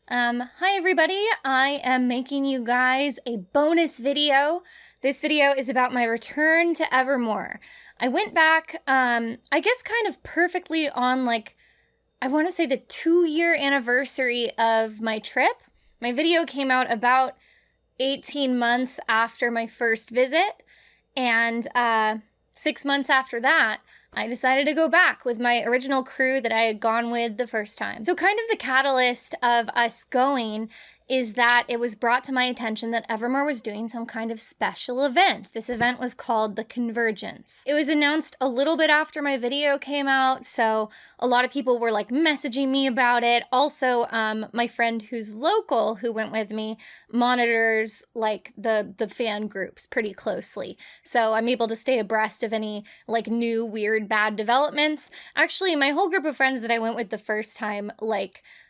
Hi everybody, I am making you guys a bonus video. This video is about my return to Evermore. I went back, I guess kind of perfectly on I want to say the 2-year anniversary of my trip. My video came out about 18 months after my first visit, and 6 months after that, I decided to go back with my original crew that I had gone with the first time. So kind of the catalyst of us going is that it was brought to my attention that Evermore was doing some kind of special event. This event was called the Convergence. It was announced a little bit after my video came out, so a lot of people were messaging me about it. Also, my friend who's local, who went with me, monitors the fan groups pretty closely. So I'm able to stay abreast of any new, weird, bad developments. Actually, my whole group of friends that I went with the first time,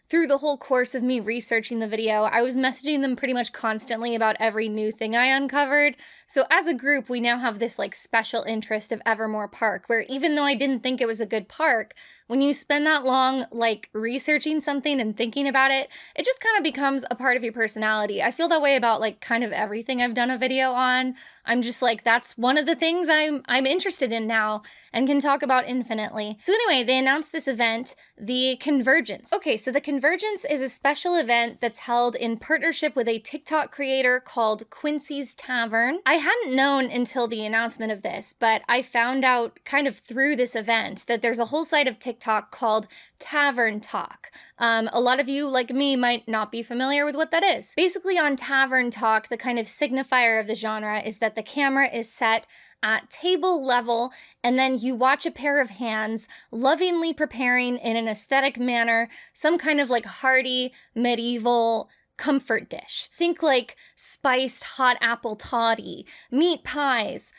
through the whole course of me researching the video, I was messaging them pretty much constantly about every new thing I uncovered. So as a group, we now have this special interest of Evermore Park, where even though I didn't think it was a good park, when you spend that long researching something and thinking about it, it just kind of becomes a part of your personality. I feel that way about kind of everything I've done a video on. I'm just that's one of the things I'm interested in now and can talk about infinitely. So anyway, they announced this event, the Convergence. Okay, so the Convergence is a special event that's held in partnership with a TikTok creator called Quincy's Tavern. I hadn't known until the announcement of this, but I found out kind of through this event that there's a whole site of TikTok called Tavern Talk. A lot of you, like me, might not be familiar with what that is. Basically, on Tavern Talk, the kind of signifier of the genre is that the camera is set at table level, and then you watch a pair of hands lovingly preparing in an aesthetic manner some kind of hearty medieval comfort dish. Think spiced hot apple toddy, meat pies,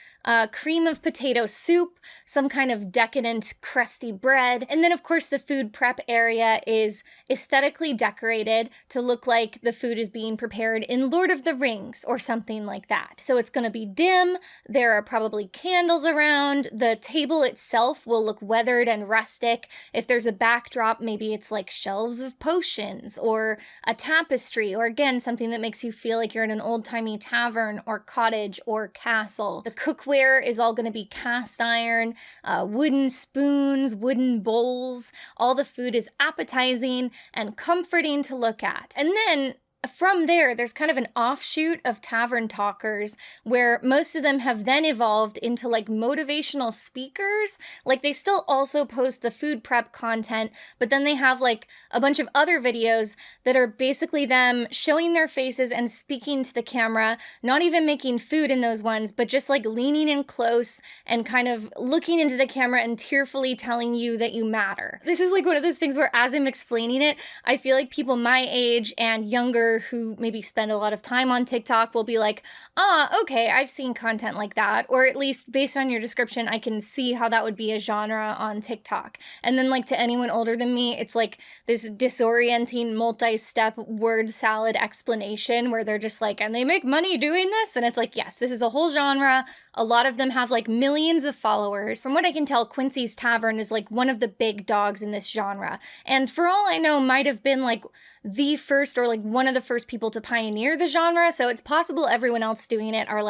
cream of potato soup, some kind of decadent crusty bread, and then of course the food prep area is aesthetically decorated to look like the food is being prepared in Lord of the Rings or something like that. So it's gonna be dim, there are probably candles around, the table itself will look weathered and rustic. If there's a backdrop, maybe it's shelves of potions or a tapestry, or again, something that makes you feel like you're in an old-timey tavern or cottage or castle. The cookware is all going to be cast iron, wooden spoons, wooden bowls. All the food is appetizing and comforting to look at. And then from there's kind of an offshoot of Tavern Talkers where most of them have then evolved into motivational speakers. They still also post the food prep content, but then they have a bunch of other videos that are basically them showing their faces and speaking to the camera, not even making food in those ones, but just leaning in close and kind of looking into the camera and tearfully telling you that you matter. This is one of those things where as I'm explaining it, I feel like people my age and younger who maybe spend a lot of time on TikTok will be okay, I've seen content like that, or at least based on your description, I can see how that would be a genre on TikTok. And then to anyone older than me, it's this disorienting multi-step word salad explanation where they're just and they make money doing this? And it's yes, this is a whole genre. A lot of them have millions of followers. From what I can tell, Quincy's Tavern is one of the big dogs in this genre. And for all I know, might have been the first or one of the first people to pioneer the genre. So it's possible everyone else doing it are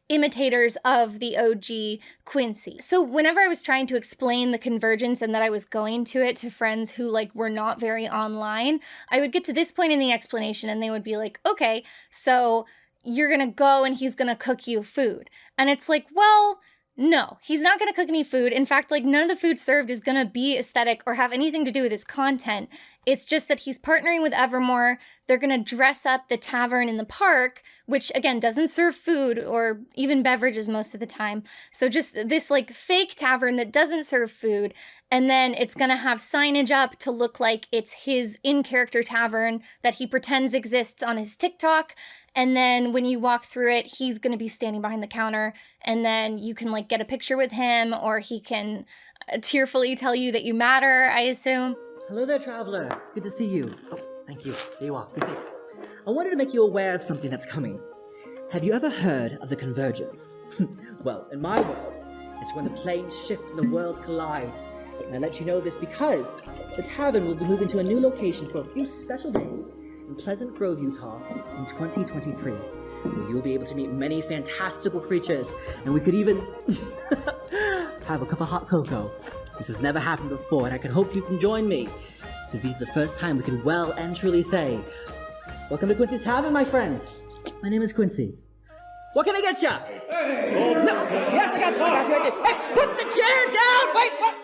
imitators of the OG Quincy. So whenever I was trying to explain the Convergence and that I was going to it to friends who were not very online, I would get to this point in the explanation and they would be okay, so you're gonna go and he's gonna cook you food. And it's well, no, he's not gonna cook any food. In fact, none of the food served is gonna be aesthetic or have anything to do with his content. It's just that he's partnering with Evermore. They're gonna dress up the tavern in the park, which again doesn't serve food or even beverages most of the time. So just this fake tavern that doesn't serve food. And then it's gonna have signage up to look like it's his in-character tavern that he pretends exists on his TikTok. And then when you walk through it, he's gonna be standing behind the counter, and then you can get a picture with him, or he can tearfully tell you that you matter, I assume. Hello there, traveler. It's good to see you. Oh, thank you. Here you are. Be safe. I wanted to make you aware of something that's coming. Have you ever heard of the Convergence? Well, in my world, it's when the planes shift and the worlds collide. And I let you know this because the tavern will be moving to a new location for a few special days, in Pleasant Grove, Utah in 2023, where you'll be able to meet many fantastical creatures, and we could even have a cup of hot cocoa. This has never happened before, and I can hope you can join me. It could be the first time we could well and truly say, "Welcome to Quincy's Tavern, my friends. My name is Quincy. What can I get ya?" Hey! No! Yes, I got you right there. Hey, put the chair down! Wait, what?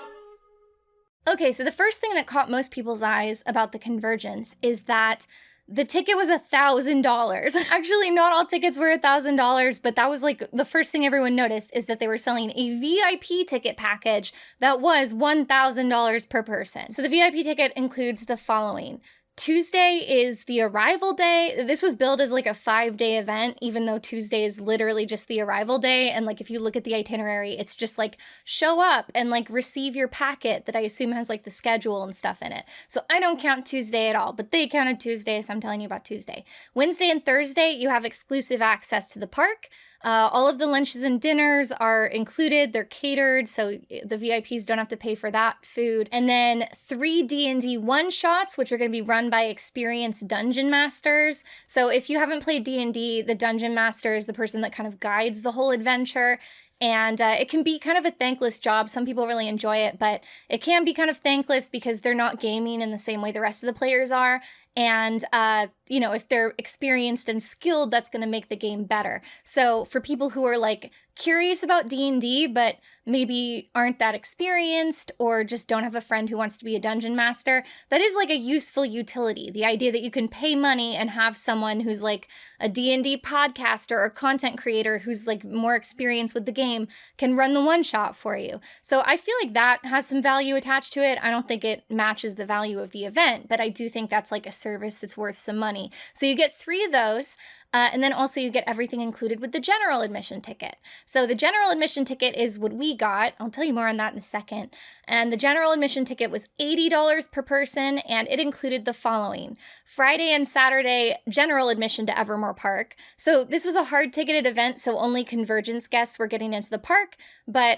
Okay, so the first thing that caught most people's eyes about the Convergence is that the ticket was $1,000. Actually, not all tickets were $1,000, but that was like the first thing everyone noticed is that they were selling a VIP ticket package that was $1,000 per person. So the VIP ticket includes the following. Tuesday is the arrival day. This was billed as like a 5-day event, even though Tuesday is literally just the arrival day. And like, if you look at the itinerary, it's just like show up and like receive your packet that I assume has like the schedule and stuff in it. So I don't count Tuesday at all, but they counted Tuesday, so I'm telling you about Tuesday. Wednesday and Thursday, you have exclusive access to the park. All of the lunches and dinners are included. They're catered, so the VIPs don't have to pay for that food. And then 3 D&D one-shots, which are going to be run by experienced dungeon masters. So if you haven't played D&D, the dungeon master is the person that kind of guides the whole adventure. And it can be kind of a thankless job. Some people really enjoy it, but it can be kind of thankless because they're not gaming in the same way the rest of the players are. And, you know, if they're experienced and skilled, that's going to make the game better. So for people who are like curious about D&D, but maybe aren't that experienced or just don't have a friend who wants to be a dungeon master, that is like a useful utility. The idea that you can pay money and have someone who's like a D&D podcaster or content creator who's like more experienced with the game can run the one shot for you. So I feel like that has some value attached to it. I don't think it matches the value of the event, but I do think that's like a service that's worth some money. So you get 3 of those. And then also you get everything included with the general admission ticket. So the general admission ticket is what we got. I'll tell you more on that in a second. And the general admission ticket was $80 per person, and it included the following. Friday and Saturday, general admission to Evermore Park. So this was a hard ticketed event, so only Convergence guests were getting into the park, but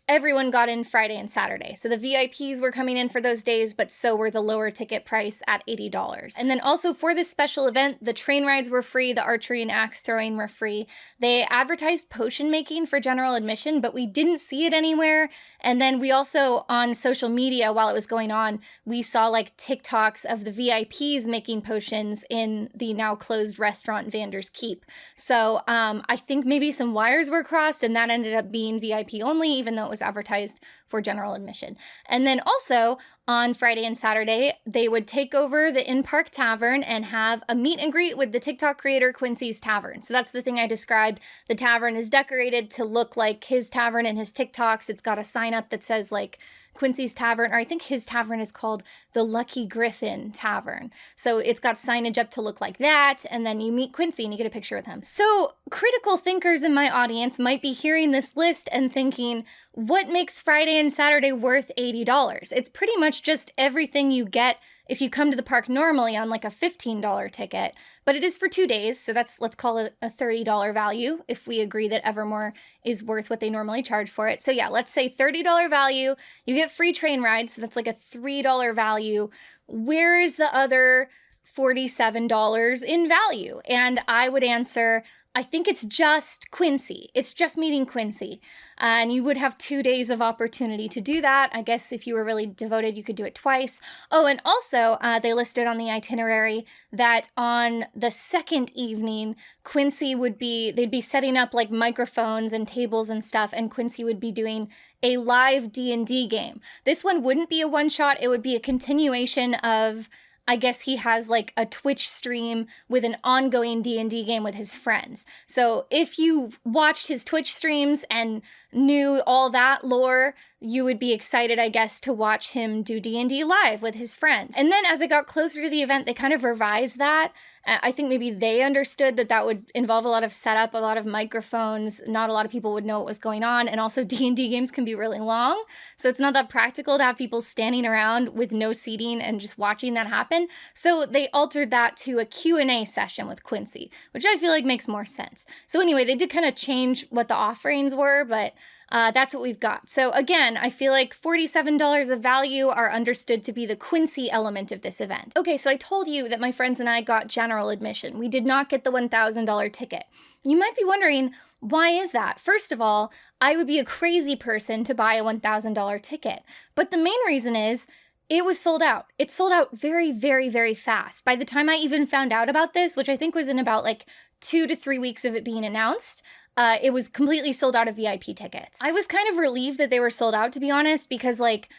everyone got in Friday and Saturday. So the VIPs were coming in for those days, but so were the lower ticket price at $80. And then also for this special event, the train rides were free, the archery and axe throwing were free. They advertised potion making for general admission, but we didn't see it anywhere. And then we also, on social media while it was going on, we saw like TikToks of the VIPs making potions in the now closed restaurant Vander's Keep. So I think maybe some wires were crossed and that ended up being VIP only, even though it was advertised for general admission. And then also on Friday and Saturday, they would take over the in-park tavern and have a meet and greet with the TikTok creator Quincy's Tavern. So that's the thing I described. The tavern is decorated to look like his tavern and his TikToks. It's got a sign up that says like Quincy's Tavern, or I think his tavern is called the Lucky Griffin Tavern. So it's got signage up to look like that, and then you meet Quincy and you get a picture with him. So critical thinkers in my audience might be hearing this list and thinking, what makes Friday and Saturday worth $80? It's pretty much just everything you get if you come to the park normally on like a $15 ticket, but it is for 2 days, so let's call it a $30 value if we agree that Evermore is worth what they normally charge for it. So yeah, let's say $30 value, you get free train rides, so that's like a $3 value. Where is the other $47 in value? And I would answer, I think it's just Quincy. It's just meeting Quincy. And you would have 2 days of opportunity to do that. I guess if you were really devoted, you could do it twice. Oh, and also they listed on the itinerary that on the second evening, Quincy they'd be setting up like microphones and tables and stuff, and Quincy would be doing a live D&D game. This one wouldn't be a one-shot. It would be a continuation of, I guess he has like a Twitch stream with an ongoing D&D game with his friends. So if you watched his Twitch streams and knew all that lore, you would be excited, I guess, to watch him do D&D live with his friends. And then as they got closer to the event, they kind of revised that. I think maybe they understood that that would involve a lot of setup, a lot of microphones. Not a lot of people would know what was going on. And also D&D games can be really long. So it's not that practical to have people standing around with no seating and just watching that happen. So they altered that to a Q&A session with Quincy, which I feel like makes more sense. So anyway, they did kind of change what the offerings were, but That's what we've got. So again, I feel like $47 of value are understood to be the Quincy element of this event. Okay, so I told you that my friends and I got general admission. We did not get the $1,000 ticket. You might be wondering, why is that? First of all, I would be a crazy person to buy a $1,000 ticket. But the main reason is, it was sold out. It sold out very, very, very fast. By the time I even found out about this, which I think was in about like 2 to 3 weeks of it being announced, it was completely sold out of VIP tickets. I was kind of relieved that they were sold out, to be honest, because like,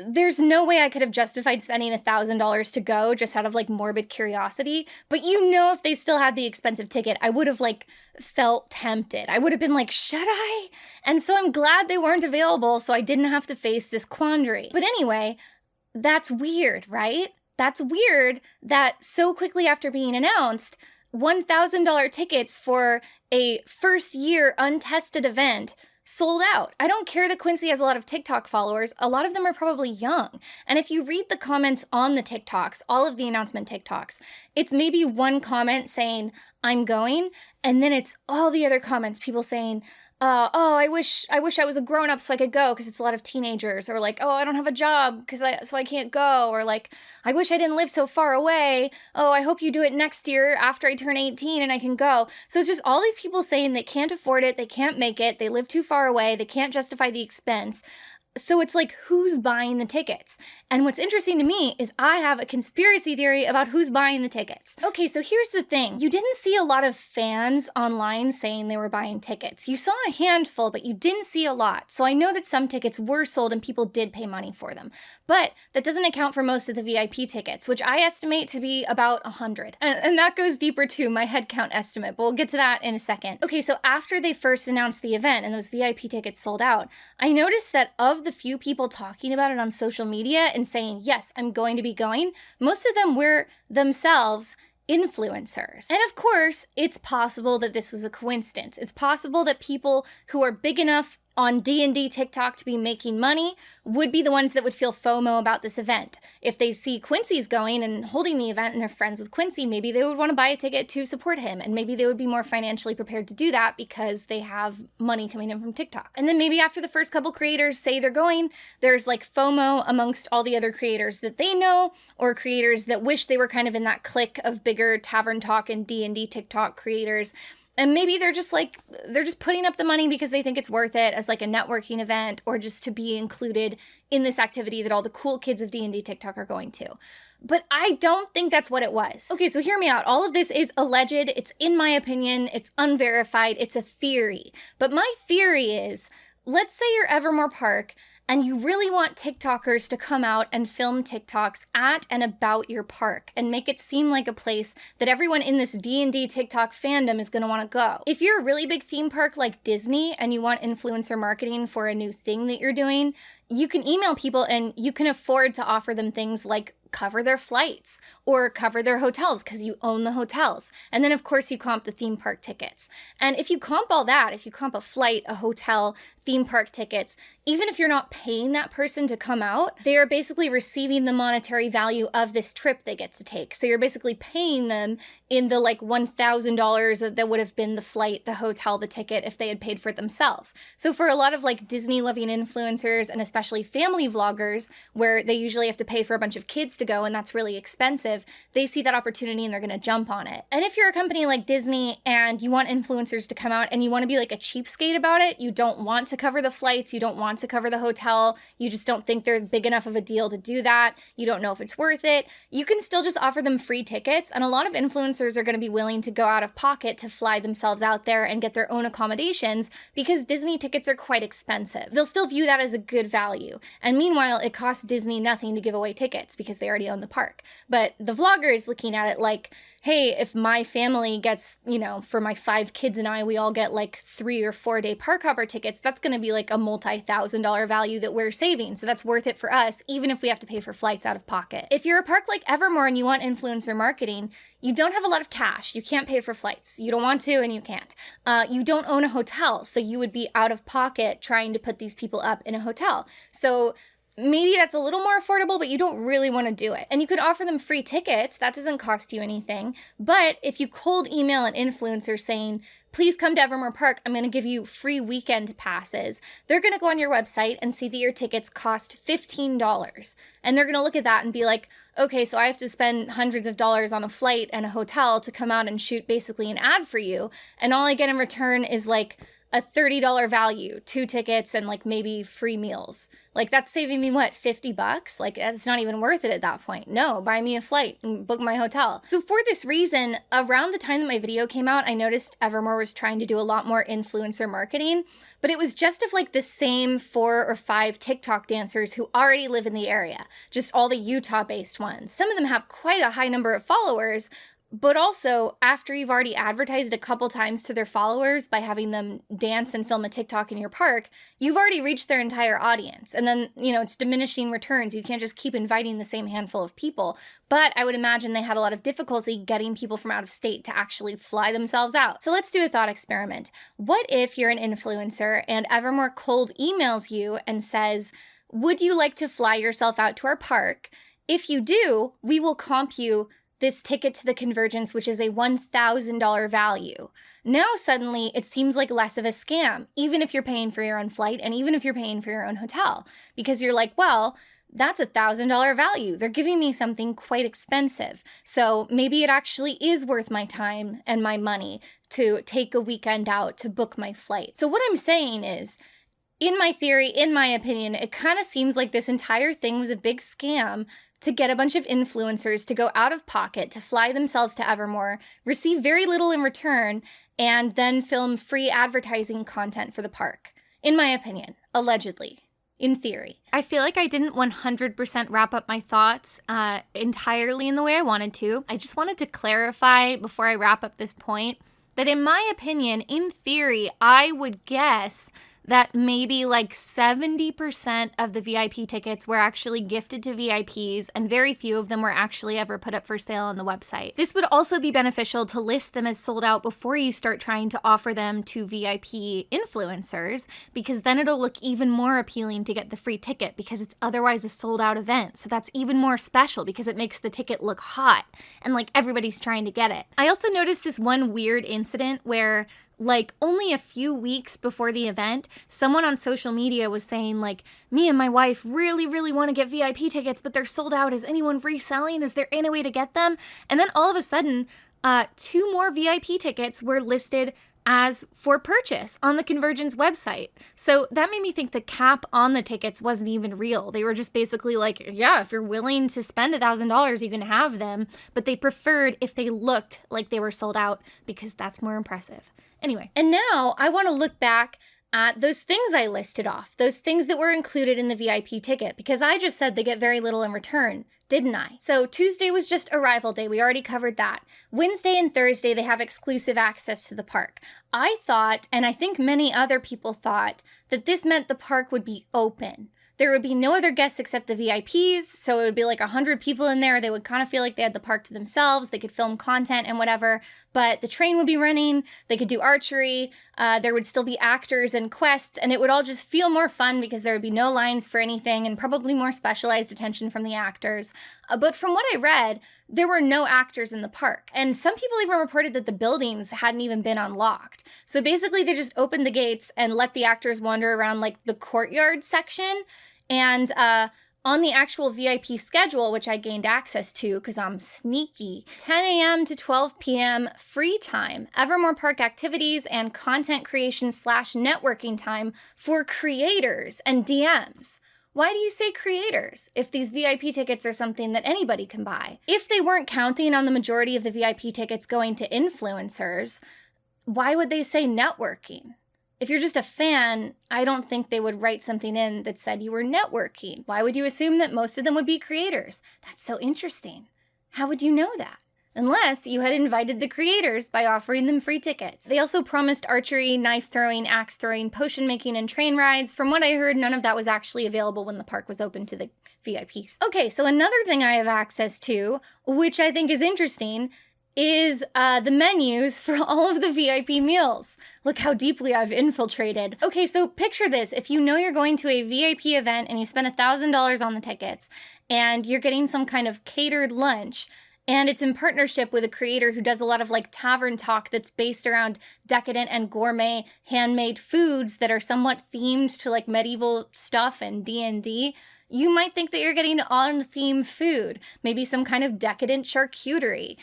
there's no way I could have justified spending $1,000 to go just out of like morbid curiosity. But you know, if they still had the expensive ticket, I would have like felt tempted. I would have been like, should I? And so I'm glad they weren't available so I didn't have to face this quandary. But anyway, that's weird, right? That's weird that so quickly after being announced, $1,000 tickets for a first year untested event sold out. I don't care that Quincy has a lot of TikTok followers. A lot of them are probably young. And if you read the comments on the TikToks, all of the announcement TikToks, it's maybe one comment saying, I'm going, and then it's all the other comments, people saying, oh, I wish I was a grown-up so I could go because it's a lot of teenagers, or like, oh, I don't have a job so I can't go, or like, I wish I didn't live so far away. Oh, I hope you do it next year after I turn 18 and I can go. So it's just all these people saying they can't afford it, they can't make it, they live too far away, they can't justify the expense. So it's like, who's buying the tickets? And what's interesting to me is I have a conspiracy theory about who's buying the tickets. Okay, so here's the thing. You didn't see a lot of fans online saying they were buying tickets. You saw a handful, but you didn't see a lot. So I know that some tickets were sold and people did pay money for them. But that doesn't account for most of the VIP tickets, which I estimate to be about 100. And that goes deeper too, my headcount estimate, but we'll get to that in a second. Okay, so after they first announced the event and those VIP tickets sold out, I noticed that of the few people talking about it on social media and saying, yes, I'm going to be going, most of them were themselves influencers. And of course, it's possible that this was a coincidence. It's possible that people who are big enough on D&D TikTok to be making money would be the ones that would feel FOMO about this event. If they see Quincy's going and holding the event and they're friends with Quincy, maybe they would want to buy a ticket to support him, and maybe they would be more financially prepared to do that because they have money coming in from TikTok. And then maybe after the first couple creators say they're going, there's like FOMO amongst all the other creators that they know, or creators that wish they were kind of in that clique of bigger Tavern Talk and D&D TikTok creators. And maybe they're just putting up the money because they think it's worth it as like a networking event, or just to be included in this activity that all the cool kids of D&D TikTok are going to. But I don't think that's what it was. Okay, so hear me out. All of this is alleged. It's in my opinion. It's unverified. It's a theory. But my theory is, let's say you're Evermore Park and you really want TikTokers to come out and film TikToks at and about your park and make it seem like a place that everyone in this D&D TikTok fandom is going to want to go. If you're a really big theme park like Disney and you want influencer marketing for a new thing that you're doing, you can email people and you can afford to offer them things like cover their flights or cover their hotels because you own the hotels. And then of course you comp the theme park tickets. And if you comp all that, if you comp a flight, a hotel, theme park tickets, even if you're not paying that person to come out, they are basically receiving the monetary value of this trip they get to take. So you're basically paying them in the like $1,000 that would have been the flight, the hotel, the ticket if they had paid for it themselves. So for a lot of like Disney loving influencers and especially family vloggers, where they usually have to pay for a bunch of kids to go and that's really expensive, they see that opportunity and they're going to jump on it. And if you're a company like Disney and you want influencers to come out and you want to be like a cheapskate about it, you don't want to cover the flights, you don't want to cover the hotel, you just don't think they're big enough of a deal to do that, you don't know if it's worth it, you can still just offer them free tickets. And a lot of influencers are going to be willing to go out of pocket to fly themselves out there and get their own accommodations because Disney tickets are quite expensive. They'll still view that as a good value. And meanwhile, it costs Disney nothing to give away tickets because they already own the park. But the vlogger is looking at it like, hey, if my family gets, for my 5 kids and I, we all get like 3 or 4 day park hopper tickets, that's going to be like a multi-$1,000 value that we're saving. So that's worth it for us, even if we have to pay for flights out of pocket. If you're a park like Evermore and you want influencer marketing, you don't have a lot of cash. You can't pay for flights. You don't want to and you can't. You don't own a hotel, so you would be out of pocket trying to put these people up in a hotel. So maybe that's a little more affordable, but you don't really want to do it. And you could offer them free tickets. That doesn't cost you anything. But if you cold email an influencer saying, please come to Evermore Park, I'm going to give you free weekend passes, they're going to go on your website and see that your tickets cost $15. And they're going to look at that and be like, okay, so I have to spend hundreds of dollars on a flight and a hotel to come out and shoot basically an ad for you. And all I get in return is like a $30 value, 2 tickets and like maybe free meals. Like that's saving me what, $50? Like that's not even worth it at that point. No, buy me a flight and book my hotel. So for this reason, around the time that my video came out, I noticed Evermore was trying to do a lot more influencer marketing, but it was just of like the same 4 or 5 TikTok dancers who already live in the area, just all the Utah-based ones. Some of them have quite a high number of followers, but also, after you've already advertised a couple times to their followers by having them dance and film a TikTok in your park, you've already reached their entire audience. And then, it's diminishing returns. You can't just keep inviting the same handful of people. But I would imagine they had a lot of difficulty getting people from out of state to actually fly themselves out. So let's do a thought experiment. What if you're an influencer and Evermore cold emails you and says, would you like to fly yourself out to our park? If you do, we will comp you this ticket to the Convergence, which is a $1,000 value. Now suddenly it seems like less of a scam, even if you're paying for your own flight and even if you're paying for your own hotel, because you're like, well, that's a $1,000 value. They're giving me something quite expensive. So maybe it actually is worth my time and my money to take a weekend out to book my flight. So what I'm saying is, in my theory, in my opinion, it kind of seems like this entire thing was a big scam to get a bunch of influencers to go out of pocket to fly themselves to Evermore, receive very little in return, and then film free advertising content for the park. In my opinion, allegedly, in theory. I feel like I didn't 100% wrap up my thoughts entirely in the way I wanted to. I just wanted to clarify before I wrap up this point that in my opinion, in theory, I would guess that maybe like 70% of the VIP tickets were actually gifted to VIPs and very few of them were actually ever put up for sale on the website. This would also be beneficial to list them as sold out before you start trying to offer them to VIP influencers, because then it'll look even more appealing to get the free ticket because it's otherwise a sold out event. So that's even more special because it makes the ticket look hot and like everybody's trying to get it. I also noticed this one weird incident where like only a few weeks before the event, someone on social media was saying like, me and my wife really, really want to get VIP tickets, but they're sold out. Is anyone reselling? Is there any way to get them? And then all of a sudden, 2 more VIP tickets were listed as for purchase on the Convergence website. So that made me think the cap on the tickets wasn't even real. They were just basically like, yeah, if you're willing to spend $1,000, you can have them. But they preferred if they looked like they were sold out because that's more impressive. Anyway, and now I want to look back at those things I listed off, those things that were included in the VIP ticket, because I just said they get very little in return, didn't I? So Tuesday was just arrival day. We already covered that. Wednesday and Thursday, they have exclusive access to the park. I thought, and I think many other people thought, that this meant the park would be open. There would be no other guests except the VIPs, so it would be like 100 people in there. They would kind of feel like they had the park to themselves. They could film content and whatever, but the train would be running. They could do archery. There would still be actors and quests, and it would all just feel more fun because there would be no lines for anything and probably more specialized attention from the actors. But from what I read, there were no actors in the park. And some people even reported that the buildings hadn't even been unlocked. So basically they just opened the gates and let the actors wander around like the courtyard section. And on the actual VIP schedule, which I gained access to because I'm sneaky, 10 a.m. to 12 p.m. free time, Evermore Park activities and content creation / networking time for creators and DMs. Why do you say creators if these VIP tickets are something that anybody can buy? If they weren't counting on the majority of the VIP tickets going to influencers, why would they say networking? If you're just a fan, I don't think they would write something in that said you were networking. Why would you assume that most of them would be creators? That's so interesting. How would you know that? Unless you had invited the creators by offering them free tickets. They also promised archery, knife throwing, axe throwing, potion making, and train rides. From what I heard, none of that was actually available when the park was open to the VIPs. Okay, so another thing I have access to, which I think is interesting, is the menus for all of the VIP meals. Look how deeply I've infiltrated. Okay, so picture this. If you know you're going to a VIP event and you spend $1,000 on the tickets and you're getting some kind of catered lunch, and it's in partnership with a creator who does a lot of like tavern talk that's based around decadent and gourmet handmade foods that are somewhat themed to like medieval stuff and D&D, you might think that you're getting on-theme food, maybe some kind of decadent charcuterie,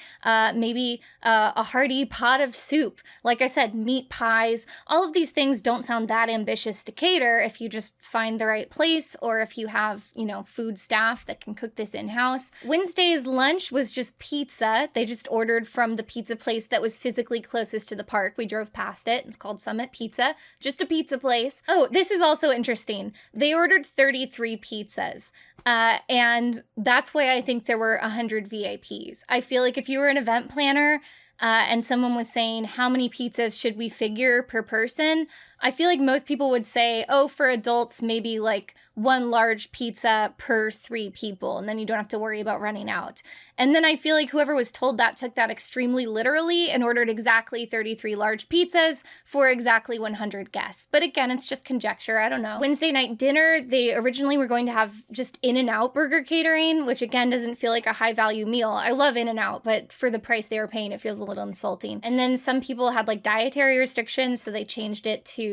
maybe a hearty pot of soup. Like I said, meat pies. All of these things don't sound that ambitious to cater if you just find the right place or if you have, food staff that can cook this in-house. Wednesday's lunch was just pizza. They just ordered from the pizza place that was physically closest to the park. We drove past it. It's called Summit Pizza. Just a pizza place. Oh, this is also interesting. They ordered 33 pizzas. And that's why I think there were 100 VIPs. I feel like if you were an event planner and someone was saying, how many pizzas should we figure per person? I feel like most people would say, oh, for adults, maybe like one large pizza per 3 people, and then you don't have to worry about running out. And then I feel like whoever was told that took that extremely literally and ordered exactly 33 large pizzas for exactly 100 guests. But again, it's just conjecture. I don't know. Wednesday night dinner, they originally were going to have just In-N-Out burger catering, which again doesn't feel like a high value meal. I love In-N-Out, but for the price they were paying, it feels a little insulting. And then some people had like dietary restrictions, so they changed it to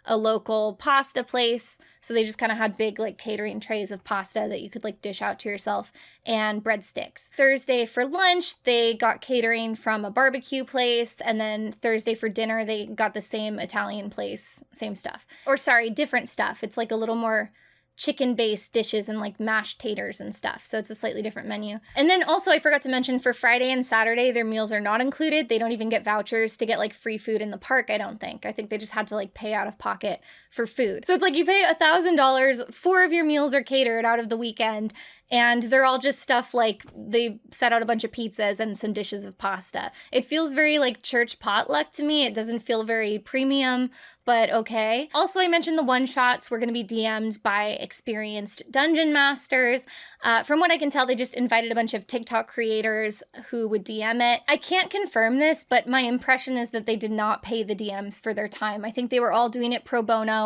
a local pasta place. So they just kind of had big like catering trays of pasta that you could like dish out to yourself and breadsticks. Thursday for lunch, they got catering from a barbecue place. And then Thursday for dinner, they got the same Italian place, same stuff. Or sorry, different stuff. It's like a little more chicken-based dishes and like mashed taters and stuff. So it's a slightly different menu. And then also I forgot to mention for Friday and Saturday, their meals are not included. They don't even get vouchers to get like free food in the park, I don't think. I think they just had to like pay out of pocket for food. So it's like you pay $1,000, 4 of your meals are catered out of the weekend, and they're all just stuff like they set out a bunch of pizzas and some dishes of pasta. It feels very like church potluck to me. It doesn't feel very premium, but okay. Also, I mentioned the one-shots were going to be DM'd by experienced dungeon masters. From what I can tell, they just invited a bunch of TikTok creators who would DM it. I can't confirm this, but my impression is that they did not pay the DMs for their time. I think they were all doing it pro bono.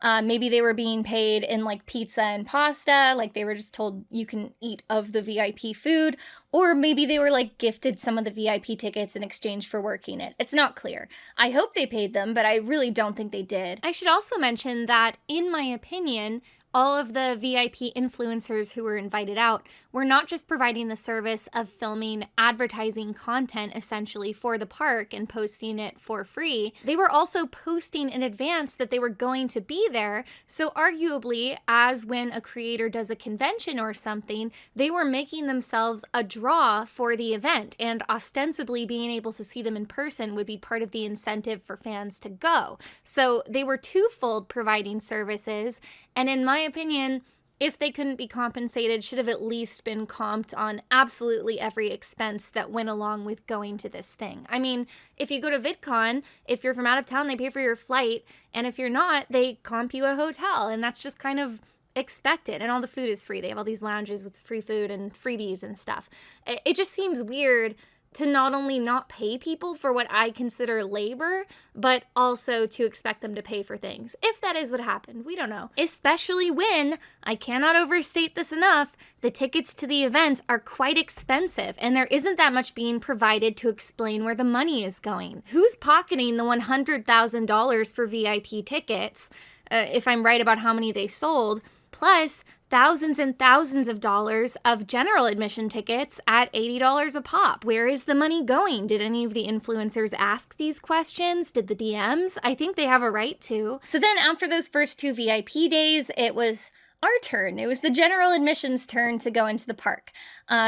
Maybe they were being paid in like pizza and pasta, like they were just told you can eat of the VIP food, or maybe they were like gifted some of the VIP tickets in exchange for working it. It's not clear. I hope they paid them, but I really don't think they did. I should also mention that, in my opinion, all of the VIP influencers who were invited out were not just providing the service of filming advertising content essentially for the park and posting it for free. They were also posting in advance that they were going to be there. So arguably, as when a creator does a convention or something, they were making themselves a draw for the event, and ostensibly being able to see them in person would be part of the incentive for fans to go. So they were twofold providing services, and in my opinion, if they couldn't be compensated, should have at least been comped on absolutely every expense that went along with going to this thing. I mean, if you go to VidCon, if you're from out of town, they pay for your flight, and if you're not, they comp you a hotel, and that's just kind of expected. And all the food is free. They have all these lounges with free food and freebies and stuff. It just seems weird to not only not pay people for what I consider labor, but also to expect them to pay for things. If that is what happened, we don't know. Especially when, I cannot overstate this enough, the tickets to the event are quite expensive, and there isn't that much being provided to explain where the money is going. Who's pocketing the $100,000 for VIP tickets, if I'm right about how many they sold, plus thousands and thousands of dollars of general admission tickets at $80 a pop? Where is the money going? Did any of the influencers ask these questions? Did the DMs? I think they have a right to. So then after those first 2 VIP days, it was our turn. It was the general admissions turn to go into the park.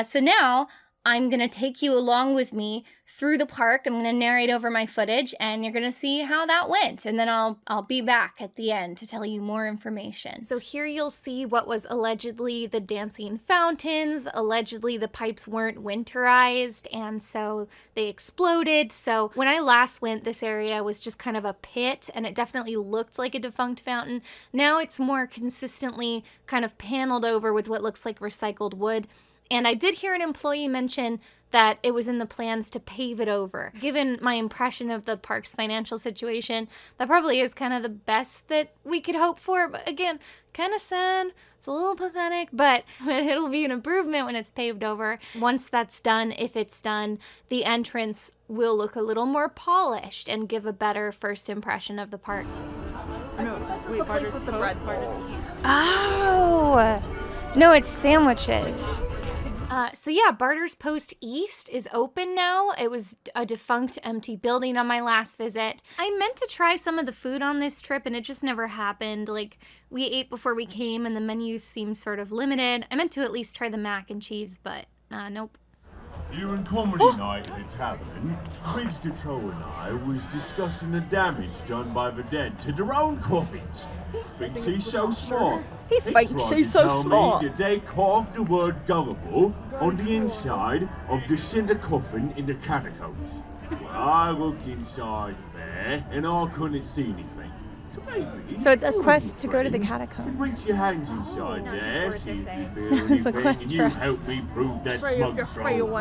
So now I'm going to take you along with me through the park. I'm going to narrate over my footage, and you're going to see how that went. And then I'll be back at the end to tell you more information. So here you'll see what was allegedly the dancing fountains. Allegedly the pipes weren't winterized, and so they exploded. So when I last went, this area was just kind of a pit, and it definitely looked like a defunct fountain. Now it's more consistently kind of paneled over with what looks like recycled wood. And I did hear an employee mention that it was in the plans to pave it over. Given my impression of the park's financial situation, that probably is kind of the best that we could hope for. But again, kind of sad. It's a little pathetic, but it'll be an improvement when it's paved over. Once that's done, if it's done, the entrance will look a little more polished and give a better first impression of the park. No, wait, the place with the bread Oh! No, it's sandwiches. So yeah, Barter's Post East is open now. It was a defunct, empty building on my last visit. I meant to try some of the food on this trip and it just never happened. Like, we ate before we came and the menus seemed sort of limited. I meant to at least try the mac and cheese, but nope. During comedy night at the tavern, Mr. Toe and I was discussing the damage done by the dead to their own coffins. He thinks he's so smart. He thinks he's so smart. Me that they carved the word gullible on the inside of the cinder coffin in the catacombs. Well, I looked inside there and I couldn't see anything. So it's a quest to go to the catacombs. Reach your hands inside there, see if you feel It's a anything, quest and for you us. help me prove that smug troll.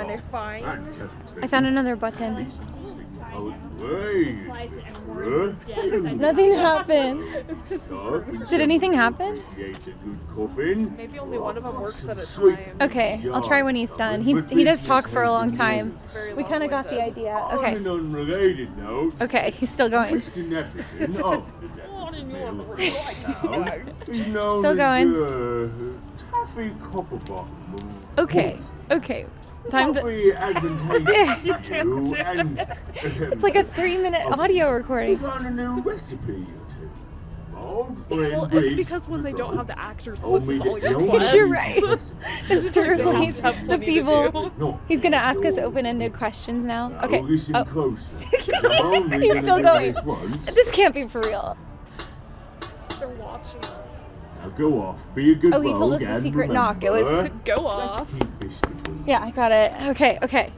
I found another button. Oh, wait. Nothing happened. Did anything happen? Maybe only one of them works at a time. Okay, I'll try when he's done. He does talk for a long time. We kind of got the idea. Okay. On an unrelated note, Okay, he's still going. Mr. Neptune of the is known Still going. as Taffy Copperbottom. Okay, okay. Time to... Probably advantageous to you, and It's like a 3-minute audio recording. found a new recipe or two. Old friend Well, it's Reese because when they don't have the actors, told this me is all that your no quests. You're right. It's to replace have the plenty to people. do. He's gonna ask us open-ended questions now. Okay. Now listen Oh, closer. I'm only he's gonna still do going. this once. This can't be for real. They're watching. Now go off. Be a good Oh, he told us rogue the and secret knock. It was- remember, Go off. keep this between. Yeah, I got it. Okay, okay.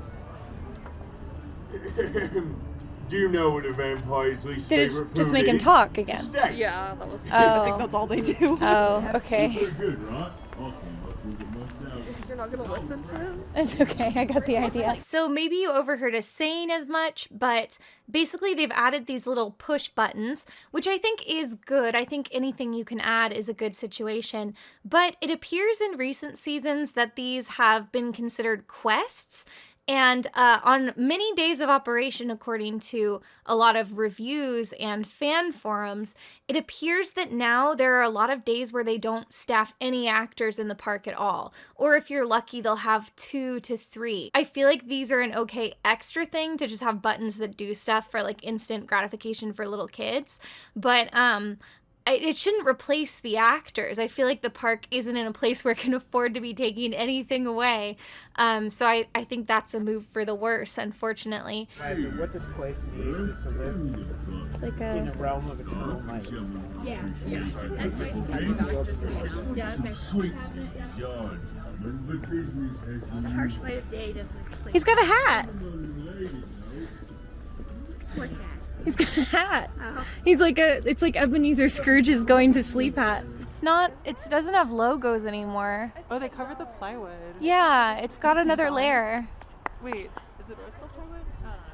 Do you know what a vampire's least Did favorite it just food make him is? talk again? Steak. Yeah, that was. Oh. I think that's all they do. Oh, okay. Pretty good, right? I'll think it myself. You're not gonna listen to him. It's okay, I got the idea. So maybe you overheard us saying as much, but basically they've added these little push buttons, which I think is good. I think anything you can add is a good situation. But it appears in recent seasons that these have been considered quests. And on many days of operation, according to a lot of reviews and fan forums, it appears that now there are a lot of days where they don't staff any actors in the park at all. Or if you're lucky, they'll have 2 to 3. I feel like these are an okay extra thing to just have buttons that do stuff for like instant gratification for little kids. But it shouldn't replace the actors. I feel like the park isn't in a place where it can afford to be taking anything away. So I think that's a move for the worse, unfortunately. What this place needs is to live Like in a realm of eternal night. Sweet yard. But business has been Harsh light of day doesn't this place He's got a hat. like that? He's got a hat. He's like it's like Ebenezer Scrooge's going to sleep hat. It doesn't have logos anymore. Oh, they covered the plywood. Yeah, it's got another layer. Wait, is it still plywood?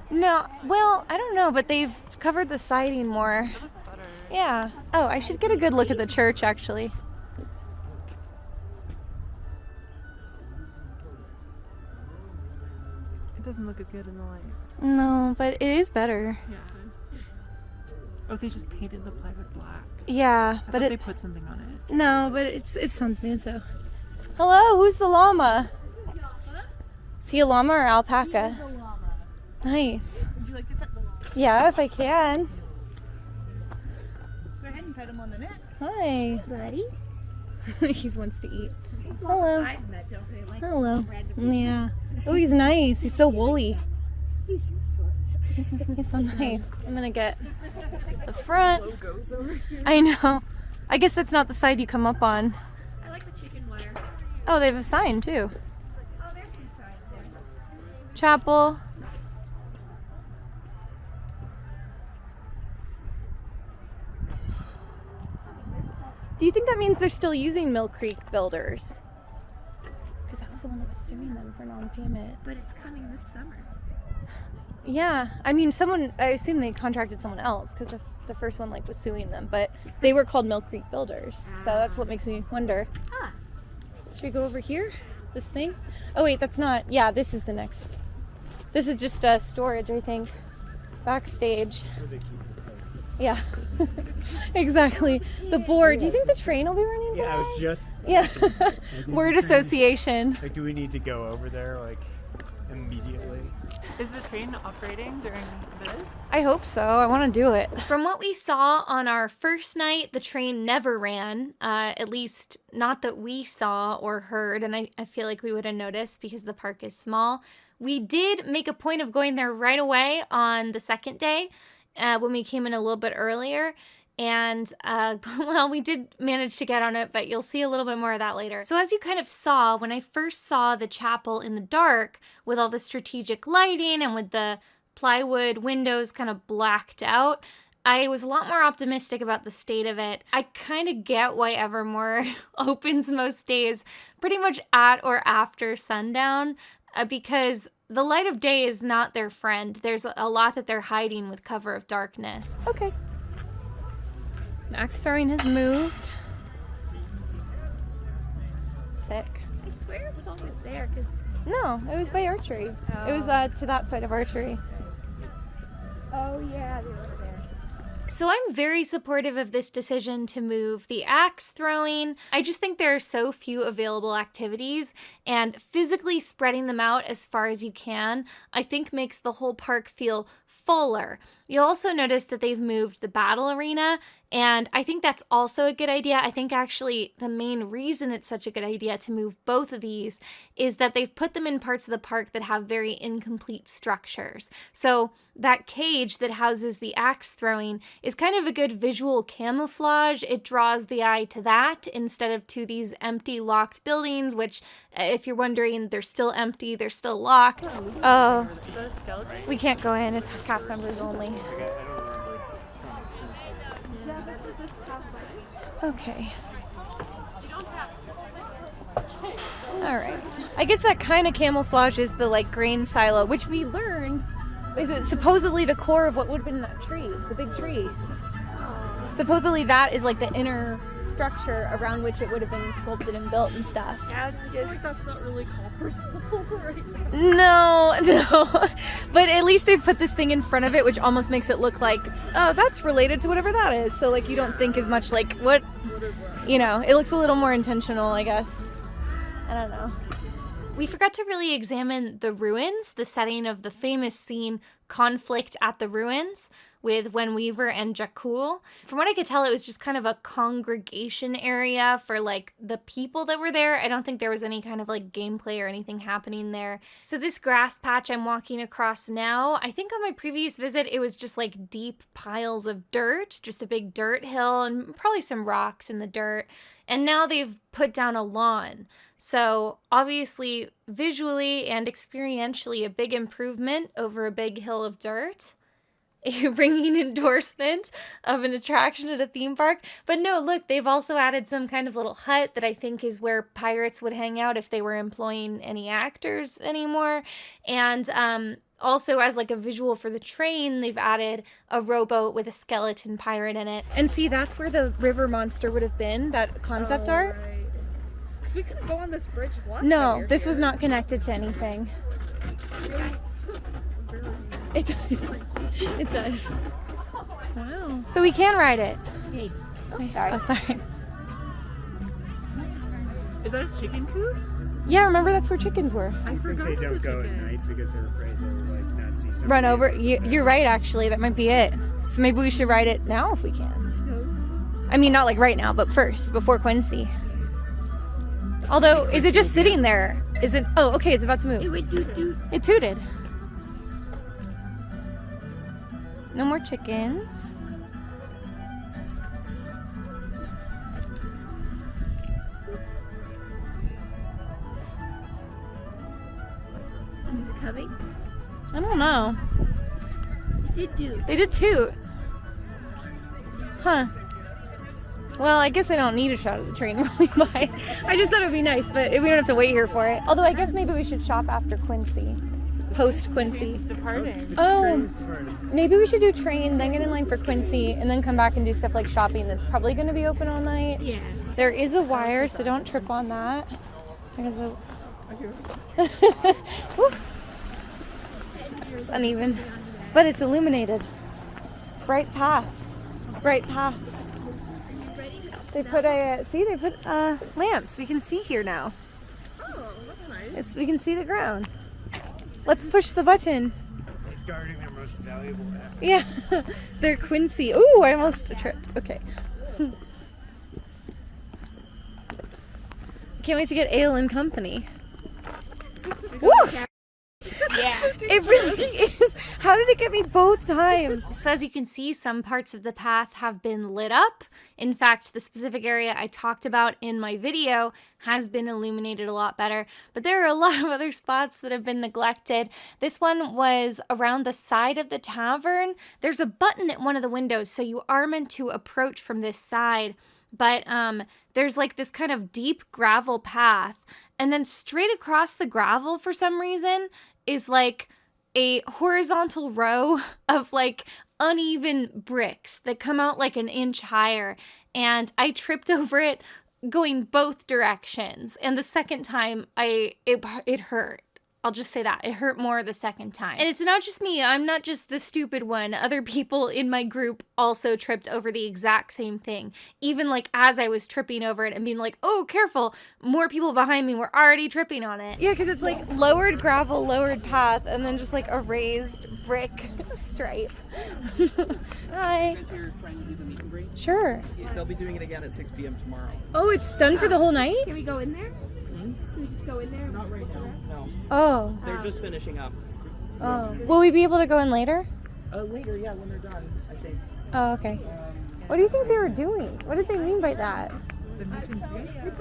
No, well, I don't know, but they've covered the siding more. It looks better. Yeah. Oh, I should get a good look at the church, actually. It doesn't look as good in the light. No, but it is better. Yeah. Oh, they just painted the plywood black. Yeah, I but thought they put something on it. No, but it's something, so. Hello, who's the llama? Is he a llama or alpaca? He's a llama. Nice. Would you like to pet the llama? Yeah, if I can. Go ahead and pet him on the neck. Hi. Buddy. He wants to eat. Hello. I've met, don't they? Like Hello. random. Yeah. Oh, he's nice. He's so woolly. He's used to it. He's so nice. I'm gonna get the front. Logos over here. I know. I guess that's not the side you come up on. I like the chicken wire. Oh, they have a sign too. Oh, there's some signs there. Chapel. Do you think that means they're still using Mill Creek builders? Because that was the one that was suing them for non-payment. But it's coming this summer. Yeah, I mean, I assume they contracted someone else because the first one like was suing them, but they were called Mill Creek Builders, so that's what makes me wonder. Ah. Should we go over here? This thing? Oh wait, that's not. Yeah, this is the next. This is just storage, I think. Backstage. Yeah, exactly. The board. Do you think the train will be running today? Yeah, I was just. Yeah. Word association. Like, do we need to go over there like immediately? Is the train operating during this? I hope so. I want to do it. From what we saw on our first night, the train never ran. At least not that we saw or heard, and I feel like we would have noticed because the park is small. We did make a point of going there right away on the second day when we came in a little bit earlier. And, well, we did manage to get on it, but you'll see a little bit more of that later. So as you kind of saw, when I first saw the chapel in the dark with all the strategic lighting and with the plywood windows kind of blacked out, I was a lot more optimistic about the state of it. I kind of get why Evermore opens most days pretty much at or after sundown, because the light of day is not their friend. There's a lot that they're hiding with cover of darkness. Okay. Axe throwing has moved. Sick. I swear it was always there, because... No, it was by archery. Oh. It was to that side of archery. Oh, yeah, they were there. So I'm very supportive of this decision to move the axe throwing. I just think there are so few available activities, and physically spreading them out as far as you can, I think makes the whole park feel fuller. You'll also notice that they've moved the battle arena, and I think that's also a good idea. I think actually the main reason it's such a good idea to move both of these is that they've put them in parts of the park that have very incomplete structures. So that cage that houses the axe throwing is kind of a good visual camouflage. It draws the eye to that instead of to these empty locked buildings, which if you're wondering, they're still empty, they're still locked. Oh, Is that a skeleton? we can't go in. It's cast members only. Okay. All right. I guess that kind of camouflages the like grain silo, which we learned is supposedly the core of what would have been that tree, the big tree. Supposedly that is like the inner structure around which it would have been sculpted and built and stuff. Yeah, it's just... like that's not really comparable right now. No. But at least they've put this thing in front of it, which almost makes it look like, oh, that's related to whatever that is. So like you don't think as much like, what is that? You know, it looks a little more intentional, I guess. I don't know. We forgot to really examine the ruins, the setting of the famous scene Conflict at the Ruins with Wen Weaver and Jakul. From what I could tell, it was just kind of a congregation area for like the people that were there. I don't think there was any kind of like gameplay or anything happening there. So this grass patch I'm walking across now, I think on my previous visit, it was just like deep piles of dirt, just a big dirt hill and probably some rocks in the dirt. And now they've put down a lawn. So obviously, visually and experientially, a big improvement over a big hill of dirt. A ringing endorsement of an attraction at a theme park. But no, look, they've also added some kind of little hut that I think is where pirates would hang out if they were employing any actors anymore. And also as like a visual for the train, they've added a rowboat with a skeleton pirate in it. And see, that's where the river monster would have been, that concept art. Right. Because we couldn't go on this bridge last time No, we were this was here. not connected to anything. It does. It does. Wow. So we can ride it. Hey. Oh, sorry. Oh, sorry. Is that a chicken coop? Yeah, remember that's where chickens were. I forgot They about don't the go at chickens. night because they're afraid they'll like not see somebody. Run over. You're right, actually. That might be it. So maybe we should ride it now if we can. I mean, not like right now, but first, before Quincy. Although, is it just sitting there? Is it? Oh, okay, it's about to move. It would do. It tooted. No more chickens. Coming? I don't know. It did do. They did toot. Huh. Well, I guess I don't need a shot of the train rolling by. I just thought it would be nice, but we don't have to wait here for it. Although I guess maybe we should shop after Quincy. Post Quincy. Departing. Oh, maybe we should do train, then get in line for Quincy, and then come back and do stuff like shopping that's probably going to be open all night. Yeah. There is a wire, so don't trip on that. There's a... It's uneven, but it's illuminated. Bright paths. Bright paths. They put lamps. We can see here now. Oh, that's nice. We can see the ground. Let's push the button. Discarding their most valuable asset. Yeah, they're Quincy. Ooh, I almost tripped. Okay. Can't wait to get ale and company. Woo! Yeah. It really is. How did it get me both times? So as you can see, some parts of the path have been lit up. In fact, the specific area I talked about in my video has been illuminated a lot better, but there are a lot of other spots that have been neglected. This one was around the side of the tavern. There's a button at one of the windows, so you are meant to approach from this side, but there's like this kind of deep gravel path, and then straight across the gravel for some reason is like a horizontal row of like uneven bricks that come out like an inch higher, and I tripped over it going both directions, and the second time it hurt. I'll just say that. It hurt more the second time. And it's not just me. I'm not just the stupid one. Other people in my group also tripped over the exact same thing. Even like as I was tripping over it and being like, oh, careful, more people behind me were already tripping on it. Yeah, because it's like lowered gravel, lowered path, and then just like a raised brick stripe. Hi. You guys are trying to do the meet and greet? Sure. They'll be doing it again at 6 p.m. tomorrow. Oh, it's done for the whole night? Can we go in there? Can we just go in there? Not right now. No. Oh. They're just finishing up. Oh. Will we be able to go in later? Later, yeah, when they're done, I think. Oh, okay. What do you think they were doing? What did they mean by that?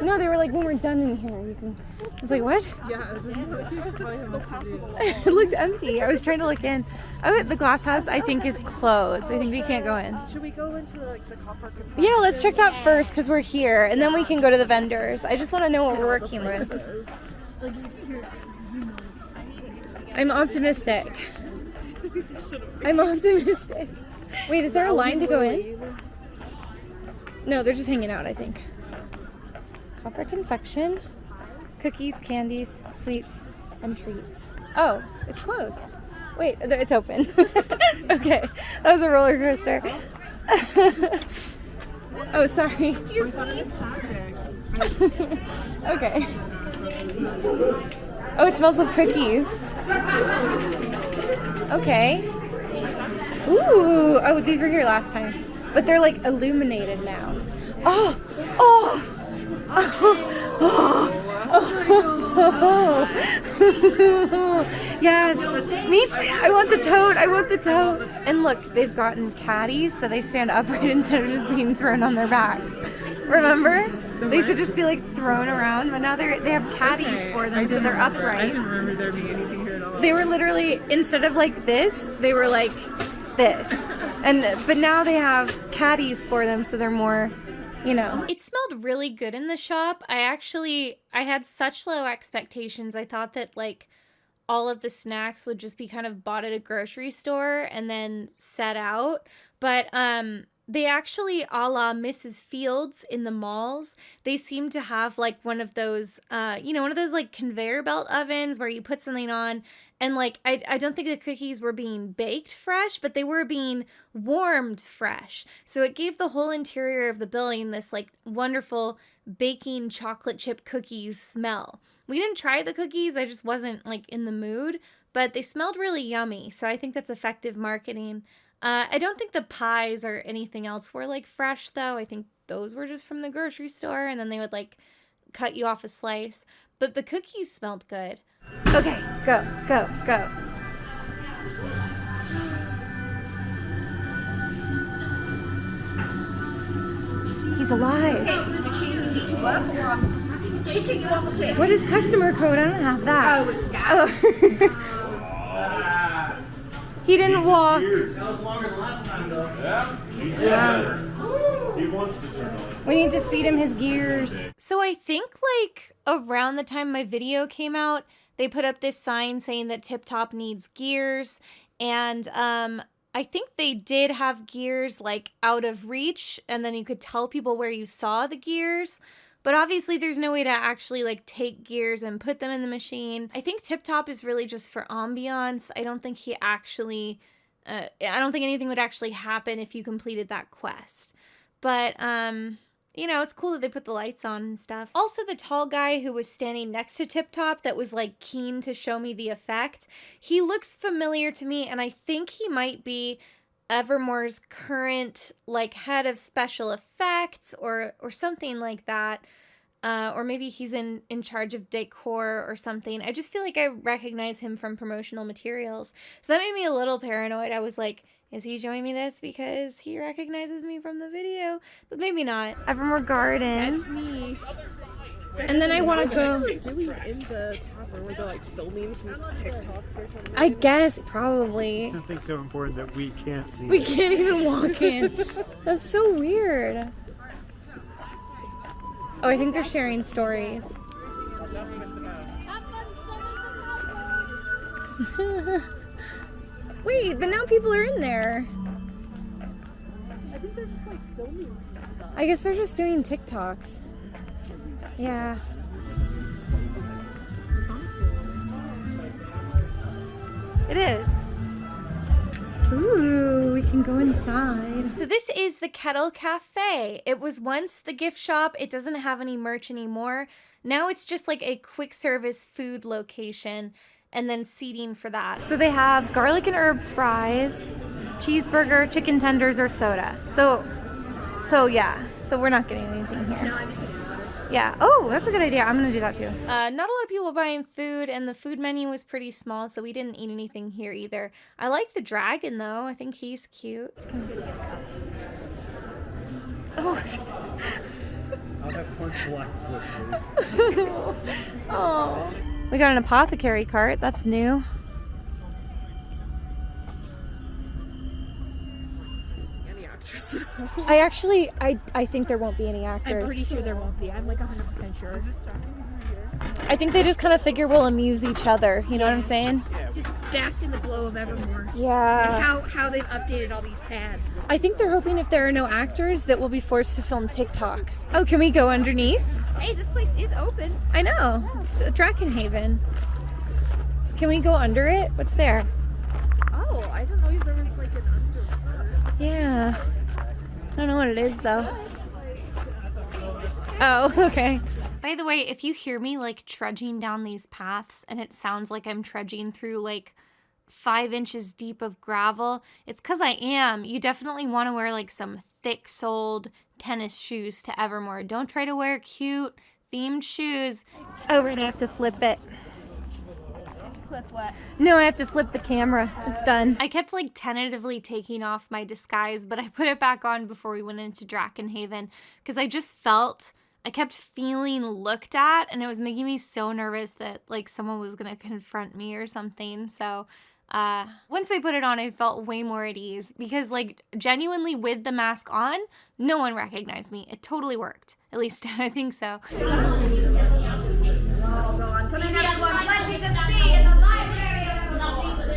No, they were like, when we're done in here, you can... I was like, what? Yeah, It looked empty. I was trying to look in. Oh, the glass house, I think, is closed. I think we can't go in. Should we go into like the car park? Yeah, let's check that first, because we're here, and then we can go to the vendors. I just want to know what we're working with. I'm optimistic. I'm optimistic. Wait, is there a line to go in? No, they're just hanging out, I think. Copper confection, cookies, candies, sweets, and treats. Oh, it's closed. Wait, it's open. Okay, that was a roller coaster. Oh, sorry. Excuse me. Okay. Oh, it smells like cookies. Okay. Ooh. Oh, these were here last time. But they're like illuminated now. Oh! Oh! Oh! Oh! Yes! Me too! I want the toad! I want the toad! And look, they've gotten caddies so they stand upright instead of just being thrown on their backs. Remember? They used to just be like thrown around, but now they have caddies for them so they're upright. I didn't remember there being anything here at all. They were literally, instead of like this, they were like this. But now they have caddies for them so they're more, you know. It smelled really good in the shop. I had such low expectations. I thought that like all of the snacks would just be kind of bought at a grocery store and then set out. But they actually, a la Mrs. Fields in the malls, they seem to have like one of those, one of those like conveyor belt ovens where you put something on. And like, I don't think the cookies were being baked fresh, but they were being warmed fresh. So it gave the whole interior of the building this like wonderful baking chocolate chip cookies smell. We didn't try the cookies. I just wasn't like in the mood, but they smelled really yummy. So I think that's effective marketing. I don't think the pies or anything else were like fresh though. I think those were just from the grocery store and then they would like cut you off a slice. But the cookies smelled good. Okay, go, go, go. He's alive. What is customer code? I don't have that. Oh, it's that. Oh. He didn't walk. That was longer than last time, though. Yeah. He wants to turn on. We need to feed him his gears. So I think like around the time my video came out, they put up this sign saying that Tip Top needs gears. And I think they did have gears like out of reach, and then you could tell people where you saw the gears. But obviously there's no way to actually like take gears and put them in the machine. I think Tip Top is really just for ambiance. I don't think he actually, I don't think anything would actually happen if you completed that quest. But, you know, it's cool that they put the lights on and stuff. Also, the tall guy who was standing next to Tip Top that was like keen to show me the effect, he looks familiar to me, and I think he might be Evermore's current like head of special effects or something like that. Or maybe he's in charge of decor or something. I just feel like I recognize him from promotional materials. So that made me a little paranoid. I was like, is he showing me this because he recognizes me from the video? But maybe not. Evermore Gardens. That's me. And then I want to go. What are they doing in the tavern? Were they like filming some TikToks or something? I guess probably. Something so important that we can't see. We can't even walk in. That's so weird. Oh, I think they're sharing stories. Wait, but now people are in there. I think they're just like filming some stuff. I guess they're just doing TikToks. Yeah. It is. Ooh, we can go inside. So this is the Kettle Cafe. It was once the gift shop. It doesn't have any merch anymore. Now it's just like a quick service food location and then seating for that. So they have garlic and herb fries, cheeseburger, chicken tenders, or soda. So yeah. So we're not getting anything here. No, I'm just kidding. Yeah. Oh, that's a good idea. I'm gonna do that too. Not a lot of people buying food, and the food menu was pretty small, so we didn't eat anything here either. I like the dragon though. I think he's cute. Oh. I'll have one Blackfoot, please. Oh. We got an apothecary cart. That's new. Any actors? I think there won't be any actors. I'm pretty sure there won't be. I'm like 100% sure. Is this I think they just kind of figure we'll amuse each other. You know what I'm saying? just bask in the glow of Evermore. Yeah. And how they've updated all these pads. I think they're hoping if there are no actors that we'll be forced to film TikToks. Oh, can we go underneath? Hey, this place is open. I know. It's a Drakenhaven. Can we go under it? What's there? Oh, I don't know if there was like an underpart. Yeah. I don't know what it is though. Oh, okay. By the way, if you hear me like trudging down these paths and it sounds like I'm trudging through like 5 inches deep of gravel, it's because I am. You definitely want to wear like some thick-soled tennis shoes to Evermore. Don't try to wear cute themed shoes. Oh, we're gonna have to flip it. Flip what? No, I have to flip the camera. It's done. I kept like tentatively taking off my disguise, but I put it back on before we went into Drakenhaven because I kept feeling looked at, and it was making me so nervous that like someone was gonna confront me or something. So once I put it on, I felt way more at ease because like genuinely with the mask on, no one recognized me. It totally worked. At least I think so.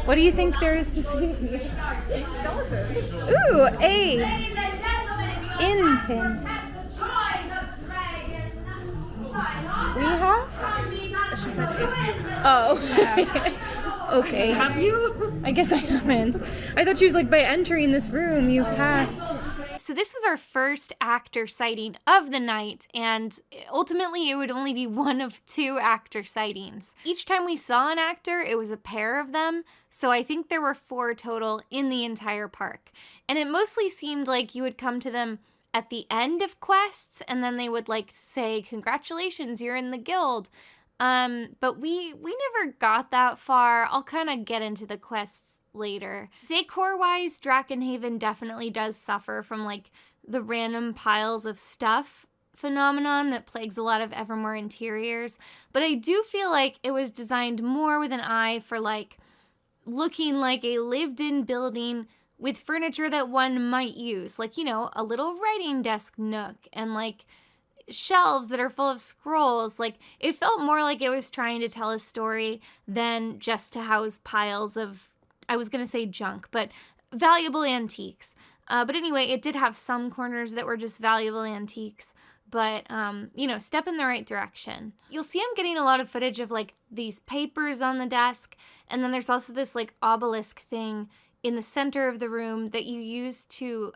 What do you think there is to see? Ooh, a Intin. We have? She said if you. Oh. Okay. Have you? I guess I haven't. I thought she was like, by entering this room, you've passed. So this was our first actor sighting of the night, and ultimately it would only be one of 2 actor sightings. Each time we saw an actor, it was a pair of them, so I think there were 4 total in the entire park. And it mostly seemed like you would come to them at the end of quests, and then they would like say, congratulations, you're in the guild. But we never got that far. I'll kind of get into the quests later. Decor-wise, Drakenhaven definitely does suffer from like the random piles of stuff phenomenon that plagues a lot of Evermore interiors, but I do feel like it was designed more with an eye for like looking like a lived-in building with furniture that one might use, like, you know, a little writing desk nook and like shelves that are full of scrolls. Like, it felt more like it was trying to tell a story than just to house piles of, I was going to say junk, but valuable antiques. But anyway, it did have some corners that were just valuable antiques. But, you know, step in the right direction. You'll see I'm getting a lot of footage of, like, these papers on the desk. And then there's also this, like, obelisk thing in the center of the room that you use to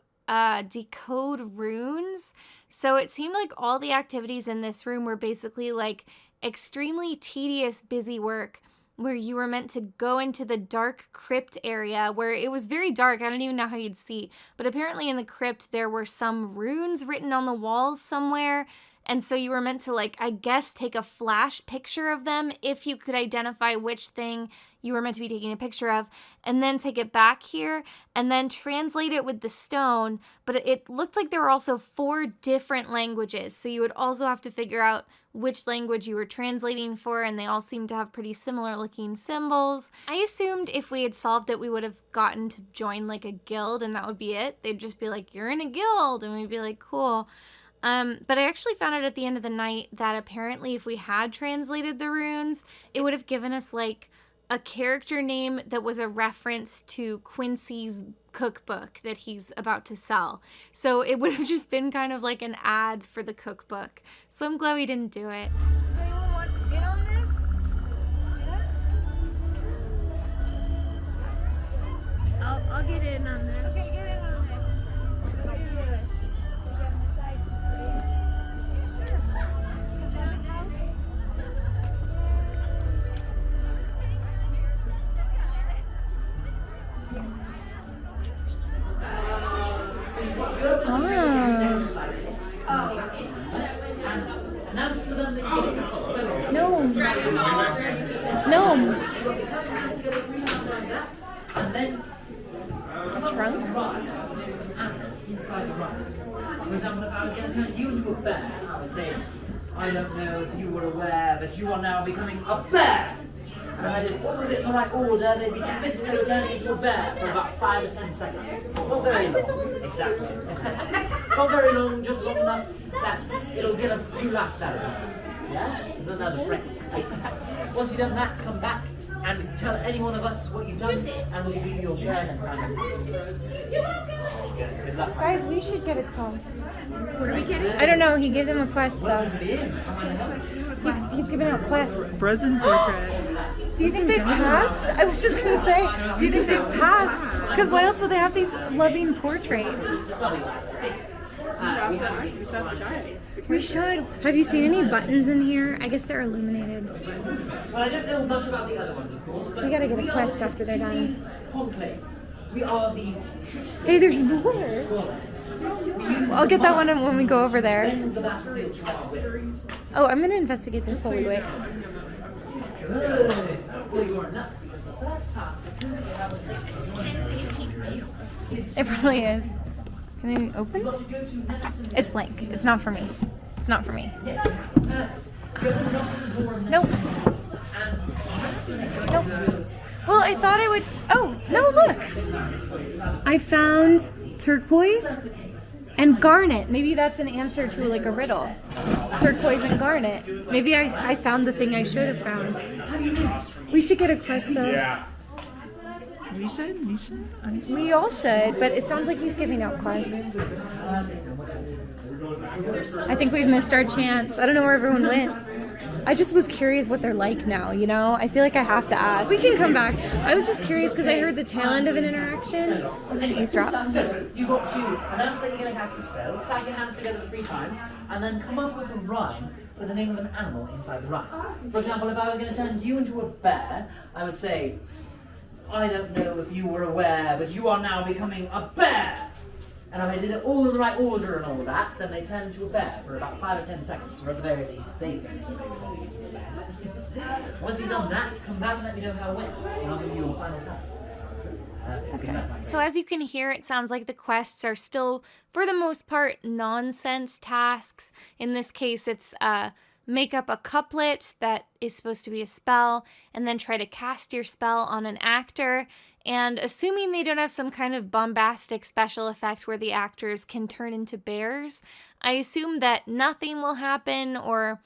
decode runes. So it seemed like all the activities in this room were basically, like, extremely tedious, busy work where you were meant to go into the dark crypt area where it was very dark. I don't even know how you'd see. But apparently in the crypt there were some runes written on the walls somewhere. And so you were meant to, like, I guess take a flash picture of them if you could identify which thing you were meant to be taking a picture of, and then take it back here and then translate it with the stone. But it looked like there were also 4 different languages. So you would also have to figure out which language you were translating for, and they all seemed to have pretty similar looking symbols. I assumed if we had solved it, we would have gotten to join like a guild and that would be it. They'd just be like, you're in a guild, and we'd be like, cool. But I actually found out at the end of the night that apparently if we had translated the runes, it would have given us like a character name that was a reference to Quincy's cookbook that he's about to sell. So it would have just been kind of like an ad for the cookbook. So I'm glad we didn't do it. Does anyone want in on this? I'll get in on this. Okay, get in on this. How do you do this? Gnome. It's gnomes. And then A trunk? inside the run. For example, if I was going to turn you into a bear, I would say, I don't know if you were aware, but you are now becoming a bear. And if I did all of it in the right order, they'd be convinced they were turning into a bear for about 5 or 10 seconds. Not very long. Exactly. Not very long, just long enough that it'll get a few laughs out of it. Yeah? It's another trick. Once you've done that, come back and tell any one of us what you've done, and we'll give you your turn and kind of good luck. Guys, we should get a quest. What are we getting? I don't know. He gave them a quest though. He's giving out quests. Present portrait. Do you think they've passed? I was just gonna say, do you think they've passed? Because why else would they have these loving portraits? We should. Have you seen any buttons in here? I guess they're illuminated. Well, I don't know much about the other ones, of course, but We gotta get a quest after they're done. Conclave. We are the Hey, there's more. I'll get that one when we go over there. the battlefield to our win. Oh, I'm gonna investigate this while we wait. Good. Well, you are not, because the first task It probably is. Can I open? It's blank. It's not for me. It's not for me. Nope. Nope. Well, I thought I would. Oh, no, look. I found turquoise and garnet. Maybe that's an answer to like a riddle. Turquoise and garnet. Maybe I found the thing I should have found. We should get a quest though. Yeah. We should. We all should, but it sounds like he's giving out quests. I think we've missed our chance. I don't know where everyone went. I just was curious what they're like now, you know? I feel like I have to ask. We can come back. I was just curious because I heard the tail end of an interaction. I'll just eavesdrop. So, you got to announce that you're going to cast a spell, clap your hands together 3 times, and then come up with a rhyme with the name of an animal inside the rhyme. For example, if I was going to turn you into a bear, I would say, I don't know if you were aware, but you are now becoming a bear. And if I did it all in the right order and all that, then they turn into a bear for about 5 or 10 seconds, or at the very least, they think they were turning into a bear. Once you've done that, come back and let me know how it went, and I'll give you your final task. Okay. So as you can hear, it sounds like the quests are still, for the most part, nonsense tasks. In this case, it's make up a couplet that is supposed to be a spell, and then try to cast your spell on an actor. And assuming they don't have some kind of bombastic special effect where the actors can turn into bears, I assume that nothing will happen, or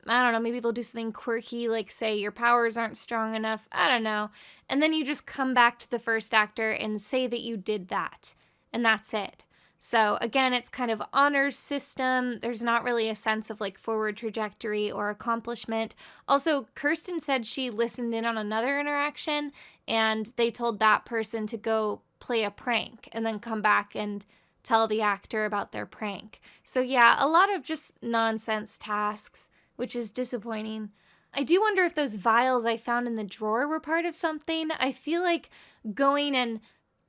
I don't know, maybe they'll do something quirky, like say your powers aren't strong enough, I don't know. And then you just come back to the first actor and say that you did that, and that's it. So again, it's kind of honors system. There's not really a sense of like forward trajectory or accomplishment. Also, Kirsten said she listened in on another interaction and they told that person to go play a prank and then come back and tell the actor about their prank. So yeah, a lot of just nonsense tasks, which is disappointing. I do wonder if those vials I found in the drawer were part of something. I feel like going and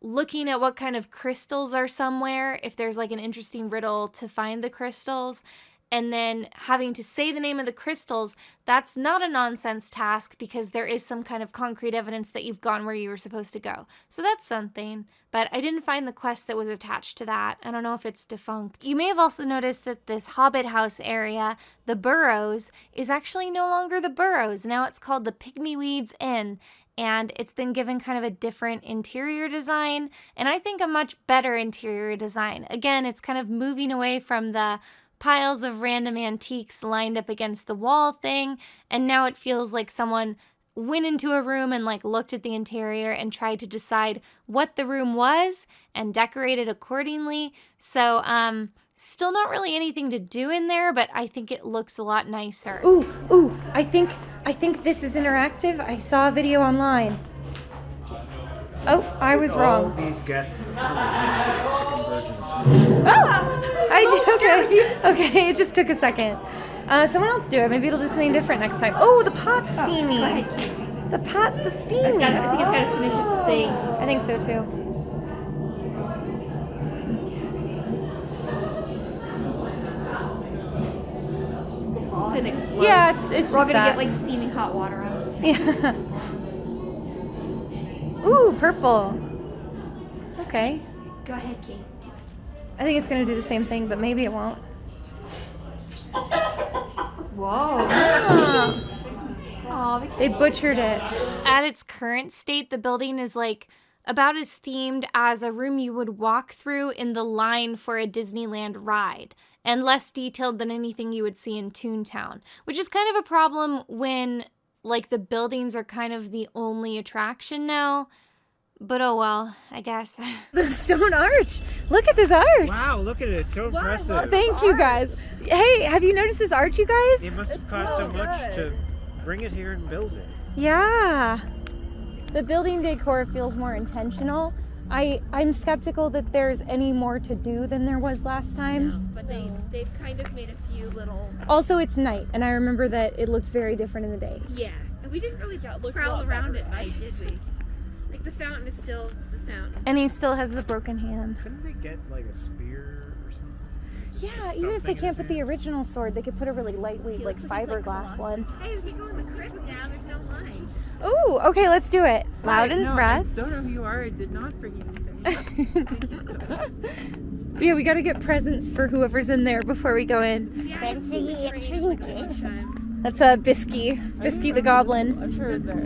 looking at what kind of crystals are somewhere, if there's like an interesting riddle to find the crystals, and then having to say the name of the crystals, that's not a nonsense task because there is some kind of concrete evidence that you've gone where you were supposed to go. So that's something, but I didn't find the quest that was attached to that. I don't know if it's defunct. You may have also noticed that this Hobbit house area, the Burrows, is actually no longer the Burrows. Now it's called the Pygmy Weeds Inn. And it's been given kind of a different interior design, and I think a much better interior design. Again, it's kind of moving away from the piles of random antiques lined up against the wall thing, and now it feels like someone went into a room and like looked at the interior and tried to decide what the room was and decorated accordingly. So, still not really anything to do in there, but I think it looks a lot nicer. Ooh, I think this is interactive. I saw a video online. Oh, I was wrong. All these guests come to Convergence. Okay, it just took a second. Someone else do it. Maybe it'll do something different next time. Oh, the pot's steamy. The pot's steamy. I think it's gotta finish its thing. I think so too. It's an explode. Yeah, it's just We're all gonna that. get like steaming hot water on us. Yeah. Ooh, purple. Okay. Go ahead, Kate. I think it's gonna do the same thing, but maybe it won't. Whoa. They butchered it. At its current state, the building is like about as themed as a room you would walk through in the line for a Disneyland ride, and less detailed than anything you would see in Toontown, which is kind of a problem when like the buildings are kind of the only attraction now. But oh well, I guess. The stone arch. Look at this arch. Wow, look at it. It's so impressive. Thank you guys. Hey, have you noticed this arch, you guys? It must have cost so much to bring it here and build it. Yeah. The building decor feels more intentional. I'm skeptical that there's any more to do than there was last time. But they've kind of made a few little. Also, it's night, and I remember that it looked very different in the day. Yeah, and we didn't really prowl around it, did we? Like the fountain is still the fountain. And he still has the broken hand. Couldn't they get like a spear or something? Just Yeah, put even if they something can't in put the his original sword, they could put a really lightweight, like fiberglass one. Hey, we go in the crypt now. There's no line. Ooh, okay, let's do it. Loudon's rest. I don't know who you are. I did not bring anything. Thank you so much. Yeah, we gotta get presents for whoever's in there before we go in. Fancy trinkets. That's Bisky. Bisky the goblin. I'm sure it's there.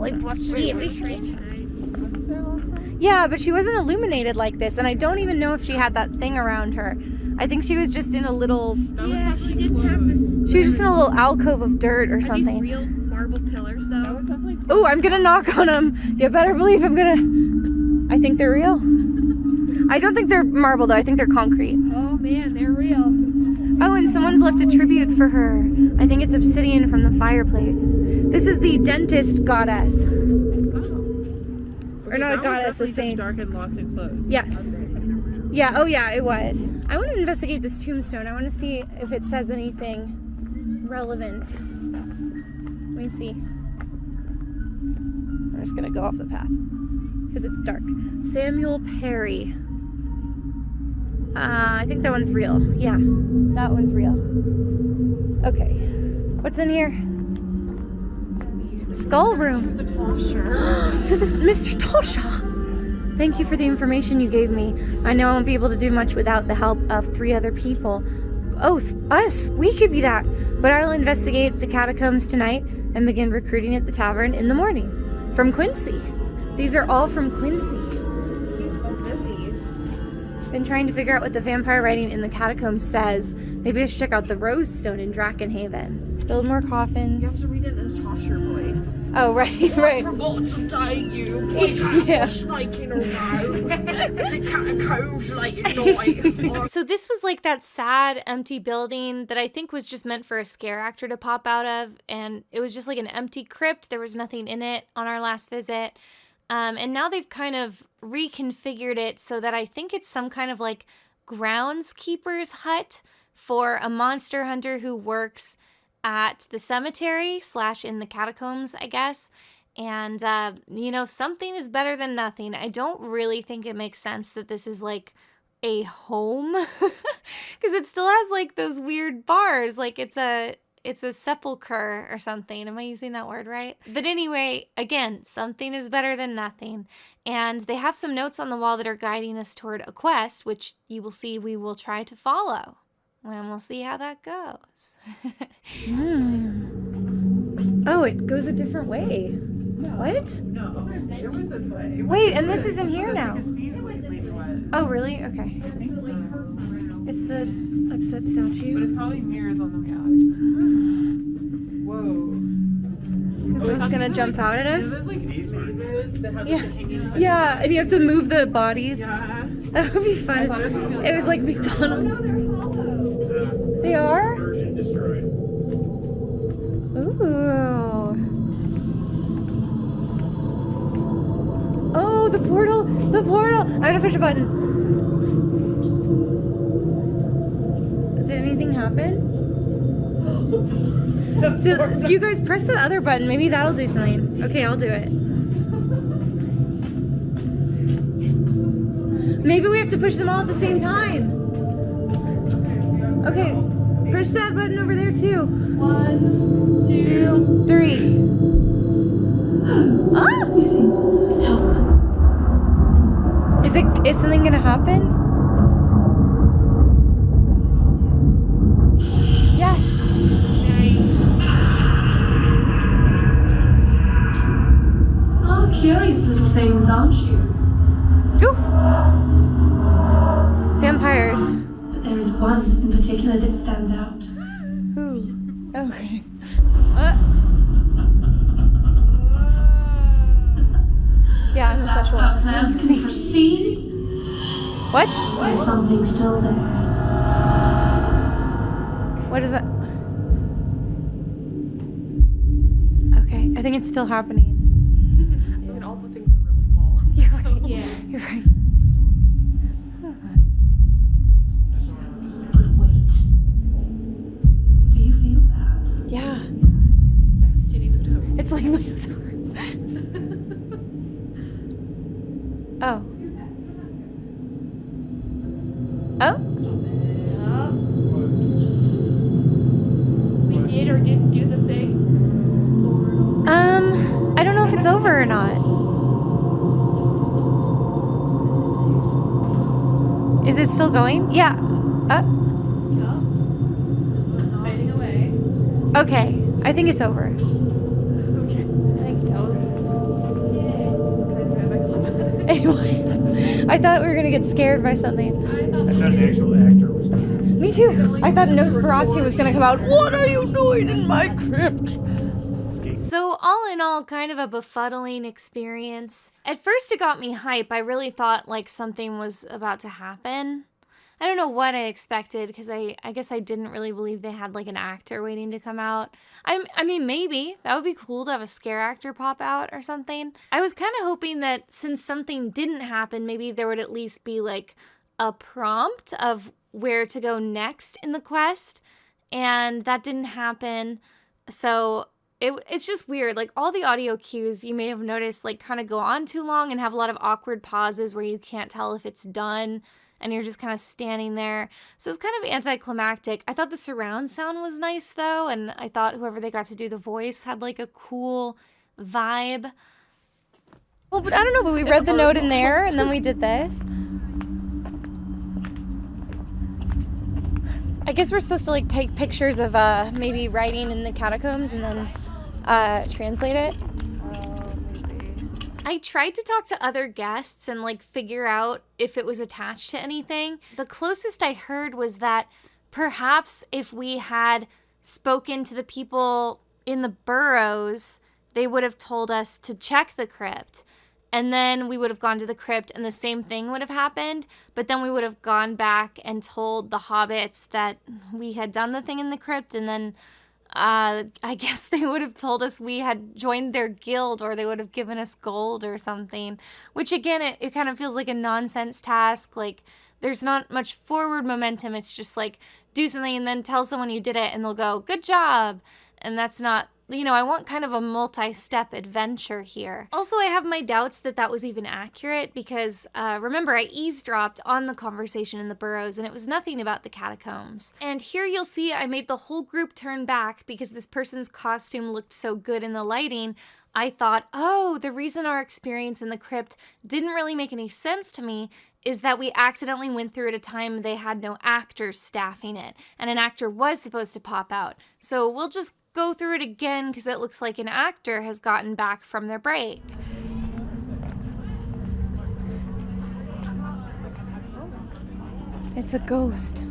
I brought you a biscuit. Yeah, but she wasn't illuminated like this, and I don't even know if she had that thing around her. I think she was just in a little... Yeah, she didn't have this. She was just in a little alcove of dirt or Are these something. real marble pillars, though? Ooh, I'm gonna knock on them. You better believe I'm gonna... I think they're real. I don't think they're marble, though. I think they're concrete. Oh, man, they're real. Oh, and someone's left a tribute for her. I think it's obsidian from the fireplace. This is the dentist goddess. Or not a goddess, a saint. Dark and locked and closed. Yes. Yeah, oh yeah, it was. I want to investigate this tombstone. I want to see if it says anything relevant. Let me see. I'm just gonna go off the path because it's dark. Samuel Perry. I think that one's real. Yeah, that one's real. Okay. What's in here? Skull room. To the Mr. Tosha. Thank you for the information you gave me. I know I won't be able to do much without the help of 3 other people. Oh, us. We could be that. But I'll investigate the catacombs tonight and begin recruiting at the tavern in the morning. From Quincy. These are all from Quincy. Been trying to figure out what the vampire writing in the catacombs says. Maybe I should check out the Rose Stone in Drakenhaven. Build more coffins. You have to read it in a Tasha voice. Oh, right, right. I forgot to tell you, my cat was snaking around. The catacombs late at night. So this was like that sad, empty building that I think was just meant for a scare actor to pop out of. And it was just like an empty crypt. There was nothing in it on our last visit. And now they've kind of reconfigured it so that I think it's some kind of like groundskeeper's hut for a monster hunter who works at the cemetery / in the catacombs, I guess. And, you know, something is better than nothing. I don't really think it makes sense that this is like a home because it still has like those weird bars. Like it's a sepulcher or something. Am I using that word right? But anyway, again, something is better than nothing. And they have some notes on the wall that are guiding us toward a quest, which you will see we will try to follow. And we'll see how that goes. Oh, it goes a different way. What? No, it went this way. Wait, and this isn't here now. Went. Oh, really? Okay. It's the upset But statue. it probably mirrors on the way out. Whoa. So it's gonna jump out at us? There's like these mazes that have Yeah. like a hanging Yeah, and you have to move the bodies. Yeah. That would be fun. It was like McDonald's. They are? Version destroyed. Ooh. Oh, the portal! The portal! I'm gonna push a button. Did anything happen? You guys press the other button. Maybe that'll do something. Okay, I'll do it. Maybe we have to push them all at the same time. Okay, push that button over there too. 1, 2, 3. Oh! Is something gonna happen? Yes. Oh, curious little things, aren't you? Ooh. Vampires. But there is one in particular that stands out. Ooh. Okay. Yeah, I'm a Last special. up plans can proceed. What? There's something still there. What is that? Okay, I think it's still happening. And all the things are really long. You're right. Yeah. You're right. But wait. Do you feel that? Yeah. It's like Oh. Oh? We did or didn't do the thing. I don't know if it's over or not. Is it still going? Yeah. Fading away. Okay. I think it's over. Okay. I think that was. It was. I thought we were gonna get scared by something. I thought an actual actor was coming. Me too. I thought Nosferatu was gonna come out. What are you doing in my crypt? So all in all, kind of a befuddling experience. At first it got me hype. I really thought like something was about to happen. I don't know what I expected because I guess I didn't really believe they had like an actor waiting to come out. I mean, maybe. That would be cool to have a scare actor pop out or something. I was kind of hoping that since something didn't happen, maybe there would at least be like a prompt of where to go next in the quest. And that didn't happen. So it's just weird. Like all the audio cues you may have noticed like kind of go on too long and have a lot of awkward pauses where you can't tell if it's done. And you're just kind of standing there. So it's kind of anticlimactic. I thought the surround sound was nice though, and I thought whoever they got to do the voice had like a cool vibe. Well, but I don't know, but we read the note in there and then we did this. I guess we're supposed to like take pictures of maybe writing in the catacombs and then translate it. I tried to talk to other guests and like figure out if it was attached to anything. The closest I heard was that perhaps if we had spoken to the people in the burrows, they would have told us to check the crypt. And then we would have gone to the crypt and the same thing would have happened. But then we would have gone back and told the hobbits that we had done the thing in the crypt. And then I guess they would have told us we had joined their guild, or they would have given us gold or something. Which again, it kind of feels like a nonsense task. Like there's not much forward momentum. It's just like do something and then tell someone you did it and they'll go, good job. And that's not, you know, I want kind of a multi-step adventure here. Also, I have my doubts that that was even accurate because, remember, I eavesdropped on the conversation in the burrows and it was nothing about the catacombs. And here you'll see I made the whole group turn back because this person's costume looked so good in the lighting. I thought, oh, the reason our experience in the crypt didn't really make any sense to me is that we accidentally went through at a time they had no actors staffing it, and an actor was supposed to pop out. So we'll just go through it again because it looks like an actor has gotten back from their break. It's a ghost.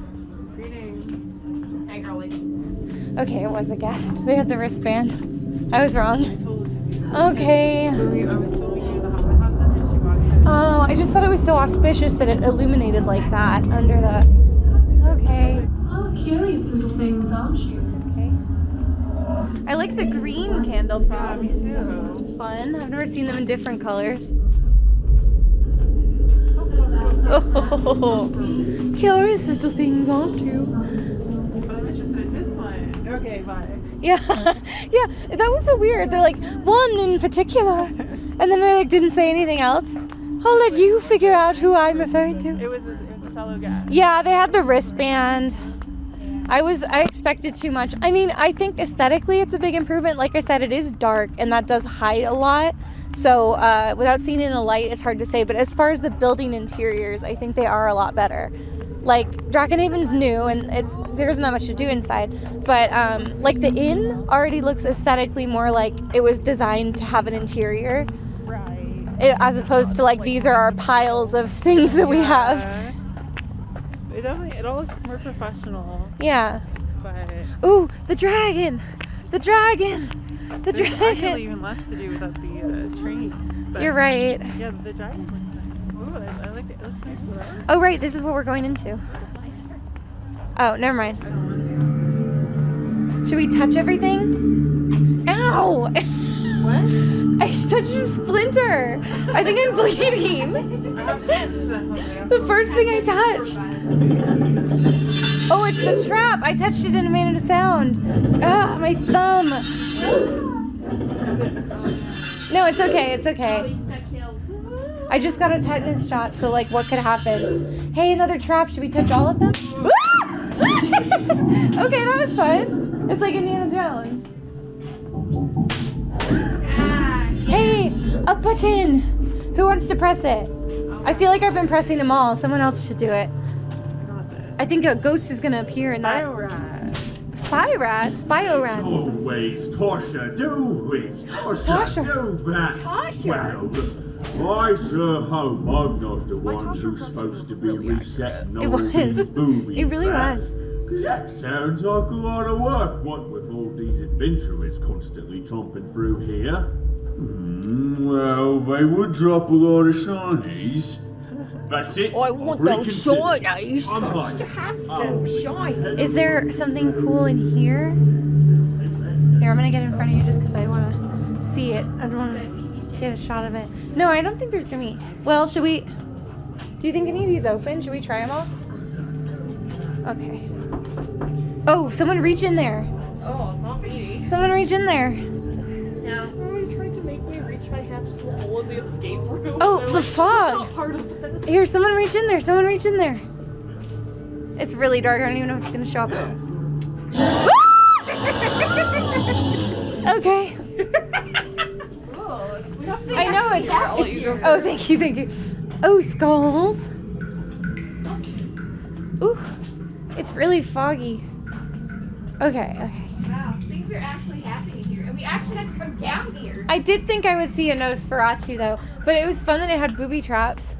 Greetings. Hi, girlies. Okay, it was a guest. They had the wristband. I was wrong. Okay. I was telling you the Hobbit House and she walked in. Oh, I just thought it was so auspicious that it illuminated like that under the... Okay. Oh, curious little things, aren't you? I like the green candle props. Me too. It's fun. I've never seen them in different colors. Oh, curious little things, aren't you? But I'm interested in this one. Okay, bye. Yeah, yeah, that was so weird. They're like, one in particular. And then they like didn't say anything else. I'll let you figure out who I'm referring to. It was a fellow guy. Yeah, they had the wristband. I expected too much. I mean, I think aesthetically it's a big improvement. Like I said, it is dark and that does hide a lot. So without seeing it in the light, it's hard to say. But as far as the building interiors, I think they are a lot better. Like Drakenhaven's new and there isn't that much to do inside. But like the inn already looks aesthetically more like it was designed to have an interior. Right. As opposed to like these are our piles of things that we have. It all looks more professional. Yeah. But Ooh, the dragon! The dragon! The there's dragon! actually even less to do without the train. But You're right. Yeah, the dragon looks nice. Ooh, I like it. It looks nice though. Oh, right, this is what we're going into. Oh, never mind. I don't want to. Should we touch everything? Ow! What? I touched a splinter! I think I'm bleeding! I have to use that. The first thing I touched! Oh, it's the trap! I touched it and it made a sound! Ah, my thumb! No, it's okay, it's okay. I just got a tetanus shot, so like, what could happen? Hey, another trap. Should we touch all of them? Okay, that was fun. It's like Indiana Jones. Hey, a button! Who wants to press it? I feel like I've been pressing them all. Someone else should do it. I think a ghost is gonna appear in that. Spy rat? Spio rat. Always, Tasha, do it. Tasha, do that. Well, I sure hope I'm not the one who's supposed to be resetting all these booby It really traps. was. 'Cause that sounds like a lot of work, what with all these adventurers constantly tromping through here. Well, they would drop a lot of shinies. That's it. I want those shinies. I'm like, Is there something cool in here? Here, I'm gonna get in front of you just because I want to see it. I don't want to get a shot of it. No, I don't think there's gonna be. Well, should we? Do you think any of these open? Should we try them all? Okay. Oh, someone reach in there. Oh, not me. Someone reach in there. No. Somebody tried to make me reach my hand to the hole in the escape room. Oh, I'm the like, fog. that's not part of this. Here, someone reach in there. Someone reach in there. It's really dark. I don't even know if it's gonna show up. Okay. I know it's. Oh, thank you, thank you. Oh, skulls. Ooh, It's really foggy. Okay. Wow, things are actually happening here. And we actually had to come down here. I did think I would see a Nosferatu though, but it was fun that it had booby traps.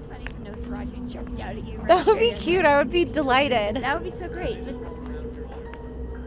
Funny if a Nosferatu jumped out at you. That would be cute. I would be delighted. That would be so great.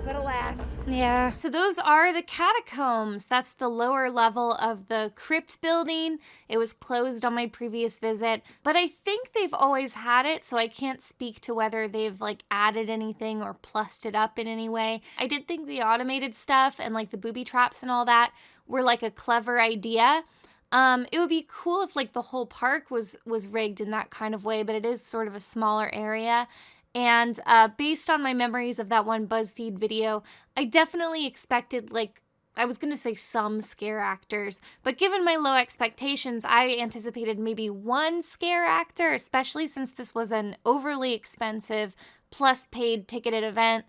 But alas. Yeah. So those are the catacombs. That's the lower level of the crypt building. It was closed on my previous visit, but I think they've always had it, so I can't speak to whether they've like added anything or plussed it up in any way. I did think the automated stuff and like the booby traps and all that were like a clever idea. It would be cool if like the whole park was rigged in that kind of way, but it is sort of a smaller area. And based on my memories of that one BuzzFeed video, I definitely expected, like, I was going to say some scare actors, but given my low expectations, I anticipated maybe one scare actor, especially since this was an overly expensive plus paid ticketed event.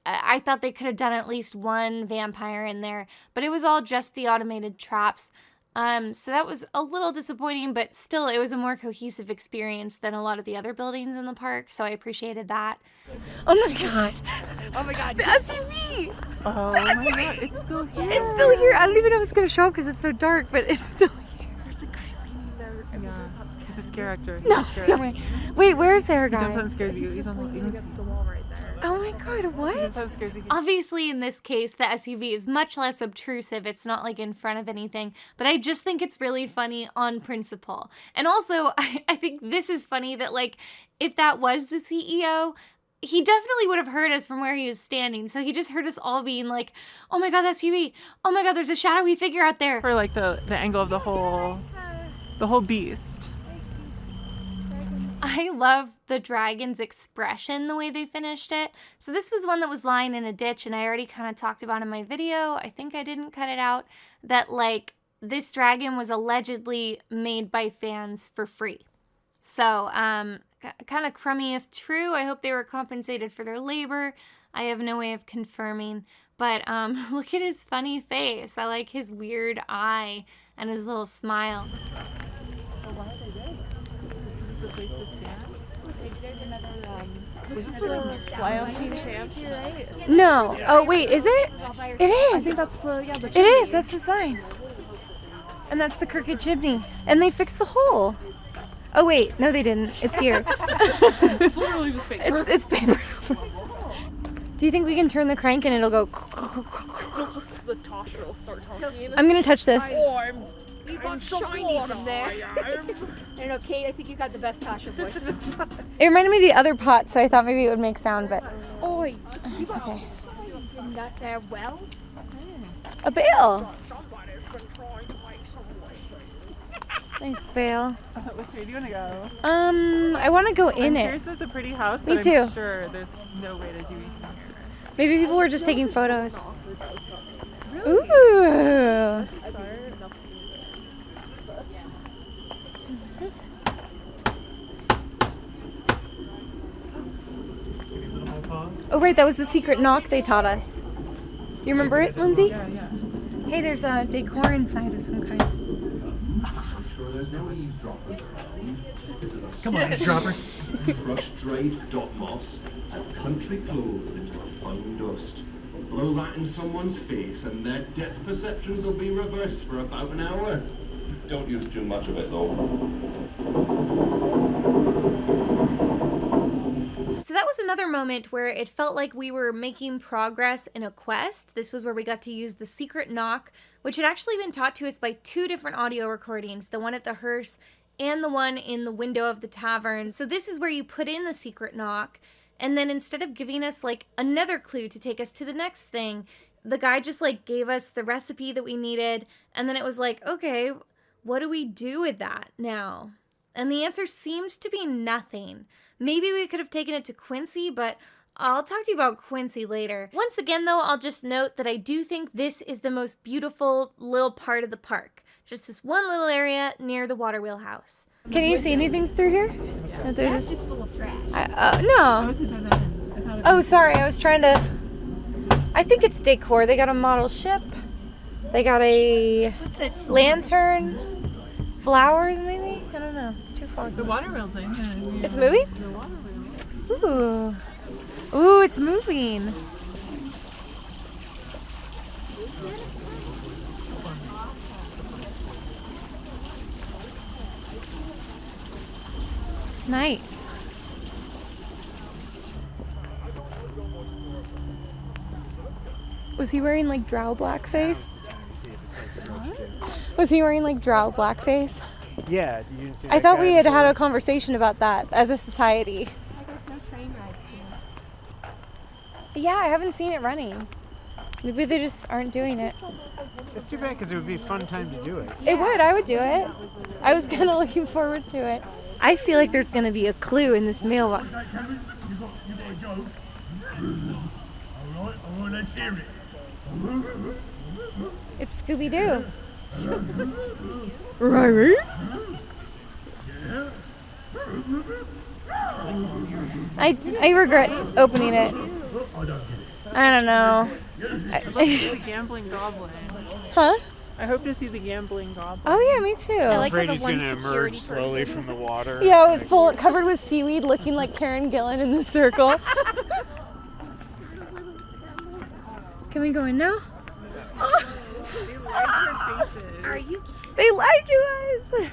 I thought they could have done at least one vampire in there, but it was all just the automated traps. So that was a little disappointing, but still it was a more cohesive experience than a lot of the other buildings in the park, so I appreciated that. Oh my god. Oh my god. The SUV! Oh my god, it's still here. It's still here. I don't even know if it's going to show up because it's so dark, but it's still here. There's a guy leaning there. Yeah. He's a scare actor. No way. Wait, where's there a He jumps out guy? and scares you. He's on the against the wall right there. Oh my god, He jumps what? out and scares you. Obviously, in this case, the SUV is much less obtrusive. It's not like in front of anything, but I just think it's really funny on principle. And also, I think this is funny that, like, if that was the CEO, he definitely would have heard us from where he was standing. So he just heard us all being like, oh my god, the SUV. Oh my god, there's a shadowy figure out there. For like the angle of the whole beast. I love the dragon's expression, the way they finished it. So this was the one that was lying in a ditch, and I already kind of talked about in my video, I think I didn't cut it out, that like this dragon was allegedly made by fans for free. So kind of crummy if true. I hope they were compensated for their labor. I have no way of confirming, but look at his funny face. I like his weird eye and his little smile. This is where Fly on Team Champs, right? No. Oh wait, is it? It is. I think that's the It is. That's the sign. And that's the crooked chimney. And they fixed the hole. Oh wait, no they didn't. It's here. It's literally just paper. It's papered over. Do you think we can turn the crank and it'll go? The Tasha will start talking. I'm gonna touch this. You got shiny from there. I don't know, Kate, I think you got the best Tasha voice. It reminded me of the other pot, so I thought maybe it would make sound, but Oi. it's okay. Not there well. A bale. Somebody's been trying to make some noise. Nice bale. Which way do you want to go? I want to go in I'm it. curious about the pretty house, Me but too. I'm sure there's no way to do anything here. Maybe people were just taking photos. Ooh. Oh right, that was the secret knock they taught us. You remember it, Lindsay? Yeah. Hey, there's a decor inside of some kind. I'm sure there's no eavesdroppers around. This is a Come on, eavesdroppers. crushed dried dot moss and country clothes into a fine dust. Blow that in someone's face and their depth perceptions will be reversed for about an hour. Don't use too much of it though. So that was another moment where it felt like we were making progress in a quest. This was where we got to use the secret knock, which had actually been taught to us by two different audio recordings, the one at the hearse and the one in the window of the tavern. So this is where you put in the secret knock, and then instead of giving us like another clue to take us to the next thing, the guy just like gave us the recipe that we needed, and then it was like, okay, what do we do with that now? And the answer seems to be nothing. Maybe we could have taken it to Quincy, but I'll talk to you about Quincy later. Once again, though, I'll just note that I do think this is the most beautiful little part of the park. Just this one little area near the water wheel house. Can you see anything through here? Yeah. That's just full of trash. No. Oh, sorry. I was trying to... I think it's decor. They got a model ship. They got a What's that? lantern. Flowers, maybe? I don't know. know. It's too foggy. The water wheel's in. It's moving? The water wheel. Ooh. Ooh, it's moving. Nice. Was he wearing like drow blackface? Was he wearing like drow blackface? Yeah, you didn't see I that thought guy we had before? had a conversation about that as a society. There's no train rides Yeah, I haven't seen it running. Maybe they just aren't doing it. It's too bad because it would be a fun time to do it. It would, I would do it. I was kind of looking forward to it. I feel like there's going to be a clue in this mailbox. You got a joke? Alright, let's hear it. It's Scooby-Doo. Right? I regret opening it. I don't know. I'd love to see the gambling goblin. Huh? I hope to see the gambling goblin. Oh yeah, me too. I like Afraid the he's one gonna security emerge slowly person. from the water. Yeah, with full covered with seaweed, looking like Karen Gillan in the circle. Can we go in now? Are you? They lied to us.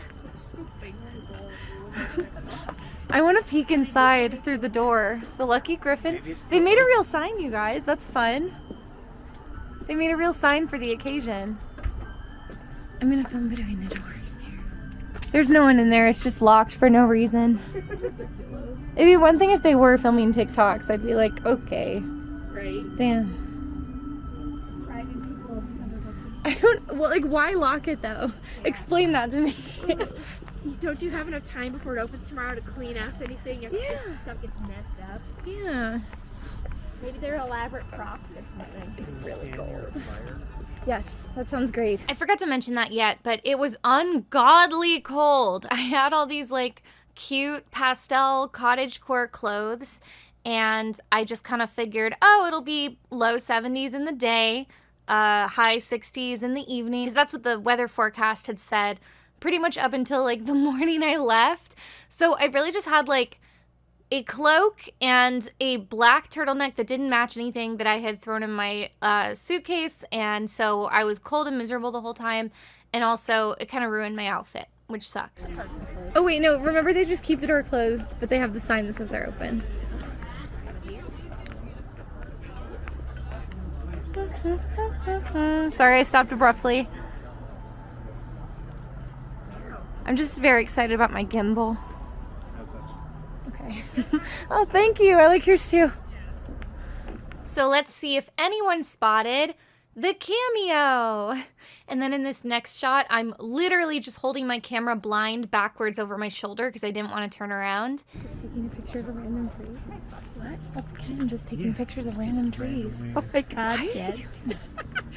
I want to peek inside through the door. The Lucky Griffin. They made a real sign, you guys. That's fun. They made a real sign for the occasion. I'm gonna film between the doors here. There's no one in there. It's just locked for no reason. It'd be one thing if they were filming TikToks. I'd be like, okay. Right. Damn. I don't. Well, like, why lock it though? Explain that to me. Don't you have enough time before it opens tomorrow to clean up anything if stuff gets messed up? Yeah. Maybe they're elaborate props or something. It's really cold. Yes, that sounds great. I forgot to mention that yet, but it was ungodly cold. I had all these like cute pastel cottagecore clothes, and I just kind of figured, oh, it'll be low 70s in the day, high 60s in the evening, because that's what the weather forecast had said pretty much up until like the morning I left. So I really just had like a cloak and a black turtleneck that didn't match anything that I had thrown in my suitcase, and so I was cold and miserable the whole time, and also it kind of ruined my outfit, which sucks. Oh wait, no, remember they just keep the door closed, but they have the sign that says they're open. Sorry, I stopped abruptly. I'm just very excited about my gimbal. Okay. Oh, thank you. I like yours too. So let's see if anyone spotted the cameo. And then in this next shot, I'm literally just holding my camera blind backwards over my shoulder because I didn't want to turn around. Just taking a picture of a random tree. What? That's Ken just taking pictures of random trees. Oh my God, Ken.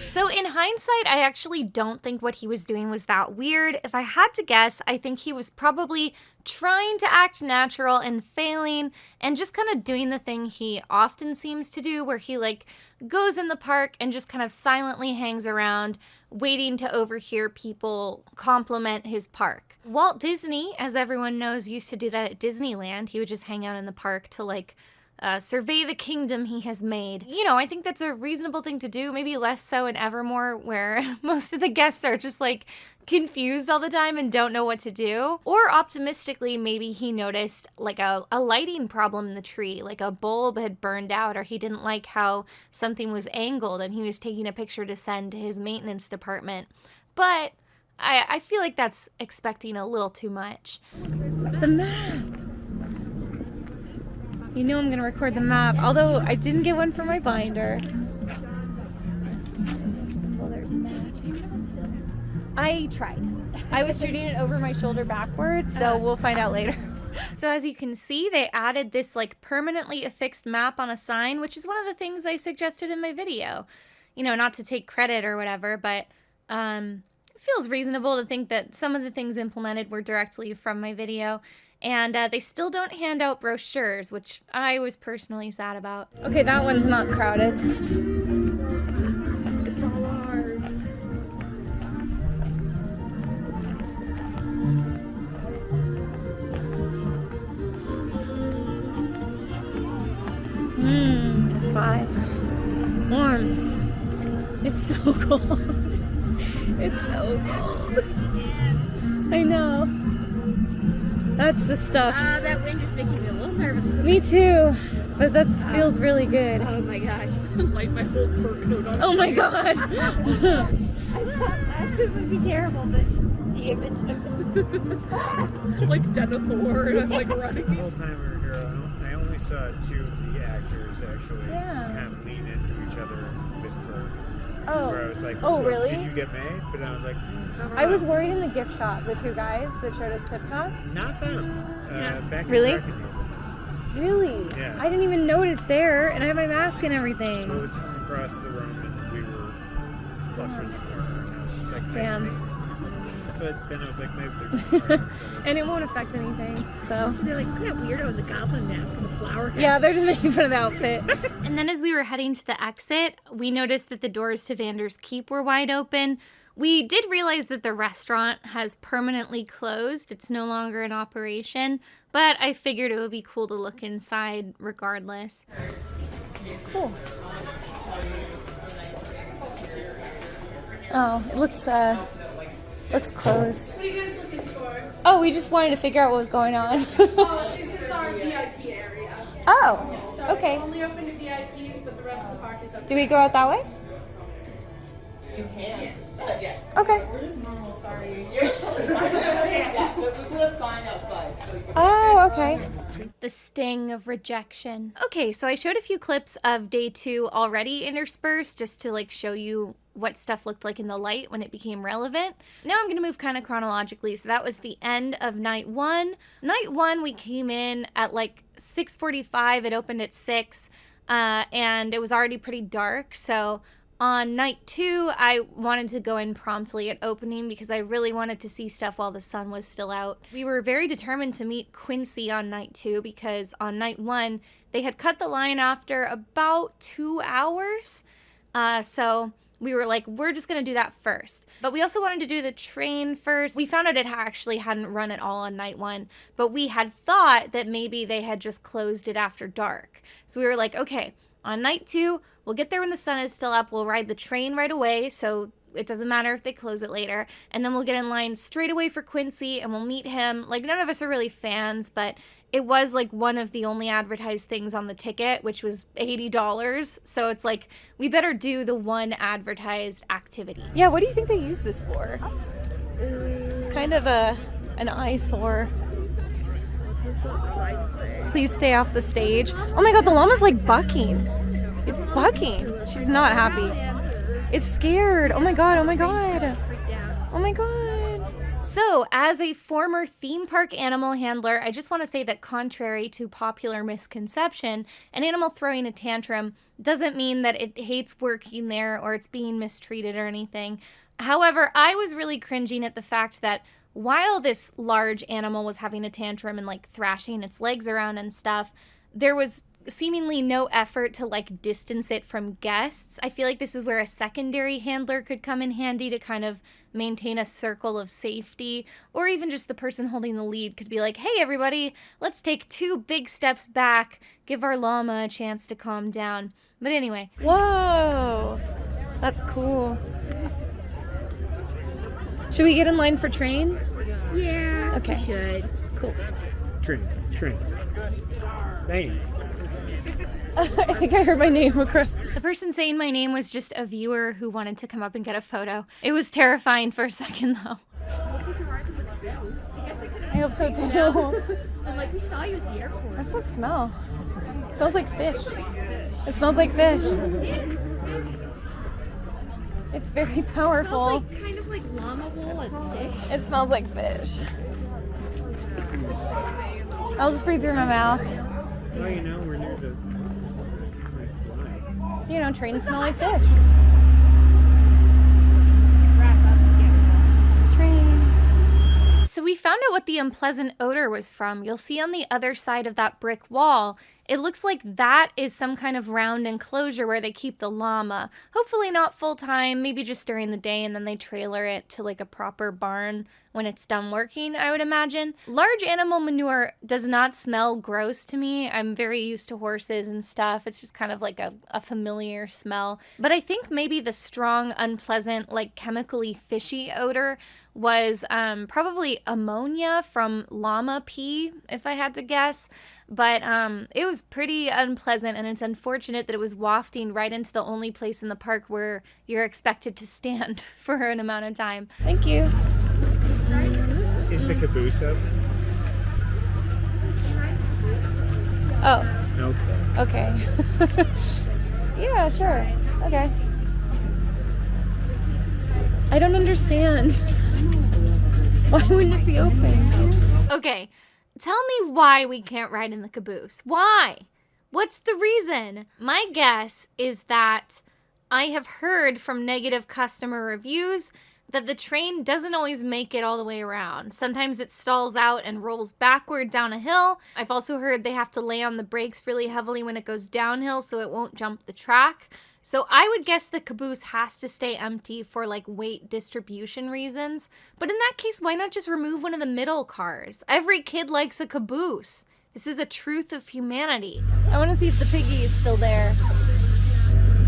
So in hindsight, I actually don't think what he was doing was that weird. If I had to guess, I think he was probably trying to act natural and failing and just kind of doing the thing he often seems to do, where he like goes in the park and just kind of silently hangs around waiting to overhear people compliment his park. Walt Disney, as everyone knows, used to do that at Disneyland. He would just hang out in the park to like survey the kingdom he has made. You know, I think that's a reasonable thing to do, maybe less so in Evermore, where most of the guests are just like confused all the time and don't know what to do. Or optimistically, maybe he noticed like a lighting problem in the tree, like a bulb had burned out, or he didn't like how something was angled and he was taking a picture to send to his maintenance department. But I feel like that's expecting a little too much. The map! You know I'm gonna record the map, although I didn't get one for my binder. I tried. I was shooting it over my shoulder backwards, so we'll find out later. So as you can see, they added this like permanently affixed map on a sign, which is one of the things I suggested in my video. You know, not to take credit or whatever, but it feels reasonable to think that some of the things implemented were directly from my video. And they still don't hand out brochures, which I was personally sad about. Okay, that one's not crowded. It's all ours. It's so cold. It's so cold. I know. That's the stuff. That wind is making me a little nervous. Me too. But that feels really good. Oh my gosh. Light my whole fur coat on. Oh my god. I thought it would be terrible, but it's just the image of it. Like Denethor, and I'm like running. The whole time we were here, I only saw two of the actors actually kind of lean into each other and whisper. Oh. Where I was like, Oh, really? Did you get made? But I was like, I was worried in the gift shop, the two guys that showed us TikTok. not them. Back Really? in Breckenridge. Really? Yeah. I didn't even notice there, and I have my mask and everything. It was from across the room, and we were closer in the corner, and I was just like, Damn. maybe. But then I was like, maybe they're just friends. And it won't affect anything, so. They're like, look at that weirdo with the goblin mask and the flower hat. Yeah, they're just making fun of the outfit. And then as we were heading to the exit, we noticed that the doors to Vander's Keep were wide open. We did realize that the restaurant has permanently closed. It's no longer in operation, but I figured it would be cool to look inside regardless. Cool. Oh, it looks closed. What are you guys looking for? Oh, we just wanted to figure out what was going on. Oh, this is our VIP area. Oh, So okay. it's only open to VIPs, but the rest of the park is open. Do we go out that way? You can. Yes. Okay. We're just normal, sorry. You're yeah, but we put a sign outside. So you can Oh, okay. The sting of rejection. Okay, so I showed a few clips of day 2 already interspersed just to like show you what stuff looked like in the light when it became relevant. Now I'm gonna move kind of chronologically. So that was the end of night 1. Night 1, we came in at like 6:45. It opened at 6, and it was already pretty dark. So on night 2, I wanted to go in promptly at opening because I really wanted to see stuff while the sun was still out. We were very determined to meet Quincy on night 2 because on night 1, they had cut the line after about 2 hours. So we were like, we're just gonna do that first. But we also wanted to do the train first. We found out it actually hadn't run at all on night 1, but we had thought that maybe they had just closed it after dark. So we were like, okay, on night 2, we'll get there when the sun is still up. We'll ride the train right away, so it doesn't matter if they close it later. And then we'll get in line straight away for Quincy, and we'll meet him. Like, none of us are really fans, but it was like one of the only advertised things on the ticket, which was $80. So it's like, we better do the one advertised activity. Yeah, what do you think they use this for? It's kind of an eyesore. Please stay off the stage. Oh my god, the llama's like bucking. It's bucking. She's not happy. It's scared. Oh my god, oh my god. Oh my god. So, as a former theme park animal handler, I just want to say that contrary to popular misconception, an animal throwing a tantrum doesn't mean that it hates working there or it's being mistreated or anything. However, I was really cringing at the fact that while this large animal was having a tantrum and like thrashing its legs around and stuff, there was seemingly no effort to like distance it from guests. I feel like this is where a secondary handler could come in handy to kind of maintain a circle of safety, or even just the person holding the lead could be like, hey everybody, let's take 2 big steps back, give our llama a chance to calm down. But anyway. Whoa, that's cool. Should we get in line for train? Yeah, Okay. we should. Cool. Train. Bang. I think I heard my name across. The person saying my name was just a viewer who wanted to come up and get a photo. It was terrifying for a second though. I hope so too. And like we saw you at the airport. What's that smell? It smells like fish. It smells like fish. It's very powerful. It smells like, kind of like llama wool and fish. It smells like fish. I'll just breathe through my mouth. Well, you know, we're near the... Why? You know, trains smell like fish. Train. So we found out what the unpleasant odor was from. You'll see on the other side of that brick wall It looks like that is some kind of round enclosure where they keep the llama. Hopefully not full time, maybe just during the day, and then they trailer it to like a proper barn when it's done working, I would imagine. Large animal manure does not smell gross to me. I'm very used to horses and stuff. It's just kind of like a familiar smell. But I think maybe the strong, unpleasant, like chemically fishy odor was probably ammonia from llama pee, if I had to guess. But it was pretty unpleasant, and it's unfortunate that it was wafting right into the only place in the park where you're expected to stand for an amount of time. Thank you. Is the caboose up? Oh. Okay. Okay. Yeah, sure. Okay. I don't understand. Why wouldn't it be open? Okay. Tell me why we can't ride in the caboose. Why? What's the reason? My guess is that I have heard from negative customer reviews that the train doesn't always make it all the way around. Sometimes it stalls out and rolls backward down a hill. I've also heard they have to lay on the brakes really heavily when it goes downhill so it won't jump the track. So I would guess the caboose has to stay empty for like weight distribution reasons. But in that case, why not just remove one of the middle cars? Every kid likes a caboose. This is a truth of humanity. I want to see if the piggy is still there.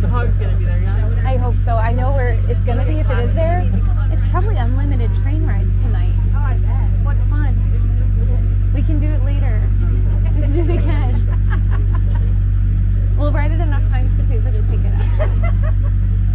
The hog's gonna be there, yeah? I hope so. I know where it's gonna be if it is there. It's probably unlimited train rides tonight. Oh, I bet. What fun. We can do it later. We can do it again. We'll ride it enough times to pay for the ticket, actually.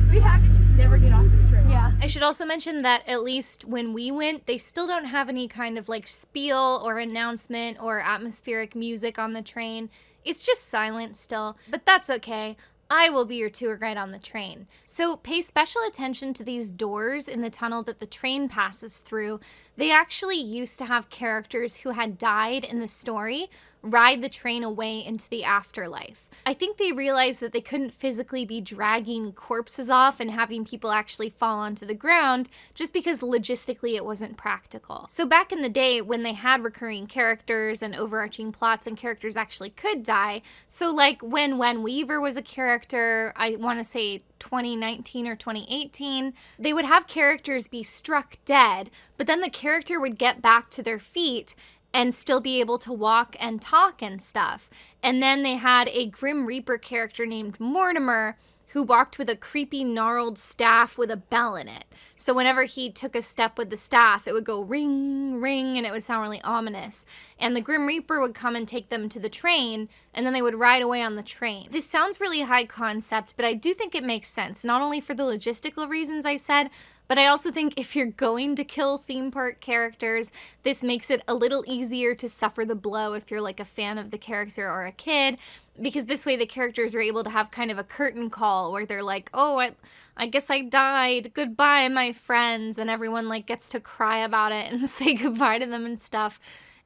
We have to just never get off this train. Yeah. I should also mention that at least when we went, they still don't have any kind of like spiel or announcement or atmospheric music on the train. It's just silent still, but that's okay. I will be your tour guide on the train. So pay special attention to these doors in the tunnel that the train passes through. They actually used to have characters who had died in the story ride the train away into the afterlife. I think they realized that they couldn't physically be dragging corpses off and having people actually fall onto the ground just because logistically it wasn't practical. So back in the day when they had recurring characters and overarching plots and characters actually could die, so like when Weaver was a character, I want to say 2019 or 2018, they would have characters be struck dead, but then the character would get back to their feet and still be able to walk and talk and stuff. And then they had a Grim Reaper character named Mortimer who walked with a creepy gnarled staff with a bell in it. So whenever he took a step with the staff, it would go ring, ring, and it would sound really ominous. And the Grim Reaper would come and take them to the train, and then they would ride away on the train. This sounds really high concept, but I do think it makes sense, not only for the logistical reasons I said, but I also think if you're going to kill theme park characters, this makes it a little easier to suffer the blow if you're like a fan of the character or a kid, because this way the characters are able to have kind of a curtain call where they're like, oh, I guess I died, goodbye my friends, and everyone like gets to cry about it and say goodbye to them and stuff.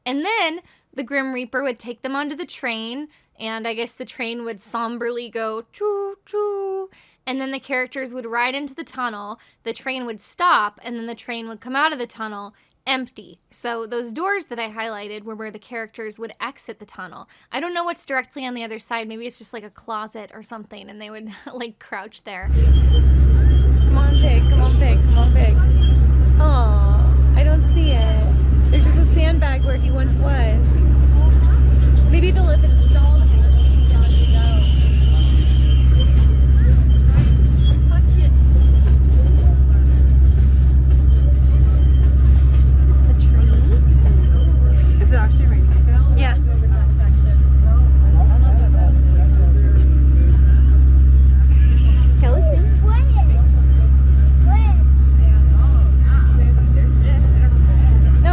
And then the Grim Reaper would take them onto the train, and I guess the train would somberly go choo choo, and then the characters would ride into the tunnel, the train would stop, and then the train would come out of the tunnel empty. So those doors that I highlighted were where the characters would exit the tunnel. I don't know what's directly on the other side. Maybe it's just like a closet or something, and they would like crouch there. Come on, pig. Come on, pig. Come on, pig. Aw, I don't see it. There's just a sandbag where he once was. Maybe they'll live installed and we'll see down you go. Is it actually raining? Yeah. Skeleton? No,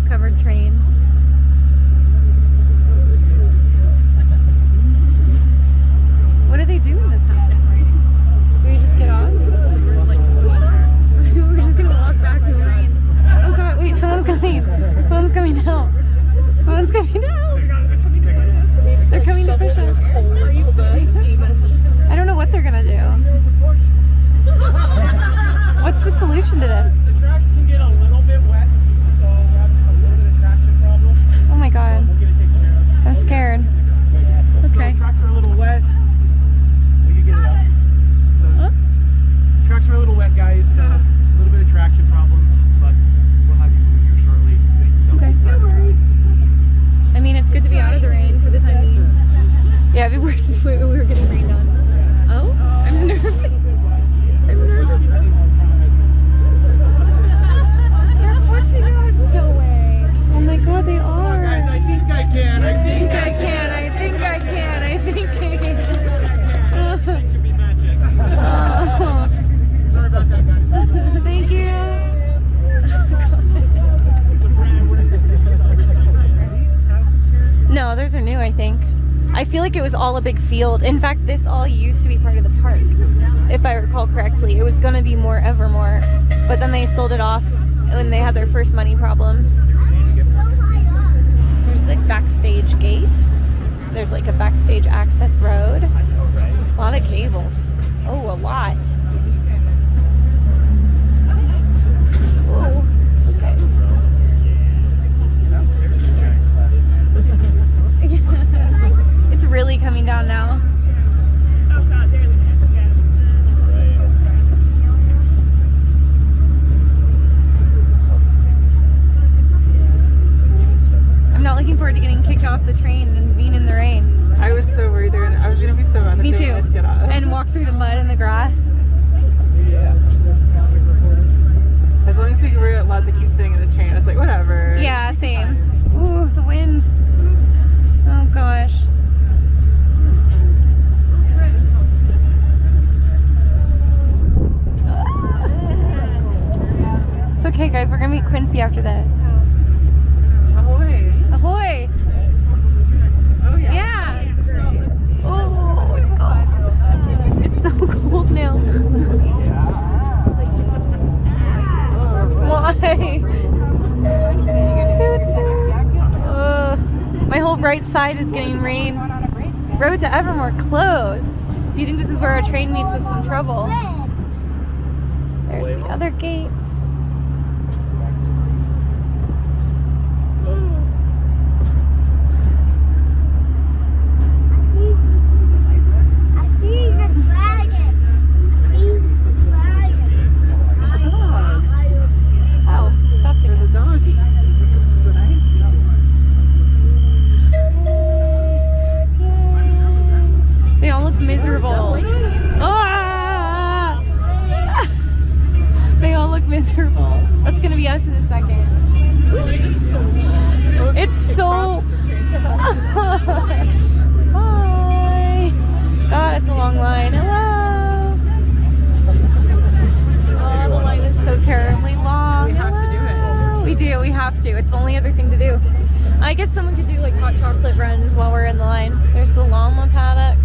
covered train. What do they do in this house? Do we just get off? We're just gonna walk back in the rain. Oh god, wait, someone's coming. Someone's coming out. Someone's coming out. They're coming to push us. I don't know what they're gonna do. What's the solution to this? The tracks can get a little bit wet, so we're having a little bit of traction problem. Oh my god. We'll get it taken care of. I'm scared. Okay. So tracks are a little wet. Will you get it up? So tracks are a little wet, guys. So a little bit of traction problems, but we'll have you here shortly. So Okay. No worries. I mean, it's good to be out of the rain for the time being. Yeah, it'd be worse if we were getting rained on. Oh, I'm nervous. I'm nervous. They're pushing us. No way. Oh my god, they are. Guys, I think I can. I think I can. I think I can. I think I can. It could be magic. Sorry about that, guys. Thank you. These houses here? No, those are new, I think. I feel like it was all a big field. In fact, this all used to be part of the park, if I recall correctly. It was gonna be more Evermore, but then they sold it off when they had their first money problems. There's the backstage gate. There's like a backstage access road. A lot of cables. Oh, a lot. Oh, okay. It's really coming down now. Oh god, they're the next guy. I'm not looking forward to getting kicked off the train and being in the rain. I was so worried I was gonna be so mad if Me they too. let us get off. And walk through the mud and the grass. Yeah. As long as we were allowed to keep sitting in the train, I was like, whatever. Yeah, same. Ooh, the wind. Oh gosh. It's okay, guys. We're gonna meet Quincy after this. Ahoy. Ahoy! Oh yeah. Yeah. Oh, it's cold. It's so cold now. Why? Toot, toot. My whole right side is getting rain. Road to Evermore closed. Do you think this is where our train meets with some trouble? There's the other gates. Oh, stop There's a taking. doggy. Is it nice? They all look miserable. Ah! They all look miserable. That's gonna be us in a second. It's so. Hi. God, it's a long line. Hello. Oh, the line is so terribly long. We have to do it. We do. We have to. It's the only other thing to do. I guess someone could do like hot chocolate runs while we're in the line. There's the llama paddock.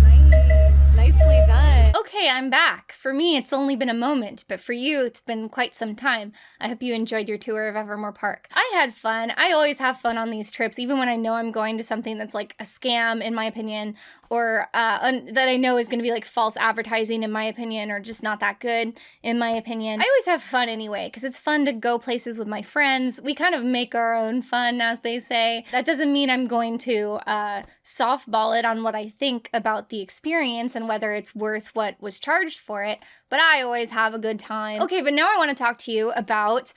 Nice. Nicely done. Okay, I'm back. For me, it's only been a moment, but for you, it's been quite some time. I hope you enjoyed your tour of Evermore Park. I had fun. I always have fun on these trips, even when I know I'm going to something that's like a scam, in my opinion, or that I know is going to be like false advertising, in my opinion, or just not that good, in my opinion. I always have fun anyway, because it's fun to go places with my friends. We kind of make our own fun, as they say. That doesn't mean I'm going to softball it on what I think about the experience and whether it's worth what was charged for it, but I always have a good time. Okay, but now I want to talk to you about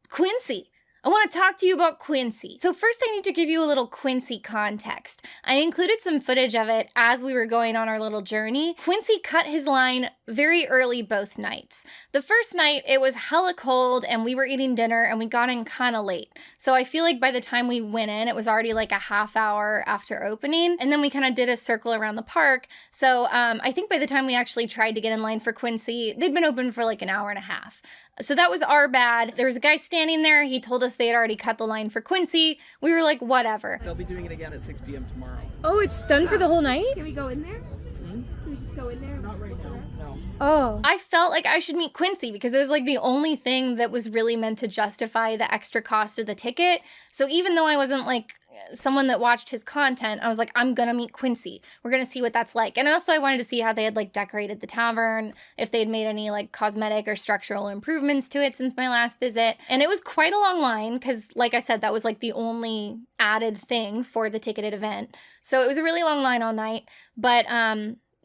Quincy. I want to talk to you about Quincy. So first I need to give you a little Quincy context. I included some footage of it as we were going on our little journey. Quincy cut his line very early both nights. The first night, it was hella cold and we were eating dinner and we got in kind of late. So I feel like by the time we went in, it was already like a half hour after opening. And then we kind of did a circle around the park. So I think by the time we actually tried to get in line for Quincy, they'd been open for like an hour and a half. So that was our bad. There was a guy standing there. He told us they had already cut the line for Quincy. We were like, whatever. They'll be doing it again at 6 p.m. tomorrow. Oh, it's done for the whole night? Can we go in there? Can we just go in there? Not right now. No. Oh. I felt like I should meet Quincy because it was like the only thing that was really meant to justify the extra cost of the ticket. So even though I wasn't like someone that watched his content, I was like, I'm gonna meet Quincy. We're gonna see what that's like. And also I wanted to see how they had like decorated the tavern, if they'd made any like cosmetic or structural improvements to it since my last visit. And it was quite a long line because like I said, that was like the only added thing for the ticketed event. So it was a really long line all night, but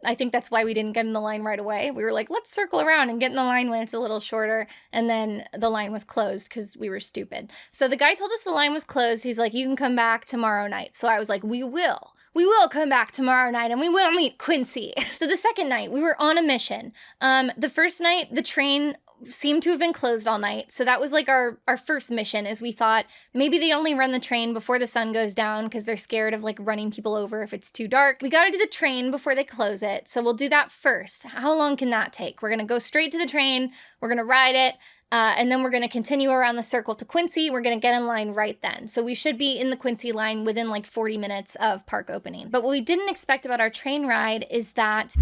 I think that's why we didn't get in the line right away. We were like, let's circle around and get in the line when it's a little shorter. And then the line was closed because we were stupid. So the guy told us the line was closed. He's like, you can come back tomorrow night. So I was like, we will. We will come back tomorrow night and we will meet Quincy. So the second night, we were on a mission. The first night, the train seemed to have been closed all night. So that was like our first mission, is we thought maybe they only run the train before the sun goes down because they're scared of like running people over if it's too dark. We got to do the train before they close it. So we'll do that first. How long can that take? We're going to go straight to the train. We're going to ride it. And then we're going to continue around the circle to Quincy. We're going to get in line right then. So we should be in the Quincy line within like 40 minutes of park opening. But what we didn't expect about our train ride is that...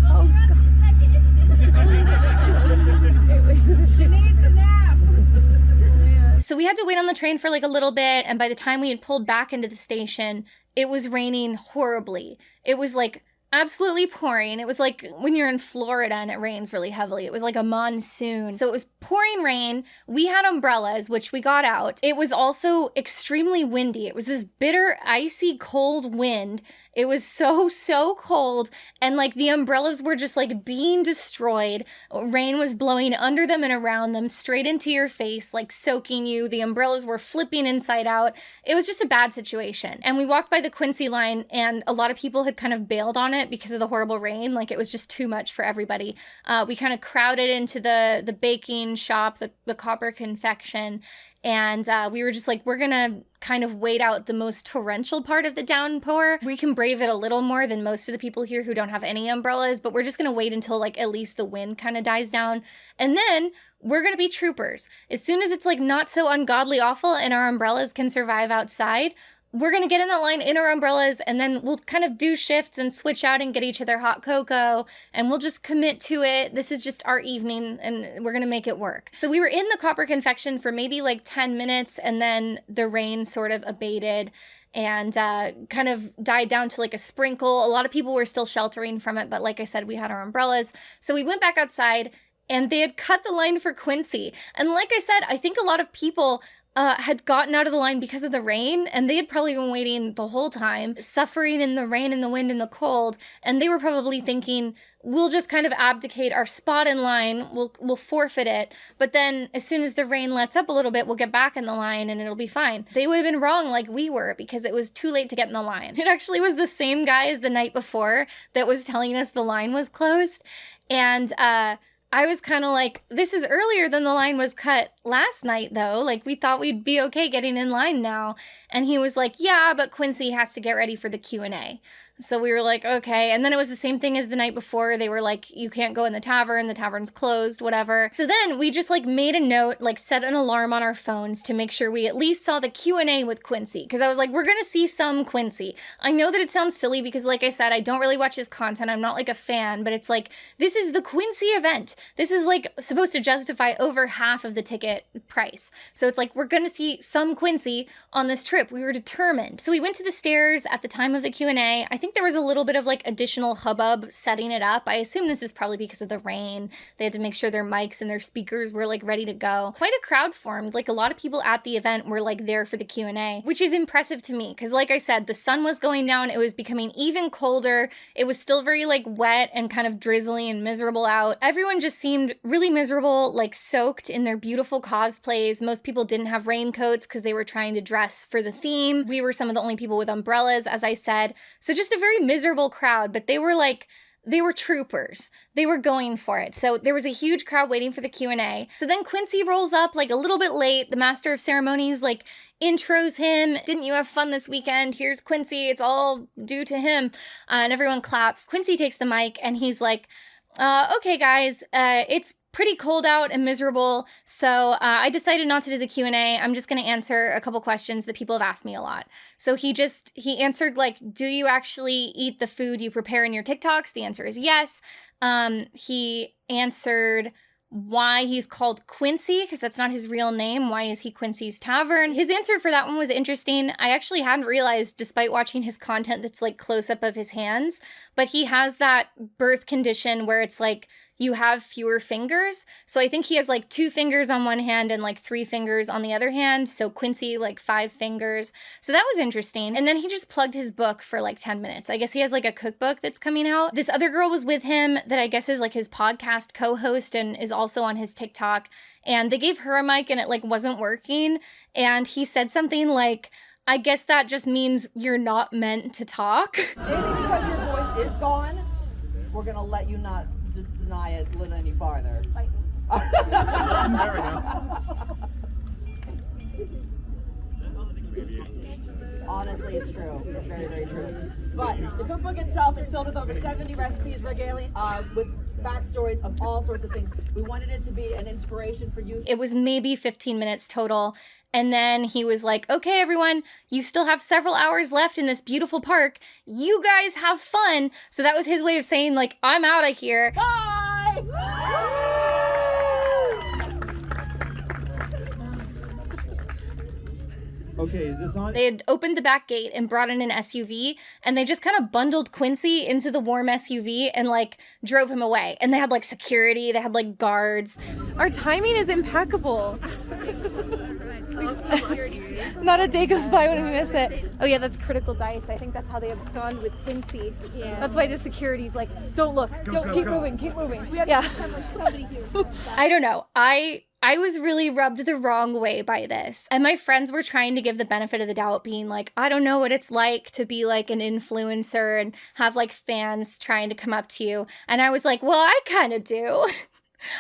Oh, God. She needs a nap. So we had to wait on the train for like a little bit, and by the time we had pulled back into the station, it was raining horribly. It was like absolutely pouring. It was like when you're in Florida and it rains really heavily. It was like a monsoon. So it was pouring rain. We had umbrellas, which we got out. It was also extremely windy. It was this bitter, icy, cold wind. It was so cold, and like the umbrellas were just like being destroyed. Rain was blowing under them and around them, straight into your face, like soaking you. The umbrellas were flipping inside out. It was just a bad situation. And we walked by the Quincy line, and a lot of people had kind of bailed on it because of the horrible rain. Like it was just too much for everybody. We kind of crowded into the baking shop, the copper confection, and we were just like, we're gonna kind of wait out the most torrential part of the downpour. We can brave it a little more than most of the people here who don't have any umbrellas, but we're just gonna wait until like at least the wind kind of dies down. And then we're gonna be troopers. As soon as it's like not so ungodly awful and our umbrellas can survive outside, we're going to get in that line in our umbrellas, and then we'll kind of do shifts and switch out and get each other hot cocoa, and we'll just commit to it. This is just our evening, and we're going to make it work. So we were in the copper confection for maybe like 10 minutes, and then the rain sort of abated and kind of died down to like a sprinkle. A lot of people were still sheltering from it, but like I said, we had our umbrellas. So we went back outside, and they had cut the line for Quincy. And like I said, I think a lot of people had gotten out of the line because of the rain, and they had probably been waiting the whole time, suffering in the rain and the wind and the cold, and they were probably thinking, we'll just kind of abdicate our spot in line, we'll forfeit it, but then as soon as the rain lets up a little bit, we'll get back in the line and it'll be fine. They would have been wrong like we were, because it was too late to get in the line. It actually was the same guy as the night before that was telling us the line was closed, and I was kind of like, this is earlier than the line was cut last night, though. Like, we thought we'd be okay getting in line now. And he was like, yeah, but Quincy has to get ready for the Q&A. So we were like, okay. And then it was the same thing as the night before. They were like, you can't go in the tavern's closed, whatever. So then we just like made a note, like set an alarm on our phones to make sure we at least saw the Q&A with Quincy. Because I was like, we're going to see some Quincy. I know that it sounds silly because like I said, I don't really watch his content. I'm not like a fan, but it's like, this is the Quincy event. This is like supposed to justify over half of the ticket price. So it's like, we're going to see some Quincy on this trip. We were determined. So we went to the stairs at the time of the Q&A. I think there was a little bit of like additional hubbub setting it up. I assume this is probably because of the rain. They had to make sure their mics and their speakers were like ready to go. Quite a crowd formed. Like a lot of people at the event were like there for the Q&A, which is impressive to me because like I said, the sun was going down. It was becoming even colder. It was still very like wet and kind of drizzly and miserable out. Everyone just seemed really miserable, like soaked in their beautiful cosplays. Most people didn't have raincoats because they were trying to dress for the theme. We were some of the only people with umbrellas, as I said. So just a very miserable crowd, but they were like they were troopers. They were going for it. So there was a huge crowd waiting for the Q&A. So then Quincy rolls up like a little bit late. The master of ceremonies like intros him. Didn't you have fun this weekend? Here's Quincy. It's all due to him. And everyone claps. Quincy takes the mic and he's like, okay, guys, it's pretty cold out and miserable, so I decided not to do the Q&A. I'm just going to answer a couple questions that people have asked me a lot. So he answered like, do you actually eat the food you prepare in your TikToks? The answer is yes. He answered why he's called Quincy, because that's not his real name. Why is he Quincy's Tavern? His answer for that one was interesting. I actually hadn't realized, despite watching his content that's like close up of his hands, but he has that birth condition where it's like you have fewer fingers. So I think he has like 2 fingers on one hand and like 3 fingers on the other hand. So Quincy, like 5 fingers. So that was interesting. And then he just plugged his book for like 10 minutes. I guess he has like a cookbook that's coming out. This other girl was with him that I guess is like his podcast co-host and is also on his TikTok. And they gave her a mic and it like wasn't working. And he said something like, I guess that just means you're not meant to talk. Maybe because your voice is gone, we're gonna let you not deny it a little any farther. There we go. Honestly, it's true. It's very, very true. But the cookbook itself is filled with over 70 recipes, with backstories of all sorts of things. We wanted it to be an inspiration for youth. It was maybe 15 minutes total. And then he was like, okay, everyone, you still have several hours left in this beautiful park. You guys have fun. So that was his way of saying, like, I'm out of here. Bye! Okay, is this on? They had opened the back gate and brought in an SUV, and they just kind of bundled Quincy into the warm SUV and like drove him away. And they had like security, they had like guards. Our timing is impeccable. Not a day goes by when we miss it. Oh yeah, that's critical dice. I think that's how they abscond with Quincy. Yeah. That's why the security's like, don't look, keep moving. Yeah. I don't know. I was really rubbed the wrong way by this. And my friends were trying to give the benefit of the doubt, being like, I don't know what it's like to be like an influencer and have like fans trying to come up to you. And I was like, well, I kind of do.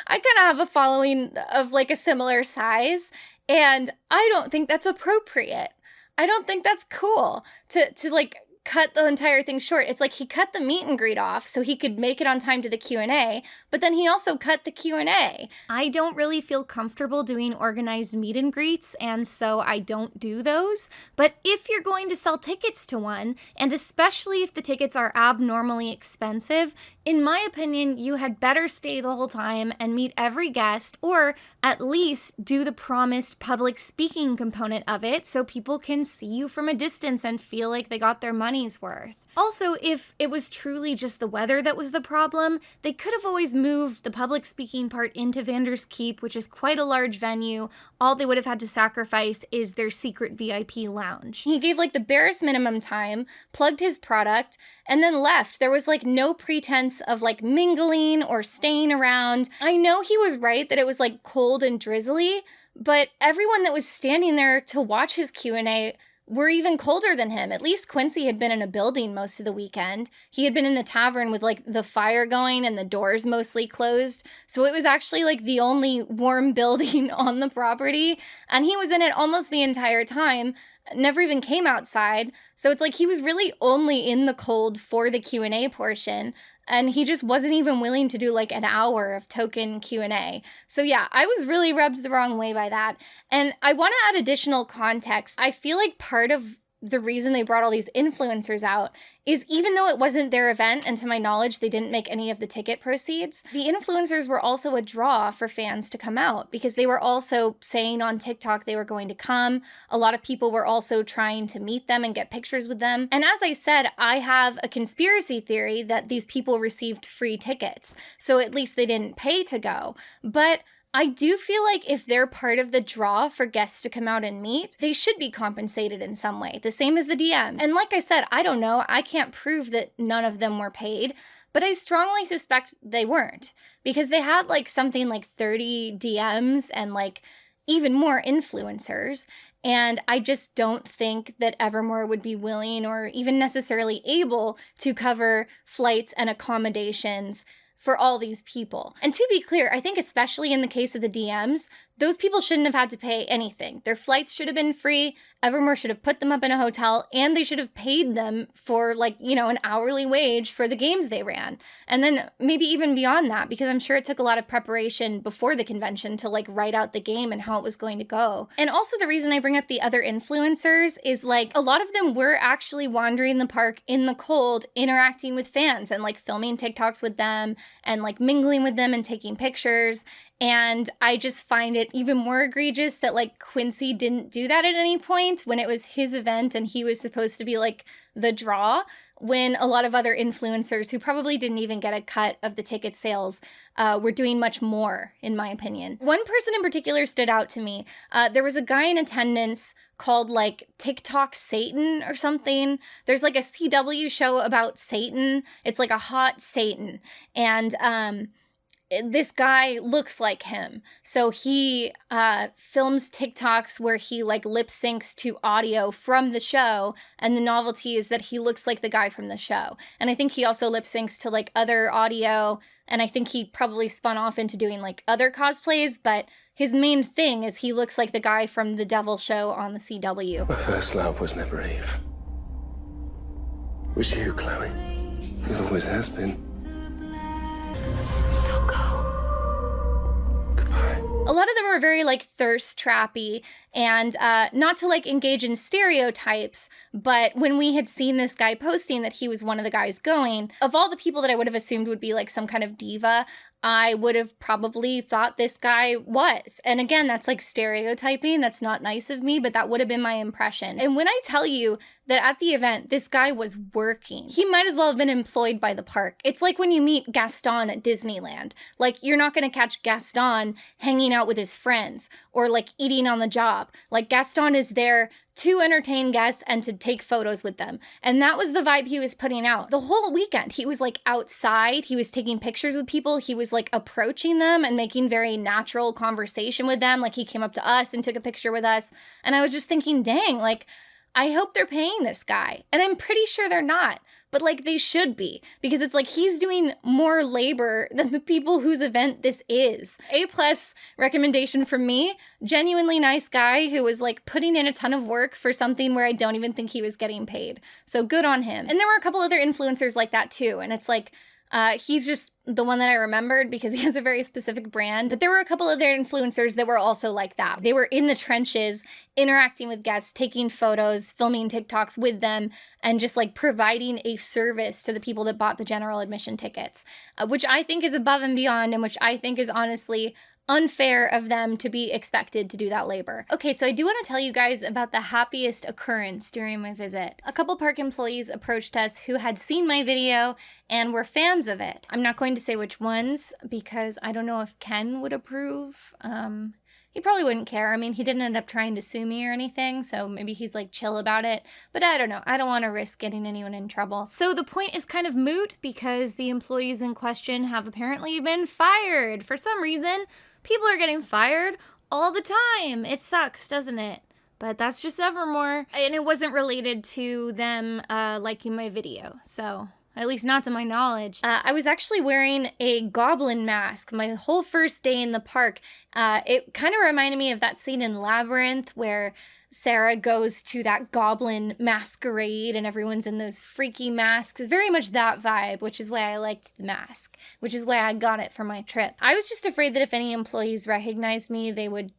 I kind of have a following of like a similar size. And I don't think that's appropriate. I don't think that's cool to like cut the entire thing short. It's like he cut the meet and greet off so he could make it on time to the Q&A, but then he also cut the Q&A. I don't really feel comfortable doing organized meet and greets, and so I don't do those. But if you're going to sell tickets to one, and especially if the tickets are abnormally expensive, in my opinion, you had better stay the whole time and meet every guest, or at least do the promised public speaking component of it so people can see you from a distance and feel like they got their money's worth. Also, if it was truly just the weather that was the problem, they could have always moved the public speaking part into Vander's Keep, which is quite a large venue. All they would have had to sacrifice is their secret VIP lounge. He gave like the barest minimum time, plugged his product, and then left. There was like no pretense of like mingling or staying around. I know he was right that it was like cold and drizzly, but everyone that was standing there to watch his Q&A were even colder than him. At least Quincy had been in a building most of the weekend. He had been in the tavern with like the fire going and the doors mostly closed. So it was actually like the only warm building on the property. And he was in it almost the entire time, never even came outside. So it's like he was really only in the cold for the Q&A portion. And he just wasn't even willing to do like an hour of token Q&A. So yeah, I was really rubbed the wrong way by that. And I want to add additional context. I feel like part of the reason they brought all these influencers out is even though it wasn't their event, and to my knowledge, they didn't make any of the ticket proceeds, the influencers were also a draw for fans to come out because they were also saying on TikTok they were going to come. A lot of people were also trying to meet them and get pictures with them. And as I said, I have a conspiracy theory that these people received free tickets, so at least they didn't pay to go. But I do feel like if they're part of the draw for guests to come out and meet, they should be compensated in some way, the same as the DMs. And like I said, I don't know, I can't prove that none of them were paid, but I strongly suspect they weren't because they had like something like 30 DMs and like even more influencers. And I just don't think that Evermore would be willing or even necessarily able to cover flights and accommodations for all these people. And to be clear, I think especially in the case of the DMs, those people shouldn't have had to pay anything. Their flights should have been free. Evermore should have put them up in a hotel, and they should have paid them for, like, you know, an hourly wage for the games they ran. And then maybe even beyond that, because I'm sure it took a lot of preparation before the convention to like write out the game and how it was going to go. And also the reason I bring up the other influencers is like a lot of them were actually wandering the park in the cold, interacting with fans and like filming TikToks with them and like mingling with them and taking pictures. And I just find it even more egregious that like Quincy didn't do that at any point when it was his event and he was supposed to be like the draw, when a lot of other influencers who probably didn't even get a cut of the ticket sales were doing much more, in my opinion. One person in particular stood out to me. There was a guy in attendance called like TikTok Satan or something. There's like a CW show about Satan. It's like a hot Satan. And this guy looks like him. So he films TikToks where he like lip syncs to audio from the show. And the novelty is that he looks like the guy from the show. And I think he also lip syncs to like other audio. And I think he probably spun off into doing like other cosplays. But his main thing is he looks like the guy from the Devil show on the CW. My first love was never Eve. It was you, Chloe. It always has been. A lot of them were very like thirst trappy, and not to like engage in stereotypes, but when we had seen this guy posting that he was one of the guys going, of all the people that I would have assumed would be like some kind of diva, I would have probably thought this guy was. And again, that's like stereotyping. That's not nice of me, but that would have been my impression. And when I tell you that at the event, this guy was working, he might as well have been employed by the park. It's like when you meet Gaston at Disneyland. Like, you're not going to catch Gaston hanging out with his friends or like eating on the job. Like, Gaston is there to entertain guests and to take photos with them. And that was the vibe he was putting out. The whole weekend, he was like outside, he was taking pictures with people, he was like approaching them and making very natural conversation with them. Like, he came up to us and took a picture with us. And I was just thinking, dang, like, I hope they're paying this guy. And I'm pretty sure they're not. But like, they should be, because it's like he's doing more labor than the people whose event this is. A+ recommendation from me. Genuinely nice guy who was like putting in a ton of work for something where I don't even think he was getting paid. So good on him. And there were a couple other influencers like that too. And it's like, he's just the one that I remembered because he has a very specific brand. But there were a couple other influencers that were also like that. They were in the trenches, interacting with guests, taking photos, filming TikToks with them, and just like providing a service to the people that bought the general admission tickets, which I think is above and beyond, and which I think is honestly unfair of them to be expected to do that labor. Okay, so I do want to tell you guys about the happiest occurrence during my visit. A couple park employees approached us who had seen my video and were fans of it. I'm not going to say which ones because I don't know if Ken would approve. He probably wouldn't care. I mean, he didn't end up trying to sue me or anything, so maybe he's like chill about it. But I don't know. I don't want to risk getting anyone in trouble. So the point is kind of moot because the employees in question have apparently been fired. For some reason, people are getting fired all the time. It sucks, doesn't it? But that's just Evermore. And it wasn't related to them liking my video, so... at least not to my knowledge. I was actually wearing a goblin mask my whole first day in the park. It kind of reminded me of that scene in Labyrinth where Sarah goes to that goblin masquerade and everyone's in those freaky masks. It's very much that vibe, which is why I liked the mask, which is why I got it for my trip. I was just afraid that if any employees recognized me, they would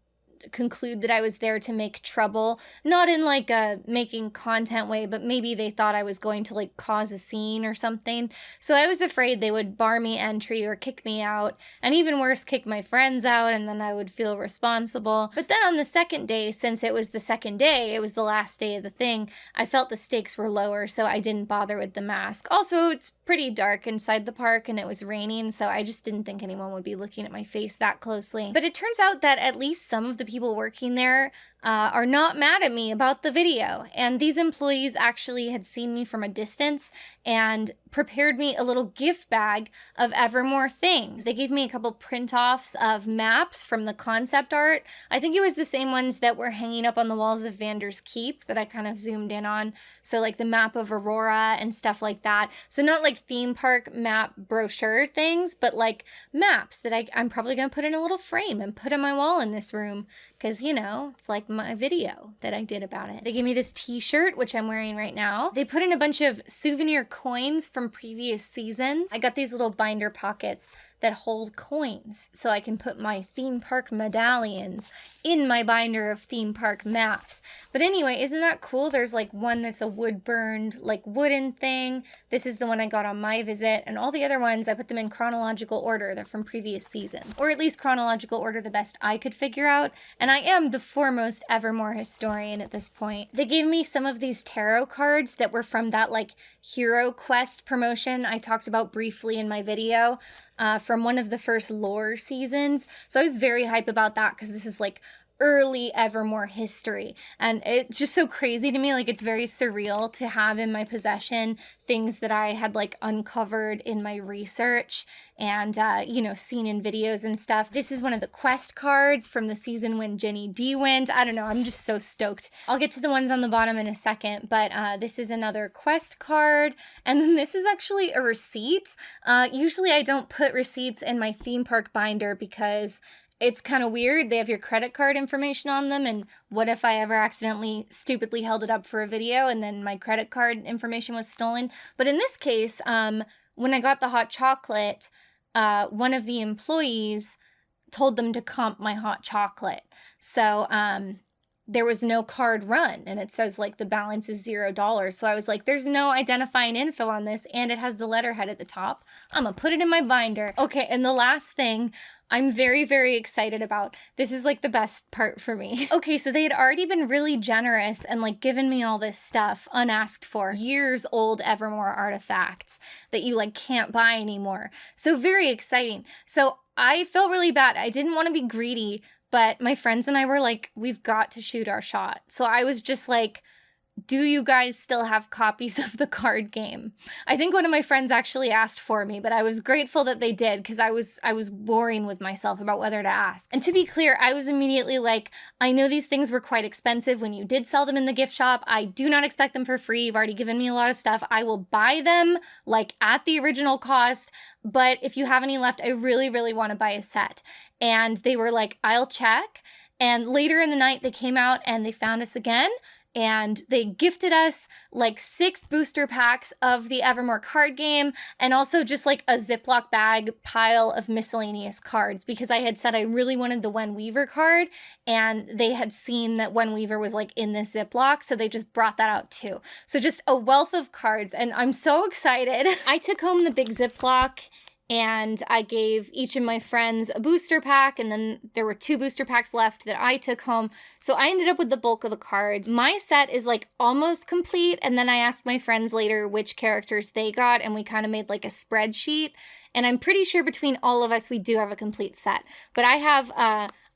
conclude that I was there to make trouble, not in like a making content way, but maybe they thought I was going to like cause a scene or something. So I was afraid they would bar me entry or kick me out, and even worse, kick my friends out, and then I would feel responsible. But then on the second day, since it was the second day, it was the last day of the thing, I felt the stakes were lower, so I didn't bother with the mask. Also, it's pretty dark inside the park and it was raining, so I just didn't think anyone would be looking at my face that closely. But it turns out that at least some of the people working there are not mad at me about the video. And these employees actually had seen me from a distance and prepared me a little gift bag of Evermore things. They gave me a couple print-offs of maps from the concept art. I think it was the same ones that were hanging up on the walls of Vander's Keep that I kind of zoomed in on. So like the map of Aurora and stuff like that. So not like theme park map brochure things, but like maps that I'm probably gonna put in a little frame and put on my wall in this room. Because, you know, it's like my video that I did about it. They gave me this t-shirt, which I'm wearing right now. They put in a bunch of souvenir coins from previous seasons. I got these little binder pockets that hold coins so I can put my theme park medallions in my binder of theme park maps. But anyway, isn't that cool? There's like one that's a wood burned, like wooden thing. This is the one I got on my visit, and all the other ones, I put them in chronological order. They're from previous seasons, or at least chronological order the best I could figure out. And I am the foremost Evermore historian at this point. They gave me some of these tarot cards that were from that like Hero Quest promotion I talked about briefly in my video. From one of the first lore seasons. So I was very hype about that because this is like early Evermore history. And it's just so crazy to me. Like, it's very surreal to have in my possession things that I had like uncovered in my research and, you know, seen in videos and stuff. This is one of the quest cards from the season when Jenny D went. I don't know. I'm just so stoked. I'll get to the ones on the bottom in a second, but this is another quest card. And then this is actually a receipt. Usually I don't put receipts in my theme park binder because it's kind of weird. They have your credit card information on them, and what if I ever accidentally stupidly held it up for a video and then my credit card information was stolen? But in this case, when I got the hot chocolate, one of the employees told them to comp my hot chocolate. So there was no card run, and it says like the balance is $0. So I was like, there's no identifying info on this, and it has the letterhead at the top. I'm gonna put it in my binder. Okay, and the last thing I'm very, very excited about. This is like the best part for me. Okay, so they had already been really generous and like given me all this stuff unasked for, years old Evermore artifacts that you like can't buy anymore. So very exciting. So I felt really bad. I didn't want to be greedy, but my friends and I were like, we've got to shoot our shot. So I was just like, do you guys still have copies of the card game? I think one of my friends actually asked for me, but I was grateful that they did because I was warring with myself about whether to ask. And to be clear, I was immediately like, I know these things were quite expensive when you did sell them in the gift shop. I do not expect them for free. You've already given me a lot of stuff. I will buy them like at the original cost. But if you have any left, I really, really want to buy a set. And they were like, I'll check. And later in the night, they came out and they found us again. And they gifted us like 6 booster packs of the Evermore card game and also just like a Ziploc bag pile of miscellaneous cards because I had said I really wanted the Wen Weaver card and they had seen that Wen Weaver was like in this Ziploc, so they just brought that out too. So just a wealth of cards and I'm so excited. I took home the big Ziploc and I gave each of my friends a booster pack, and then there were 2 booster packs left that I took home. So I ended up with the bulk of the cards. My set is like almost complete, and then I asked my friends later which characters they got, and we kind of made like a spreadsheet. And I'm pretty sure between all of us, we do have a complete set. But I have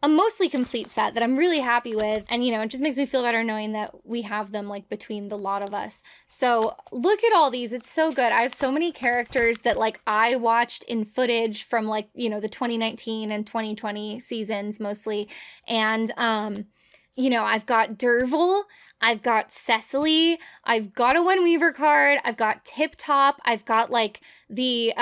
a mostly complete set that I'm really happy with. And, you know, it just makes me feel better knowing that we have them like between the lot of us. So look at all these. It's so good. I have so many characters that like I watched in footage from like, you know, the 2019 and 2020 seasons mostly. And, you know, I've got Dervil, I've got Cecily, I've got a Wen Weaver card, I've got Tip Top, I've got like the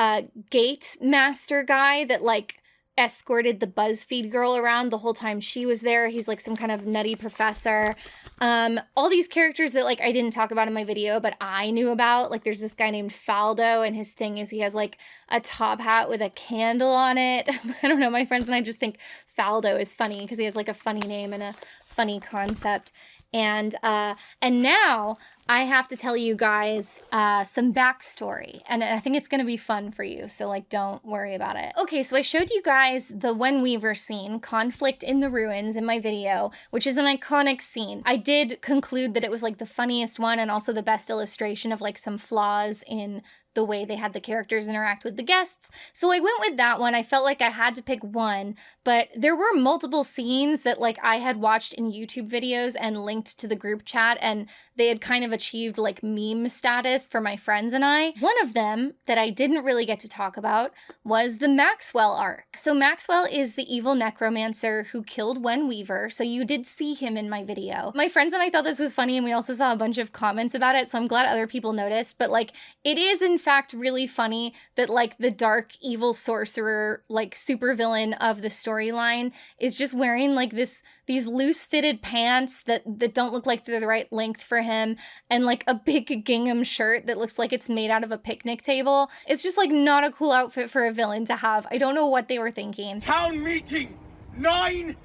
gate master guy that like escorted the BuzzFeed girl around the whole time she was there. He's like some kind of nutty professor. All these characters that like I didn't talk about in my video, but I knew about. Like there's this guy named Faldo, and his thing is he has like a top hat with a candle on it. I don't know, my friends and I just think Faldo is funny because he has like a funny name and a funny concept. And now I have to tell you guys some backstory, and I think it's going to be fun for you, so like don't worry about it. Okay, so I showed you guys the Wen Weaver scene, Conflict in the Ruins, in my video, which is an iconic scene. I did conclude that it was like the funniest one and also the best illustration of like some flaws in the way they had the characters interact with the guests. So I went with that one. I felt like I had to pick one, but there were multiple scenes that like I had watched in YouTube videos and linked to the group chat, and they had kind of achieved like meme status for my friends and I. One of them that I didn't really get to talk about was the Maxwell arc. So Maxwell is the evil necromancer who killed Wen Weaver, so you did see him in my video. My friends and I thought this was funny, and we also saw a bunch of comments about it, so I'm glad other people noticed, but like it is in fact really funny that like the dark evil sorcerer, like supervillain of the storyline is just wearing like these loose fitted pants that don't look like they're the right length for him, and like a big gingham shirt that looks like it's made out of a picnic table. It's just like not a cool outfit for a villain to have. I don't know what they were thinking. Town meeting, 9:30.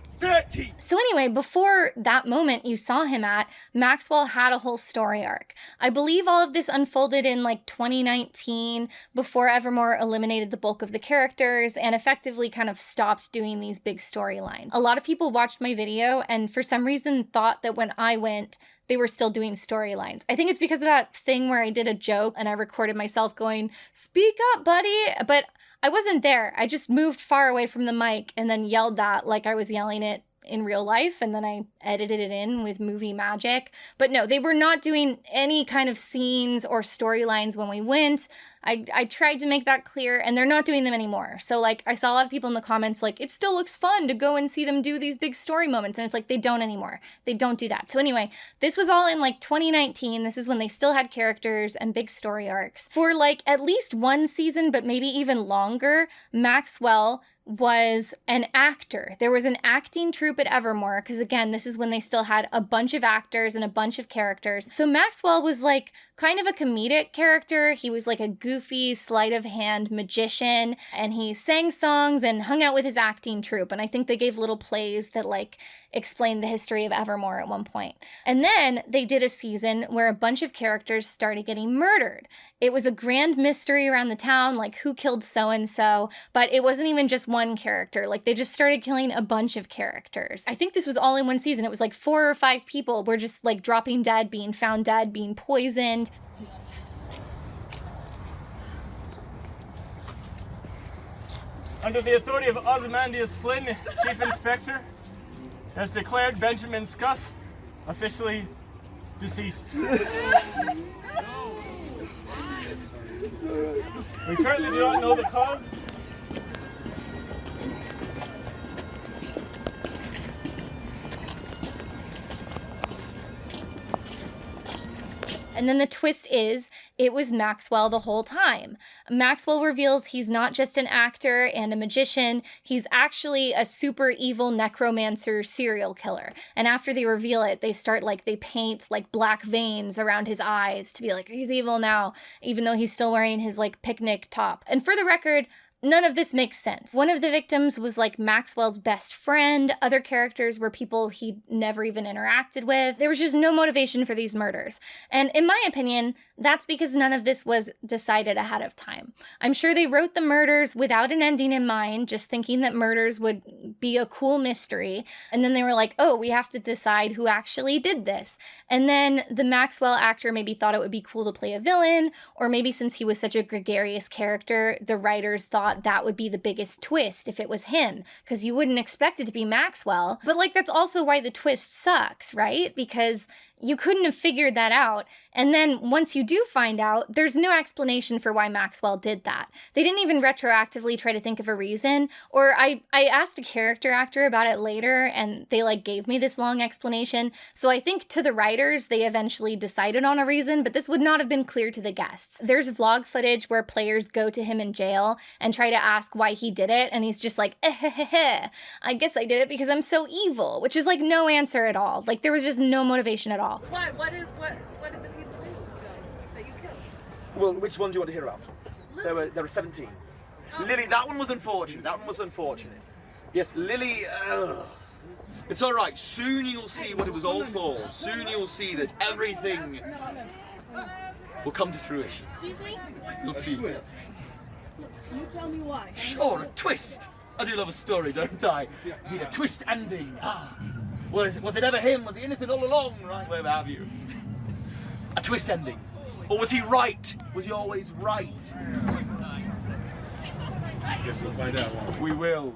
So anyway, before that moment you saw him at, Maxwell had a whole story arc. I believe all of this unfolded in like 2019 before Evermore eliminated the bulk of the characters and effectively kind of stopped doing these big storylines. A lot of people watched my video and for some reason thought that when I went, they were still doing storylines. I think it's because of that thing where I did a joke and I recorded myself going, "Speak up, buddy," but I wasn't there. I just moved far away from the mic and then yelled that like I was yelling it in real life, and then I edited it in with movie magic. But no, they were not doing any kind of scenes or storylines when we went. I tried to make that clear, and they're not doing them anymore. So like I saw a lot of people in the comments like, it still looks fun to go and see them do these big story moments, and it's like they don't anymore. They don't do that. So anyway, this was all in like 2019. This is when they still had characters and big story arcs. For like at least one season, but maybe even longer, Maxwell was an actor. There was an acting troupe at Evermore, because again, this is when they still had a bunch of actors and a bunch of characters. So Maxwell was like kind of a comedic character. He was like a goofy, sleight of hand magician, and he sang songs and hung out with his acting troupe. And I think they gave little plays that like explained the history of Evermore at one point. And then they did a season where a bunch of characters started getting murdered. It was a grand mystery around the town, like who killed so-and-so, but it wasn't even just one character. Like they just started killing a bunch of characters. I think this was all in one season. It was like 4 or 5 people were just like dropping dead, being found dead, being poisoned. Under the authority of Ozymandias Flynn, Chief Inspector, has declared Benjamin Scuff officially deceased. We currently do not know the cause. And then the twist is, it was Maxwell the whole time. Maxwell reveals he's not just an actor and a magician, he's actually a super evil necromancer serial killer. And after they reveal it, they paint like black veins around his eyes to be like, he's evil now, even though he's still wearing his like picnic top. And for the record, none of this makes sense. One of the victims was like Maxwell's best friend. Other characters were people he'd never even interacted with. There was just no motivation for these murders. And in my opinion, that's because none of this was decided ahead of time. I'm sure they wrote the murders without an ending in mind, just thinking that murders would be a cool mystery. And then they were like, oh, we have to decide who actually did this. And then the Maxwell actor maybe thought it would be cool to play a villain, or maybe since he was such a gregarious character, the writers thought that would be the biggest twist if it was him, because you wouldn't expect it to be Maxwell. But like, that's also why the twist sucks, right? Because you couldn't have figured that out. And then once you do find out, there's no explanation for why Maxwell did that. They didn't even retroactively try to think of a reason. Or I asked a character actor about it later, and they like gave me this long explanation. So I think to the writers, they eventually decided on a reason, but this would not have been clear to the guests. There's vlog footage where players go to him in jail and try to ask why he did it, and he's just like, I guess I did it because I'm so evil, which is like no answer at all. Like there was just no motivation at all. What did the people do that you killed? Well, which one do you want to hear about? There were 17. Oh. Lily, that one was unfortunate. Yes, Lily, it's all right. Soon you'll see what it was all for. Soon you'll see that everything will come to fruition. Excuse me? You'll see. Can you tell me why? Sure, a twist. I do love a story, don't I? Need a twist ending. Was it ever him? Was he innocent all along? Right, where have you? A twist ending. Or was he right? Was he always right? Guess we'll find out, won't we? We will.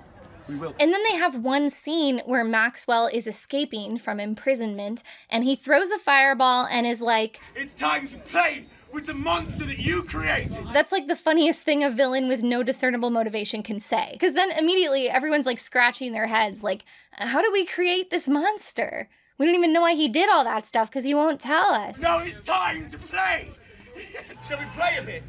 We will. And then they have one scene where Maxwell is escaping from imprisonment, and he throws a fireball and is like, It's time to play with the monster that you created. that's like the funniest thing a villain with no discernible motivation can say. Because then immediately everyone's like scratching their heads, like, how do we create this monster? We don't even know why he did all that stuff because he won't tell us. Now it's time to play. Shall we play a bit?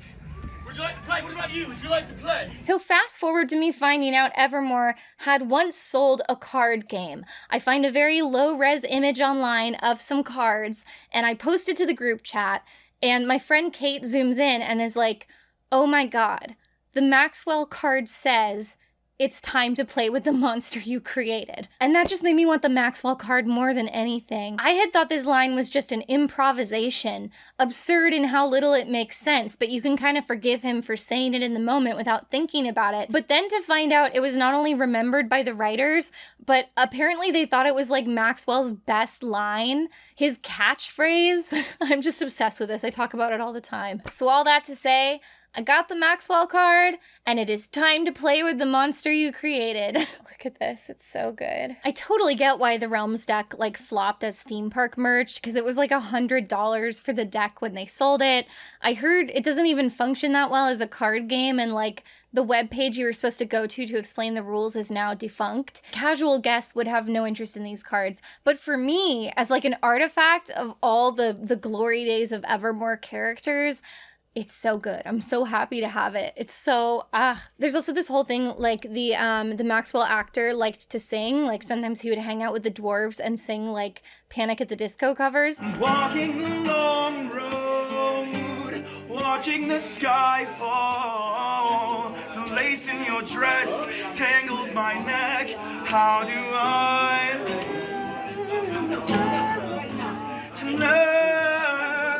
Would you like to play? What about you? Would you like to play? So fast forward to me finding out Evermore had once sold a card game. I find a very low-res image online of some cards, and I post it to the group chat, and my friend Kate zooms in and is like, oh my god, the Maxwell card says, it's time to play with the monster you created. And that just made me want the Maxwell card more than anything. I had thought this line was just an improvisation, absurd in how little it makes sense, but you can kind of forgive him for saying it in the moment without thinking about it. But then to find out it was not only remembered by the writers, but apparently they thought it was like Maxwell's best line, his catchphrase. I'm just obsessed with this. I talk about it all the time. So all that to say, I got the Maxwell card, and it is time to play with the monster you created. Look at this, it's so good. I totally get why the Realms deck like flopped as theme park merch, because it was like $100 for the deck when they sold it. I heard it doesn't even function that well as a card game, and like the webpage you were supposed to go to explain the rules is now defunct. Casual guests would have no interest in these cards. But for me, as like an artifact of all the glory days of Evermore characters, it's so good. I'm so happy to have it. It's so, There's also this whole thing, like the Maxwell actor liked to sing. Like sometimes he would hang out with the dwarves and sing like Panic at the Disco covers. Walking the long road, watching the sky fall. The lace in your dress tangles my neck. How do I learn?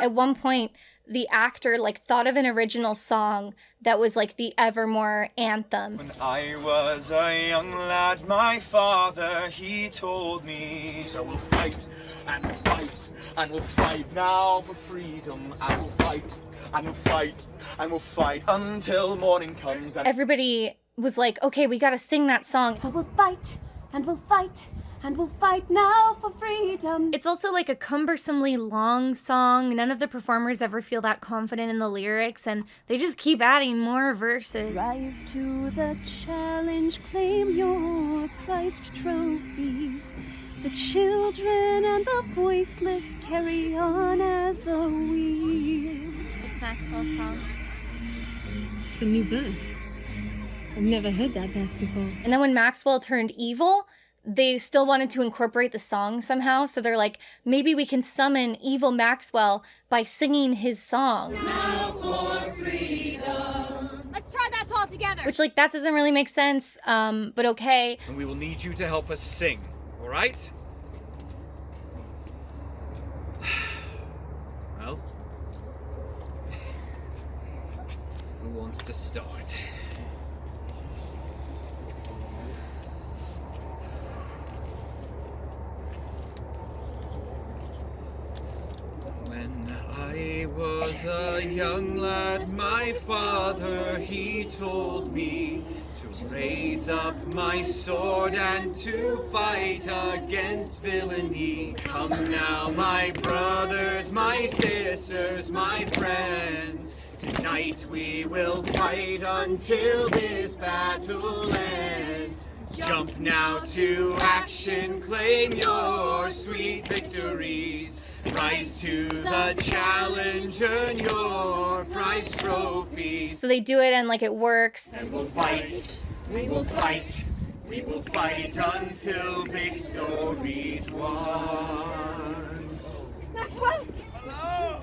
At one point, the actor like thought of an original song that was like the Evermore anthem. When I was a young lad, my father, he told me, so we'll fight, and we'll fight, and we'll fight now for freedom, and we'll fight, and we'll fight, and we'll fight until morning comes. And everybody was like, okay, we gotta sing that song. So we'll fight, and we'll fight, and we'll fight now for freedom. It's also like a cumbersomely long song. None of the performers ever feel that confident in the lyrics, and they just keep adding more verses. Rise to the challenge, claim your prized trophies. The children and the voiceless carry on as a wheel. It's Maxwell's song. It's a new verse. I've never heard that verse before. And then when Maxwell turned evil, they still wanted to incorporate the song somehow, so they're like, maybe we can summon evil Maxwell by singing his song. Now for freedom. Let's try that all together. Which, like, that doesn't really make sense, but okay. And we will need you to help us sing, all right? Well, who wants to start? When I was a young lad, my father, he told me to raise up my sword and to fight against villainy. Come now, my brothers, my sisters, my friends. Tonight we will fight until this battle ends. Jump now to action, claim your sweet victories. Rise to the challenge, earn your prize trophies. So they do it and like it works. And we'll fight, we will fight, we will fight until victory's won. Maxwell! Hello!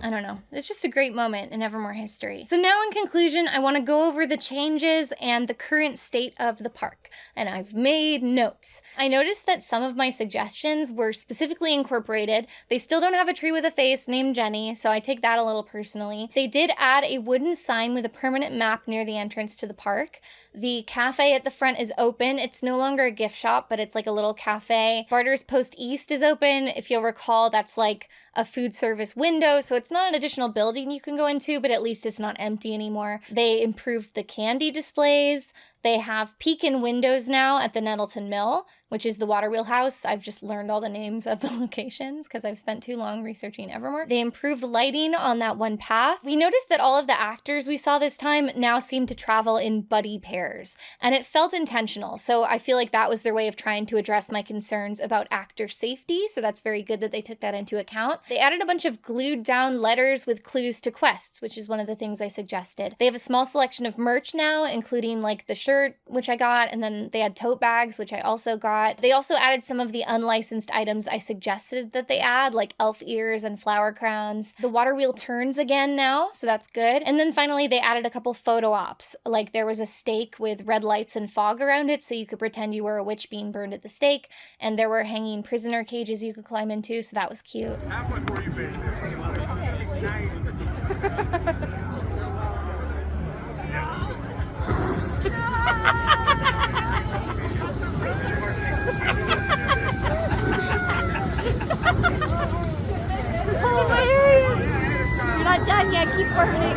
I don't know. It's just a great moment in Evermore history. So now in conclusion, I want to go over the changes and the current state of the park. And I've made notes. I noticed that some of my suggestions were specifically incorporated. They still don't have a tree with a face named Jenny, so I take that a little personally. They did add a wooden sign with a permanent map near the entrance to the park. The cafe at the front is open. It's no longer a gift shop, but it's like a little cafe. Barter's Post East is open. If you'll recall, that's like a food service window, so it's not an additional building you can go into, but at least it's not empty anymore. They improved the candy displays. They have Pekin windows now at the Nettleton Mill, which is the water wheel house. I've just learned all the names of the locations because I've spent too long researching Evermore. They improved lighting on that one path. We noticed that all of the actors we saw this time now seem to travel in buddy pairs, and it felt intentional. So I feel like that was their way of trying to address my concerns about actor safety. So that's very good that they took that into account. They added a bunch of glued down letters with clues to quests, which is one of the things I suggested. They have a small selection of merch now, including like the shirt, which I got, and then they had tote bags, which I also got. They also added some of the unlicensed items I suggested that they add, like elf ears and flower crowns. The water wheel turns again now, so that's good. And then finally, they added a couple photo ops. Like there was a stake with red lights and fog around it, so you could pretend you were a witch being burned at the stake. And there were hanging prisoner cages you could climb into, so that was cute. Oh, my ears! You're not done yet, keep working.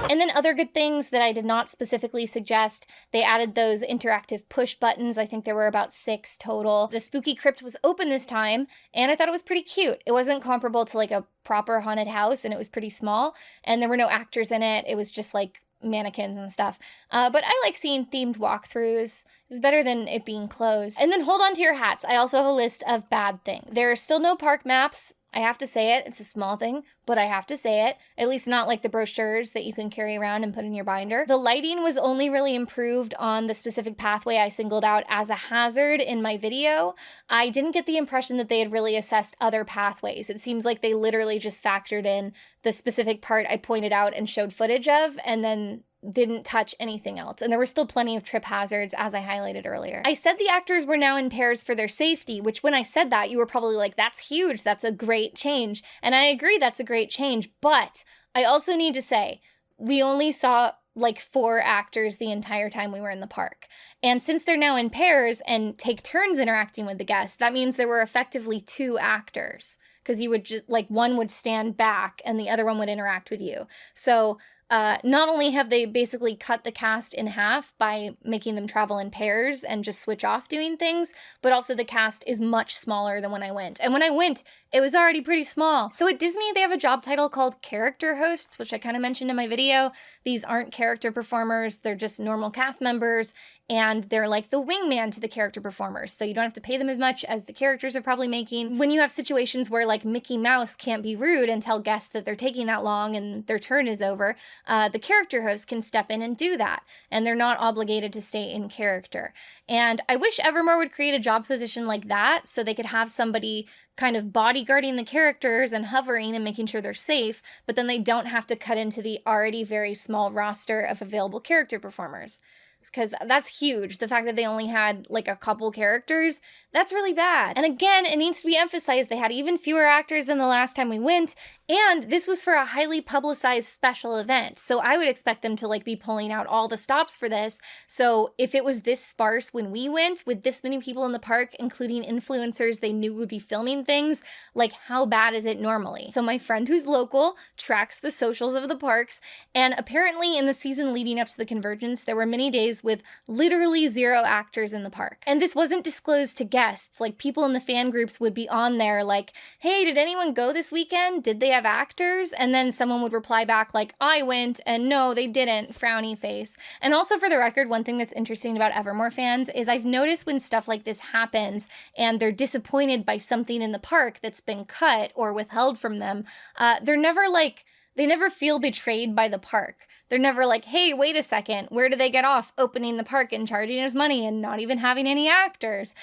And then other good things that I did not specifically suggest, they added those interactive push buttons. I think there were about 6 total. The spooky crypt was open this time, and I thought it was pretty cute. It wasn't comparable to like a proper haunted house, and it was pretty small, and there were no actors in it. It was just like mannequins and stuff. But I like seeing themed walkthroughs. It was better than it being closed. And then hold on to your hats. I also have a list of bad things. There are still no park maps. I have to say it. It's a small thing, but I have to say it. At least not like the brochures that you can carry around and put in your binder. The lighting was only really improved on the specific pathway I singled out as a hazard in my video. I didn't get the impression that they had really assessed other pathways. It seems like they literally just factored in the specific part I pointed out and showed footage of, and then didn't touch anything else. And there were still plenty of trip hazards, as I highlighted earlier. I said the actors were now in pairs for their safety, which when I said that, you were probably like, that's huge. That's a great change. And I agree that's a great change. But I also need to say, we only saw like 4 actors the entire time we were in the park. And since they're now in pairs and take turns interacting with the guests, that means there were effectively 2 actors, because you would just like one would stand back and the other one would interact with you. So not only have they basically cut the cast in half by making them travel in pairs and just switch off doing things, but also the cast is much smaller than when I went. And when I went, it was already pretty small. So at Disney, they have a job title called character hosts, which I kind of mentioned in my video. These aren't character performers, they're just normal cast members, and they're like the wingman to the character performers. So you don't have to pay them as much as the characters are probably making. When you have situations where like Mickey Mouse can't be rude and tell guests that they're taking that long and their turn is over, the character host can step in and do that. And they're not obligated to stay in character. And I wish Evermore would create a job position like that so they could have somebody kind of bodyguarding the characters and hovering and making sure they're safe, but then they don't have to cut into the already very small roster of available character performers. Because that's huge. The fact that they only had like a couple characters, that's really bad. And again, it needs to be emphasized they had even fewer actors than the last time we went, and this was for a highly publicized special event. So I would expect them to like be pulling out all the stops for this. So if it was this sparse when we went with this many people in the park, including influencers they knew would be filming things, like how bad is it normally? So my friend who's local tracks the socials of the parks, and apparently in the season leading up to the Convergence, there were many days with literally 0 actors in the park. And this wasn't disclosed to guests. Like people in the fan groups would be on there like, hey, did anyone go this weekend? Did they have actors? And then someone would reply back like, I went, and no, they didn't, frowny face. And also for the record, one thing that's interesting about Evermore fans is I've noticed when stuff like this happens and they're disappointed by something in the park that's been cut or withheld from them, they never feel betrayed by the park. They're never like, hey, wait a second, where do they get off opening the park and charging us money and not even having any actors?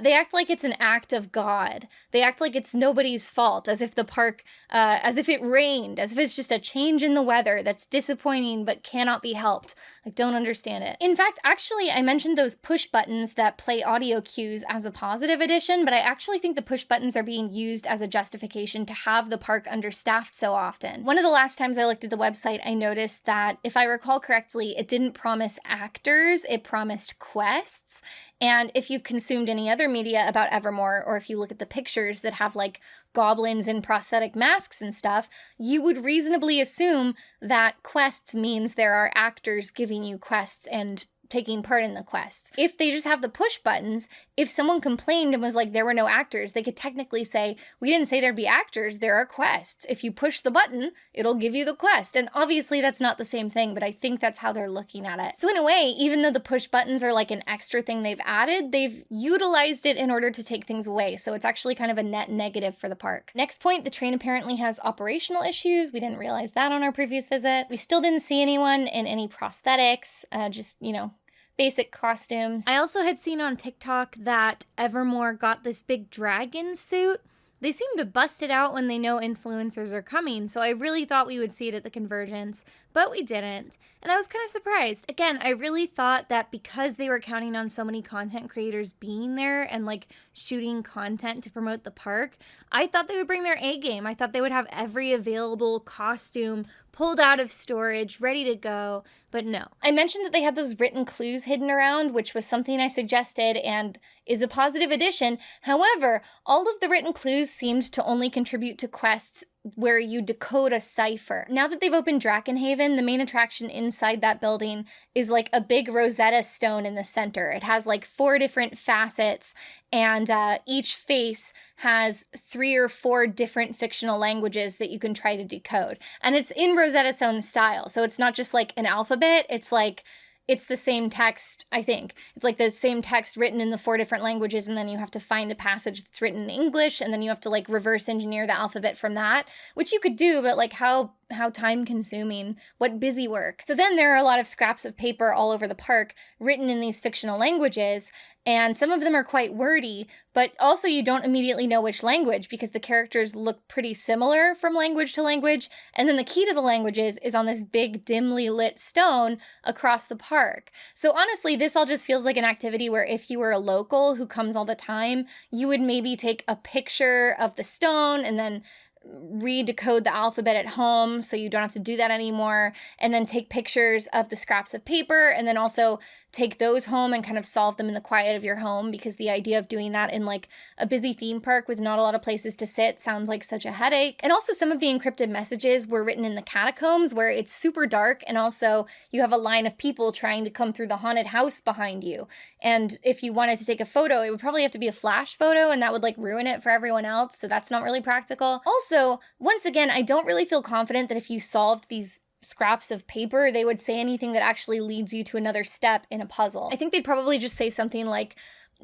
They act like it's an act of God. They act like it's nobody's fault, as if the park, as if it rained, as if it's just a change in the weather that's disappointing but cannot be helped. I don't understand it. In fact, actually, I mentioned those push buttons that play audio cues as a positive addition, but I actually think the push buttons are being used as a justification to have the park understaffed so often. One of the last times I looked at the website, I noticed that, if I recall correctly, it didn't promise actors, it promised quests. And if you've consumed any other media about Evermore, or if you look at the pictures that have like goblins in prosthetic masks and stuff, you would reasonably assume that quests means there are actors giving you quests and taking part in the quests. If they just have the push buttons, if someone complained and was like, there were no actors, they could technically say, we didn't say there'd be actors, there are quests. If you push the button, it'll give you the quest. And obviously that's not the same thing, but I think that's how they're looking at it. So in a way, even though the push buttons are like an extra thing they've added, they've utilized it in order to take things away. So it's actually kind of a net negative for the park. Next point, the train apparently has operational issues. We didn't realize that on our previous visit. We still didn't see anyone in any prosthetics, just, you know, basic costumes. I also had seen on TikTok that Evermore got this big dragon suit. They seem to bust it out when they know influencers are coming, so I really thought we would see it at the Convergence, but we didn't. And I was kind of surprised. Again, I really thought that because they were counting on so many content creators being there and like shooting content to promote the park, I thought they would bring their A game. I thought they would have every available costume pulled out of storage, ready to go, but no. I mentioned that they had those written clues hidden around, which was something I suggested and is a positive addition. However, all of the written clues seemed to only contribute to quests where you decode a cipher. Now that they've opened Drakenhaven, the main attraction inside that building is like a big Rosetta Stone in the center. It has like 4 different facets, and each face has 3 or 4 different fictional languages that you can try to decode. And it's in Rosetta Stone style, so it's not just like an alphabet, it's like it's the same text, I think. It's like the same text written in the 4 different languages, and then you have to find a passage that's written in English, and then you have to like reverse engineer the alphabet from that, which you could do, but like how time consuming, what busy work. So then there are a lot of scraps of paper all over the park written in these fictional languages, and some of them are quite wordy, but also you don't immediately know which language because the characters look pretty similar from language to language, and then the key to the languages is on this big dimly lit stone across the park. So honestly, this all just feels like an activity where if you were a local who comes all the time, you would maybe take a picture of the stone and then redecode the alphabet at home so you don't have to do that anymore, and then take pictures of the scraps of paper and then also take those home and kind of solve them in the quiet of your home, because the idea of doing that in like a busy theme park with not a lot of places to sit sounds like such a headache. And also some of the encrypted messages were written in the catacombs where it's super dark, and also you have a line of people trying to come through the haunted house behind you. And if you wanted to take a photo, it would probably have to be a flash photo, and that would like ruin it for everyone else, so that's not really practical. Also, once again, I don't really feel confident that if you solved these scraps of paper, they would say anything that actually leads you to another step in a puzzle. I think they'd probably just say something like,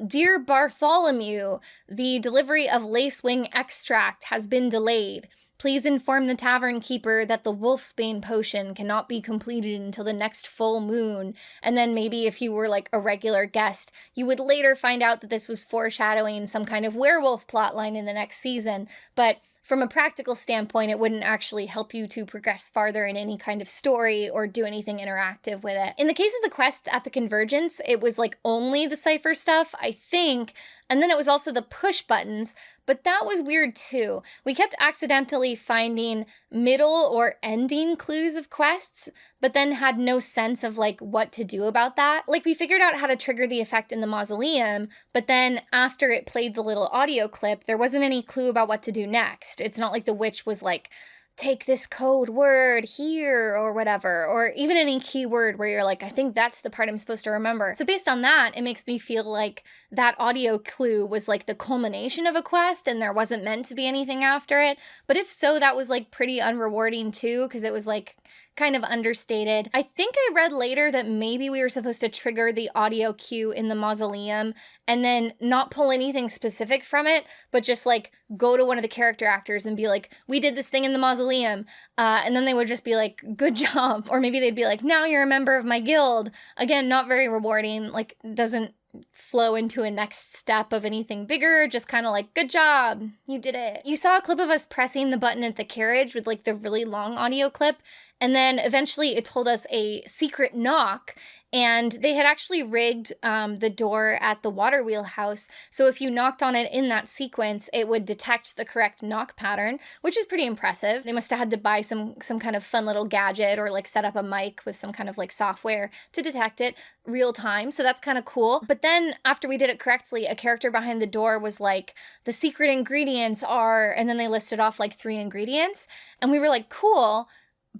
"Dear Bartholomew, the delivery of lacewing extract has been delayed. Please inform the tavern keeper that the wolfsbane potion cannot be completed until the next full moon." And then maybe if you were like a regular guest, you would later find out that this was foreshadowing some kind of werewolf plotline in the next season. But from a practical standpoint, it wouldn't actually help you to progress farther in any kind of story or do anything interactive with it. In the case of the quests at the Convergence, it was like only the cipher stuff, I think, and then it was also the push buttons, but that was weird too. We kept accidentally finding middle or ending clues of quests, but then had no sense of like what to do about that. Like we figured out how to trigger the effect in the mausoleum, but then after it played the little audio clip, there wasn't any clue about what to do next. It's not like the witch was like, take this code word here or whatever, or even any keyword where you're like, I think that's the part I'm supposed to remember. So based on that, it makes me feel like that audio clue was like the culmination of a quest and there wasn't meant to be anything after it. But if so, that was like pretty unrewarding too, because it was like kind of understated. I think I read later that maybe we were supposed to trigger the audio cue in the mausoleum and then not pull anything specific from it, but just like go to one of the character actors and be like, we did this thing in the mausoleum mausoleum, and then they would just be like, good job. Or maybe they'd be like, now you're a member of my guild. Again, not very rewarding, like doesn't flow into a next step of anything bigger, just kind of like, good job, you did it. You saw a clip of us pressing the button at the carriage with like the really long audio clip, and then eventually it told us a secret knock, and they had actually rigged the door at the water wheel house, so if you knocked on it in that sequence, it would detect the correct knock pattern, which is pretty impressive. They must have had to buy some kind of fun little gadget or like set up a mic with some kind of like software to detect it real time, so that's kind of cool. But then after we did it correctly, a character behind the door was like, the secret ingredients are, and then they listed off like 3 ingredients, and we were like, cool,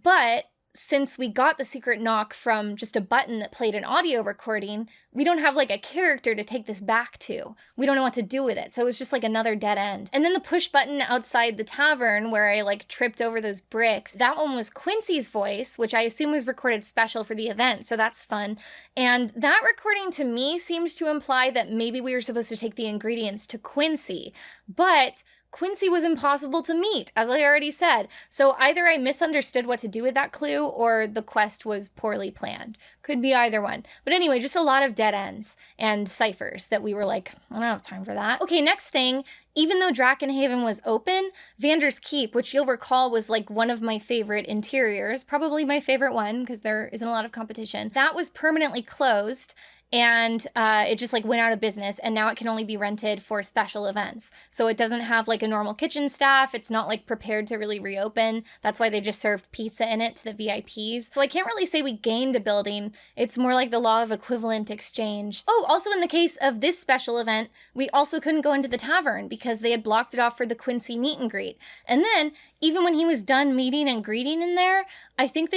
but since we got the secret knock from just a button that played an audio recording, we don't have like a character to take this back to. We don't know what to do with it. So it was just like another dead end. And then the push button outside the tavern where I like tripped over those bricks, that one was Quincy's voice, which I assume was recorded special for the event. So that's fun. And that recording to me seems to imply that maybe we were supposed to take the ingredients to Quincy, but Quincy was impossible to meet, as I already said, so either I misunderstood what to do with that clue or the quest was poorly planned. Could be either one. But anyway, just a lot of dead ends and ciphers that we were like, I don't have time for that. Okay, next thing, even though Drakenhaven was open, Vander's Keep, which you'll recall was like one of my favorite interiors, probably my favorite one because there isn't a lot of competition, that was permanently closed. And it just like went out of business, and now it can only be rented for special events. So it doesn't have like a normal kitchen staff. It's not like prepared to really reopen. That's why they just served pizza in it to the VIPs. So I can't really say we gained a building. It's more like the law of equivalent exchange. Oh, also in the case of this special event, we also couldn't go into the tavern because they had blocked it off for the Quincy meet and greet. And then even when he was done meeting and greeting in there, I think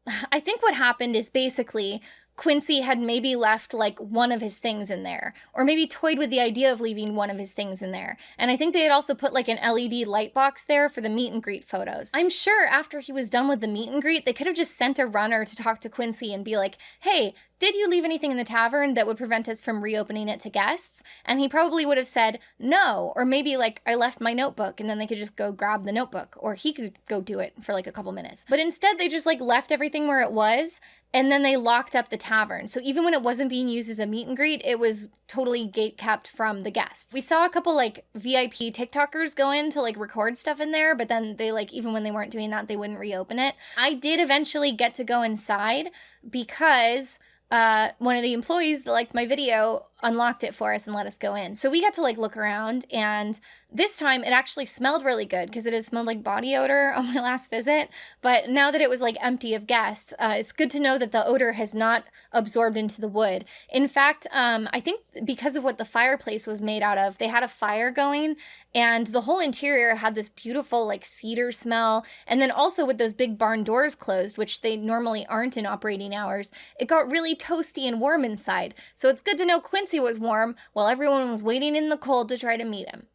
what happened is basically Quincy had maybe left like one of his things in there, or maybe toyed with the idea of leaving one of his things in there. And I think they had also put like an LED light box there for the meet and greet photos. I'm sure after he was done with the meet and greet, they could have just sent a runner to talk to Quincy and be like, hey, did you leave anything in the tavern that would prevent us from reopening it to guests? And he probably would have said no, or maybe like, I left my notebook, and then they could just go grab the notebook, or he could go do it for like a couple minutes. But instead they just like left everything where it was, and then they locked up the tavern. So even when it wasn't being used as a meet and greet, it was totally gate kept from the guests. We saw a couple like VIP TikTokers go in to like record stuff in there, but then they like, even when they weren't doing that, they wouldn't reopen it. I did eventually get to go inside because one of the employees that liked my video unlocked it for us and let us go in. So we got to like look around, and this time it actually smelled really good because it had smelled like body odor on my last visit. But now that it was like empty of guests, it's good to know that the odor has not absorbed into the wood. In fact, I think because of what the fireplace was made out of, they had a fire going, and the whole interior had this beautiful like cedar smell. And then also with those big barn doors closed, which they normally aren't in operating hours, it got really toasty and warm inside. So it's good to know Quincy was warm while everyone was waiting in the cold to try to meet him.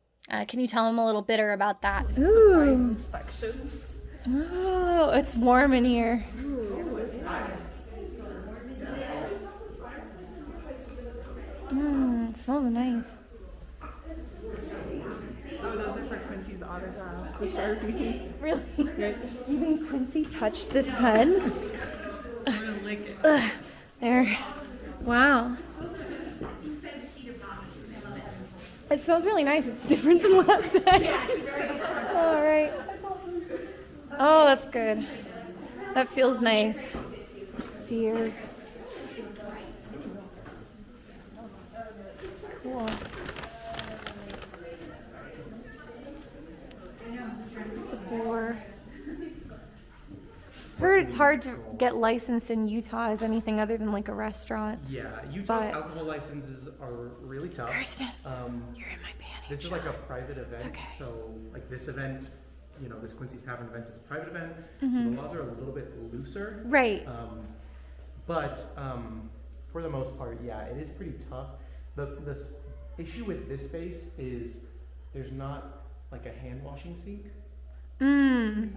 Can you tell him a little bitter about that? Surprise inspections. Oh, it's warm in here. Ooh, it's nice. It smells nice. Oh, those are for Quincy's autographs, the Sharpies. Really? Even Quincy touched this pen? I'm gonna lick it. Ugh, there. Wow. It smells really nice. It's different than last time. All right. Oh, that's good. That feels nice. Dear. Cool. The boar. Heard it's hard to get licensed in Utah as anything other than like a restaurant. Yeah, Utah's alcohol licenses are really tough. Kirsten, you're in my panty. This is like a private event, okay. So like this event, you know, this Quincy's Tavern event is a private event, Mhm. so the laws are a little bit looser. Right. But for the most part, yeah, it is pretty tough. The issue with this space is there's not like a hand washing sink.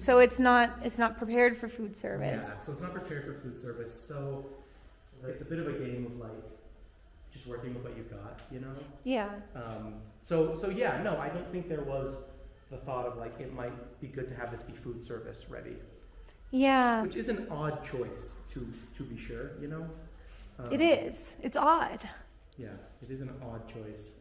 So it's not prepared for food service. Yeah, so it's not prepared for food service. So it's a bit of a game of like just working with what you've got, you know? Yeah. So yeah, no, I don't think there was the thought of like it might be good to have this be food service ready. Yeah. Which is an odd choice to be sure, you know? It is. It's odd. Yeah, it is an odd choice.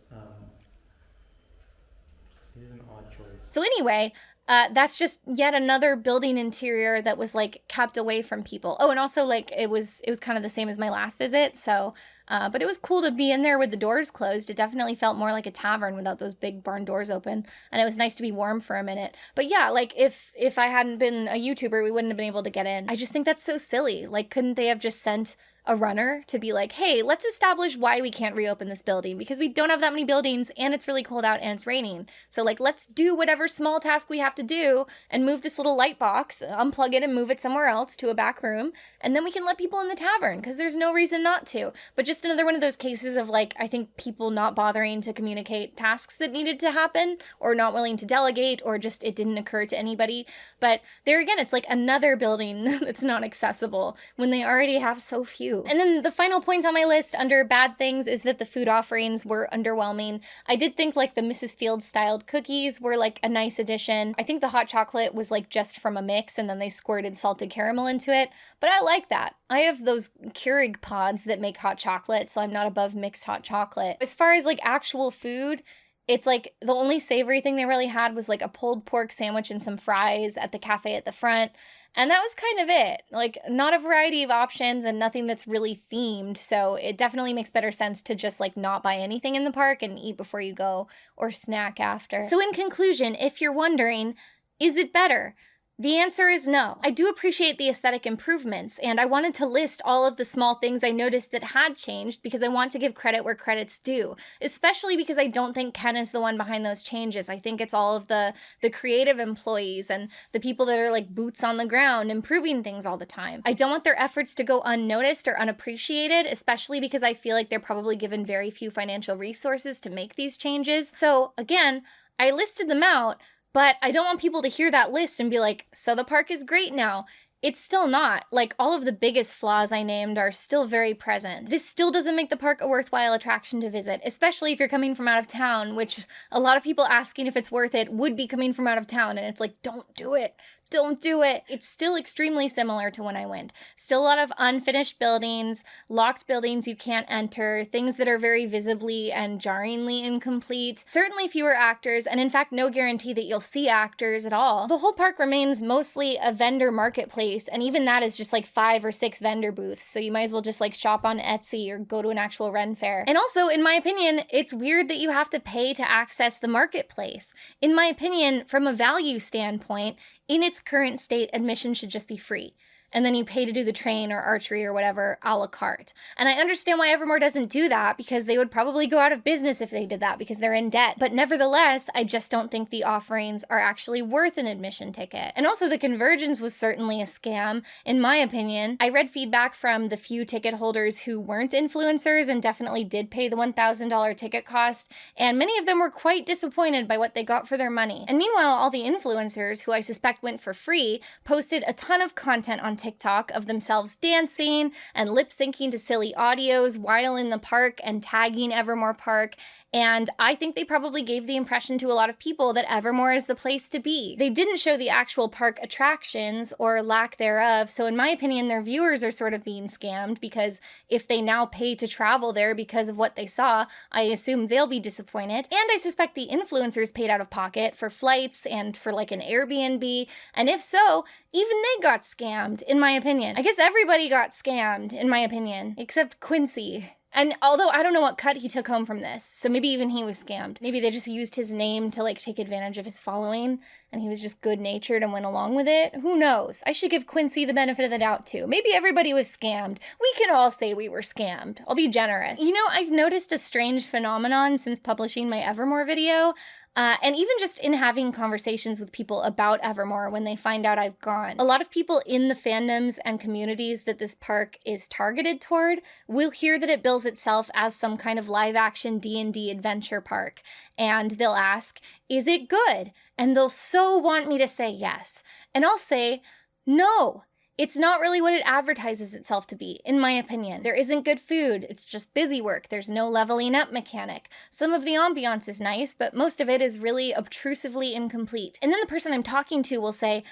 It is an odd choice. So anyway, that's just yet another building interior that was like kept away from people. Oh, and also like it was kind of the same as my last visit. So, but it was cool to be in there with the doors closed. It definitely felt more like a tavern without those big barn doors open. And it was nice to be warm for a minute. But yeah, like if I hadn't been a YouTuber, we wouldn't have been able to get in. I just think that's so silly. Like, couldn't they have just sent a runner to be like, hey, let's establish why we can't reopen this building, because we don't have that many buildings and it's really cold out and it's raining. So like, let's do whatever small task we have to do and move this little light box, unplug it and move it somewhere else to a back room. And then we can let people in the tavern because there's no reason not to. But just another one of those cases of like, I think people not bothering to communicate tasks that needed to happen, or not willing to delegate, or just it didn't occur to anybody. But there again, it's like another building that's not accessible when they already have so few. And then the final point on my list under bad things is that the food offerings were underwhelming. I did think like the Mrs. Fields styled cookies were like a nice addition. I think the hot chocolate was like just from a mix and then they squirted salted caramel into it, but I like that. I have those Keurig pods that make hot chocolate, so I'm not above mixed hot chocolate. As far as like actual food, it's like the only savory thing they really had was like a pulled pork sandwich and some fries at the cafe at the front. And that was kind of it. Like, not a variety of options and nothing that's really themed. So it definitely makes better sense to just like not buy anything in the park and eat before you go or snack after. So in conclusion, if you're wondering, is it better? The answer is no. I do appreciate the aesthetic improvements, and I wanted to list all of the small things I noticed that had changed because I want to give credit where credit's due, especially because I don't think Ken is the one behind those changes. I think it's all of the creative employees and the people that are like boots on the ground improving things all the time. I don't want their efforts to go unnoticed or unappreciated, especially because I feel like they're probably given very few financial resources to make these changes. So again, I listed them out, but I don't want people to hear that list and be like, so the park is great now. It's still not. Like, all of the biggest flaws I named are still very present. This still doesn't make the park a worthwhile attraction to visit, especially if you're coming from out of town, which a lot of people asking if it's worth it would be coming from out of town, and it's like, don't do it. Don't do it. It's still extremely similar to when I went. Still a lot of unfinished buildings, locked buildings you can't enter, things that are very visibly and jarringly incomplete. Certainly fewer actors, and in fact no guarantee that you'll see actors at all. The whole park remains mostly a vendor marketplace, and even that is just like 5 or 6 vendor booths, so you might as well just like shop on Etsy or go to an actual Ren fair. And also, in my opinion, it's weird that you have to pay to access the marketplace. In my opinion, from a value standpoint, in its current state, admission should just be free. And then you pay to do the train or archery or whatever a la carte. And I understand why Evermore doesn't do that, because they would probably go out of business if they did that because they're in debt. But nevertheless, I just don't think the offerings are actually worth an admission ticket. And also the Convergence was certainly a scam, in my opinion. I read feedback from the few ticket holders who weren't influencers and definitely did pay the $1,000 ticket cost, and many of them were quite disappointed by what they got for their money. And meanwhile, all the influencers, who I suspect went for free, posted a ton of content on TikTok of themselves dancing and lip syncing to silly audios while in the park and tagging Evermore Park. And I think they probably gave the impression to a lot of people that Evermore is the place to be. They didn't show the actual park attractions or lack thereof, so in my opinion, their viewers are sort of being scammed, because if they now pay to travel there because of what they saw, I assume they'll be disappointed. And I suspect the influencers paid out of pocket for flights and for like an Airbnb, and if so, even they got scammed, in my opinion. I guess everybody got scammed, in my opinion, except Quincy. And although I don't know what cut he took home from this, so maybe even he was scammed. Maybe they just used his name to like take advantage of his following, and he was just good-natured and went along with it. Who knows? I should give Quincy the benefit of the doubt too. Maybe everybody was scammed. We can all say we were scammed. I'll be generous. You know, I've noticed a strange phenomenon since publishing my Evermore video. And even just in having conversations with people about Evermore when they find out I've gone. A lot of people in the fandoms and communities that this park is targeted toward will hear that it bills itself as some kind of live-action D&D adventure park. And they'll ask, is it good? And they'll so want me to say yes. And I'll say, no. It's not really what it advertises itself to be, in my opinion. There isn't good food, it's just busy work, there's no leveling up mechanic. Some of the ambiance is nice, but most of it is really obtrusively incomplete. And then the person I'm talking to will say,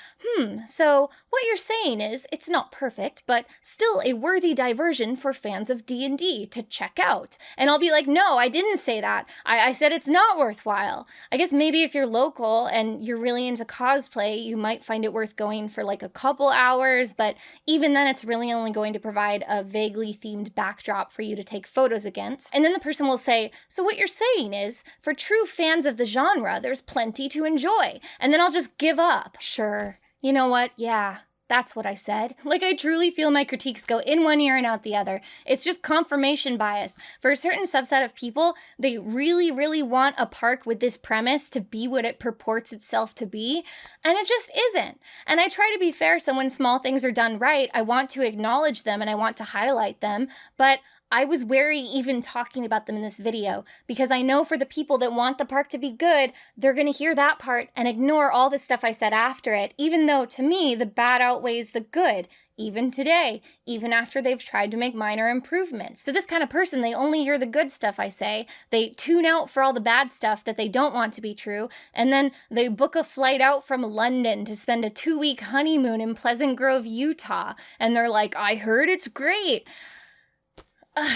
so what you're saying is it's not perfect, but still a worthy diversion for fans of D&D to check out. And I'll be like, no, I didn't say that. I said it's not worthwhile. I guess maybe if you're local and you're really into cosplay, you might find it worth going for like a couple hours, but even then it's really only going to provide a vaguely themed backdrop for you to take photos against. And then the person will say, so what you're saying is, for true fans of the genre, there's plenty to enjoy. And then I'll just give up. Sure. You know what? Yeah. That's what I said. Like, I truly feel my critiques go in one ear and out the other. It's just confirmation bias. For a certain subset of people, they really, really want a park with this premise to be what it purports itself to be, and it just isn't. And I try to be fair, so when small things are done right, I want to acknowledge them and I want to highlight them, but I was wary even talking about them in this video because I know for the people that want the park to be good, they're going to hear that part and ignore all the stuff I said after it, even though to me the bad outweighs the good, even today, even after they've tried to make minor improvements. To this kind of person, they only hear the good stuff I say, they tune out for all the bad stuff that they don't want to be true, and then they book a flight out from London to spend a 2-week honeymoon in Pleasant Grove, Utah, and they're like, I heard it's great.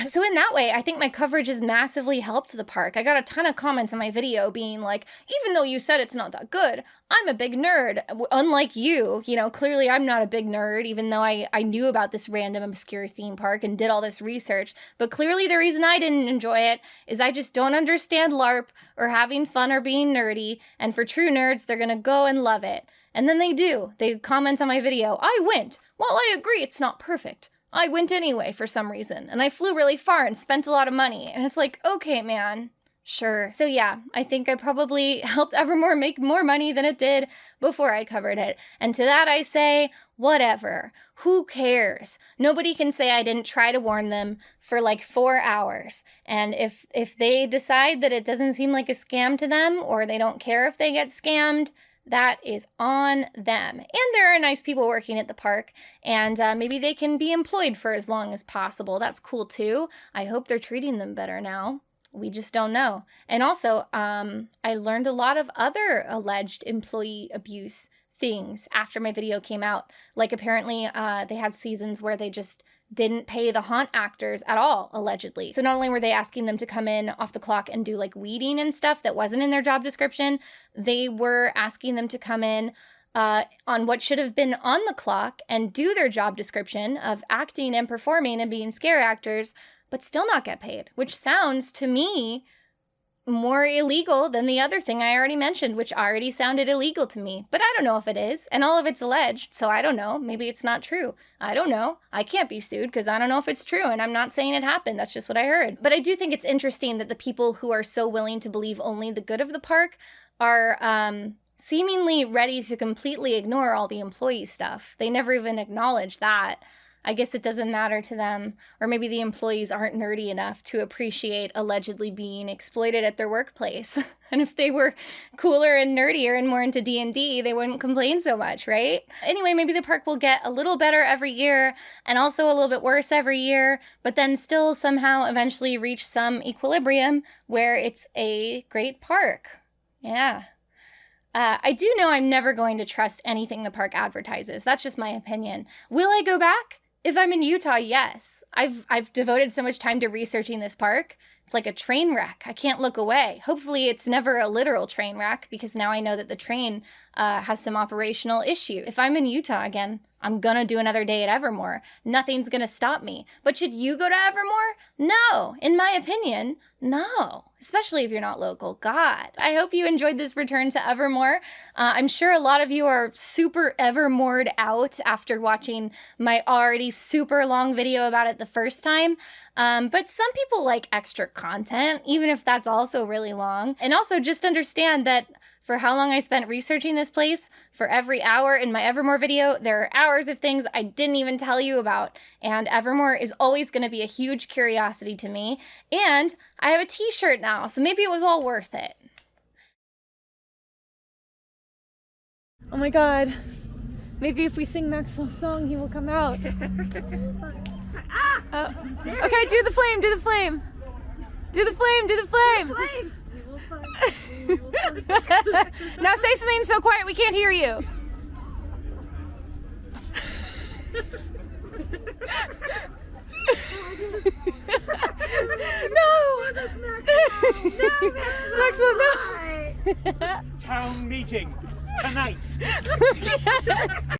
So in that way, I think my coverage has massively helped the park. I got a ton of comments on my video being like, even though you said it's not that good, I'm a big nerd. Unlike you, clearly I'm not a big nerd, even though I knew about this random obscure theme park and did all this research. But clearly the reason I didn't enjoy it is I just don't understand LARP or having fun or being nerdy. And for true nerds, they're gonna go and love it. And then they do. They comment on my video, I went. Well, I agree it's not perfect. I went anyway for some reason, and I flew really far and spent a lot of money, and it's like, okay, man, sure. So yeah, I think I probably helped Evermore make more money than it did before I covered it, and to that I say, whatever. Who cares? Nobody can say I didn't try to warn them for like 4 hours, and if they decide that it doesn't seem like a scam to them, or they don't care if they get scammed, that is on them. And there are nice people working at the park, and maybe they can be employed for as long as possible. That's cool too. I hope they're treating them better now. We just don't know. And also, I learned a lot of other alleged employee abuse things after my video came out. Like apparently they had seasons where they just didn't pay the haunt actors at all, allegedly. So not only were they asking them to come in off the clock and do like weeding and stuff that wasn't in their job description, they were asking them to come in on what should have been on the clock and do their job description of acting and performing and being scare actors, but still not get paid, which sounds to me more illegal than the other thing I already mentioned, which already sounded illegal to me. But I don't know if it is, and all of it's alleged, so I don't know. Maybe it's not true. I don't know. I can't be sued because I don't know if it's true, and I'm not saying it happened. That's just what I heard. But I do think it's interesting that the people who are so willing to believe only the good of the park are seemingly ready to completely ignore all the employee stuff. They never even acknowledge that. I guess it doesn't matter to them, or maybe the employees aren't nerdy enough to appreciate allegedly being exploited at their workplace. And if they were cooler and nerdier and more into D&D, they wouldn't complain so much, right? Anyway, maybe the park will get a little better every year and also a little bit worse every year, but then still somehow eventually reach some equilibrium where it's a great park. Yeah. I do know I'm never going to trust anything the park advertises. That's just my opinion. Will I go back? If I'm in Utah, yes. I've devoted so much time to researching this park. It's like a train wreck. I can't look away. Hopefully it's never a literal train wreck because now I know that the train has some operational issue. If I'm in Utah again, I'm gonna do another day at Evermore. Nothing's gonna stop me. But should you go to Evermore? No. In my opinion, no. Especially if you're not local. God. I hope you enjoyed this return to Evermore. I'm sure a lot of you are super Evermored out after watching my already super long video about it the first time. But some people like extra content, even if that's also really long. And also just understand that for how long I spent researching this place, for every hour in my Evermore video, there are hours of things I didn't even tell you about. And Evermore is always going to be a huge curiosity to me. And I have a t-shirt now, so maybe it was all worth it. Oh my god. Maybe if we sing Maxwell's song, he will come out. Okay, do the flame, do the flame. Do the flame, do the flame. Now say something so quiet we can't hear you. No! Maxwell, no! Town meeting tonight. Yes.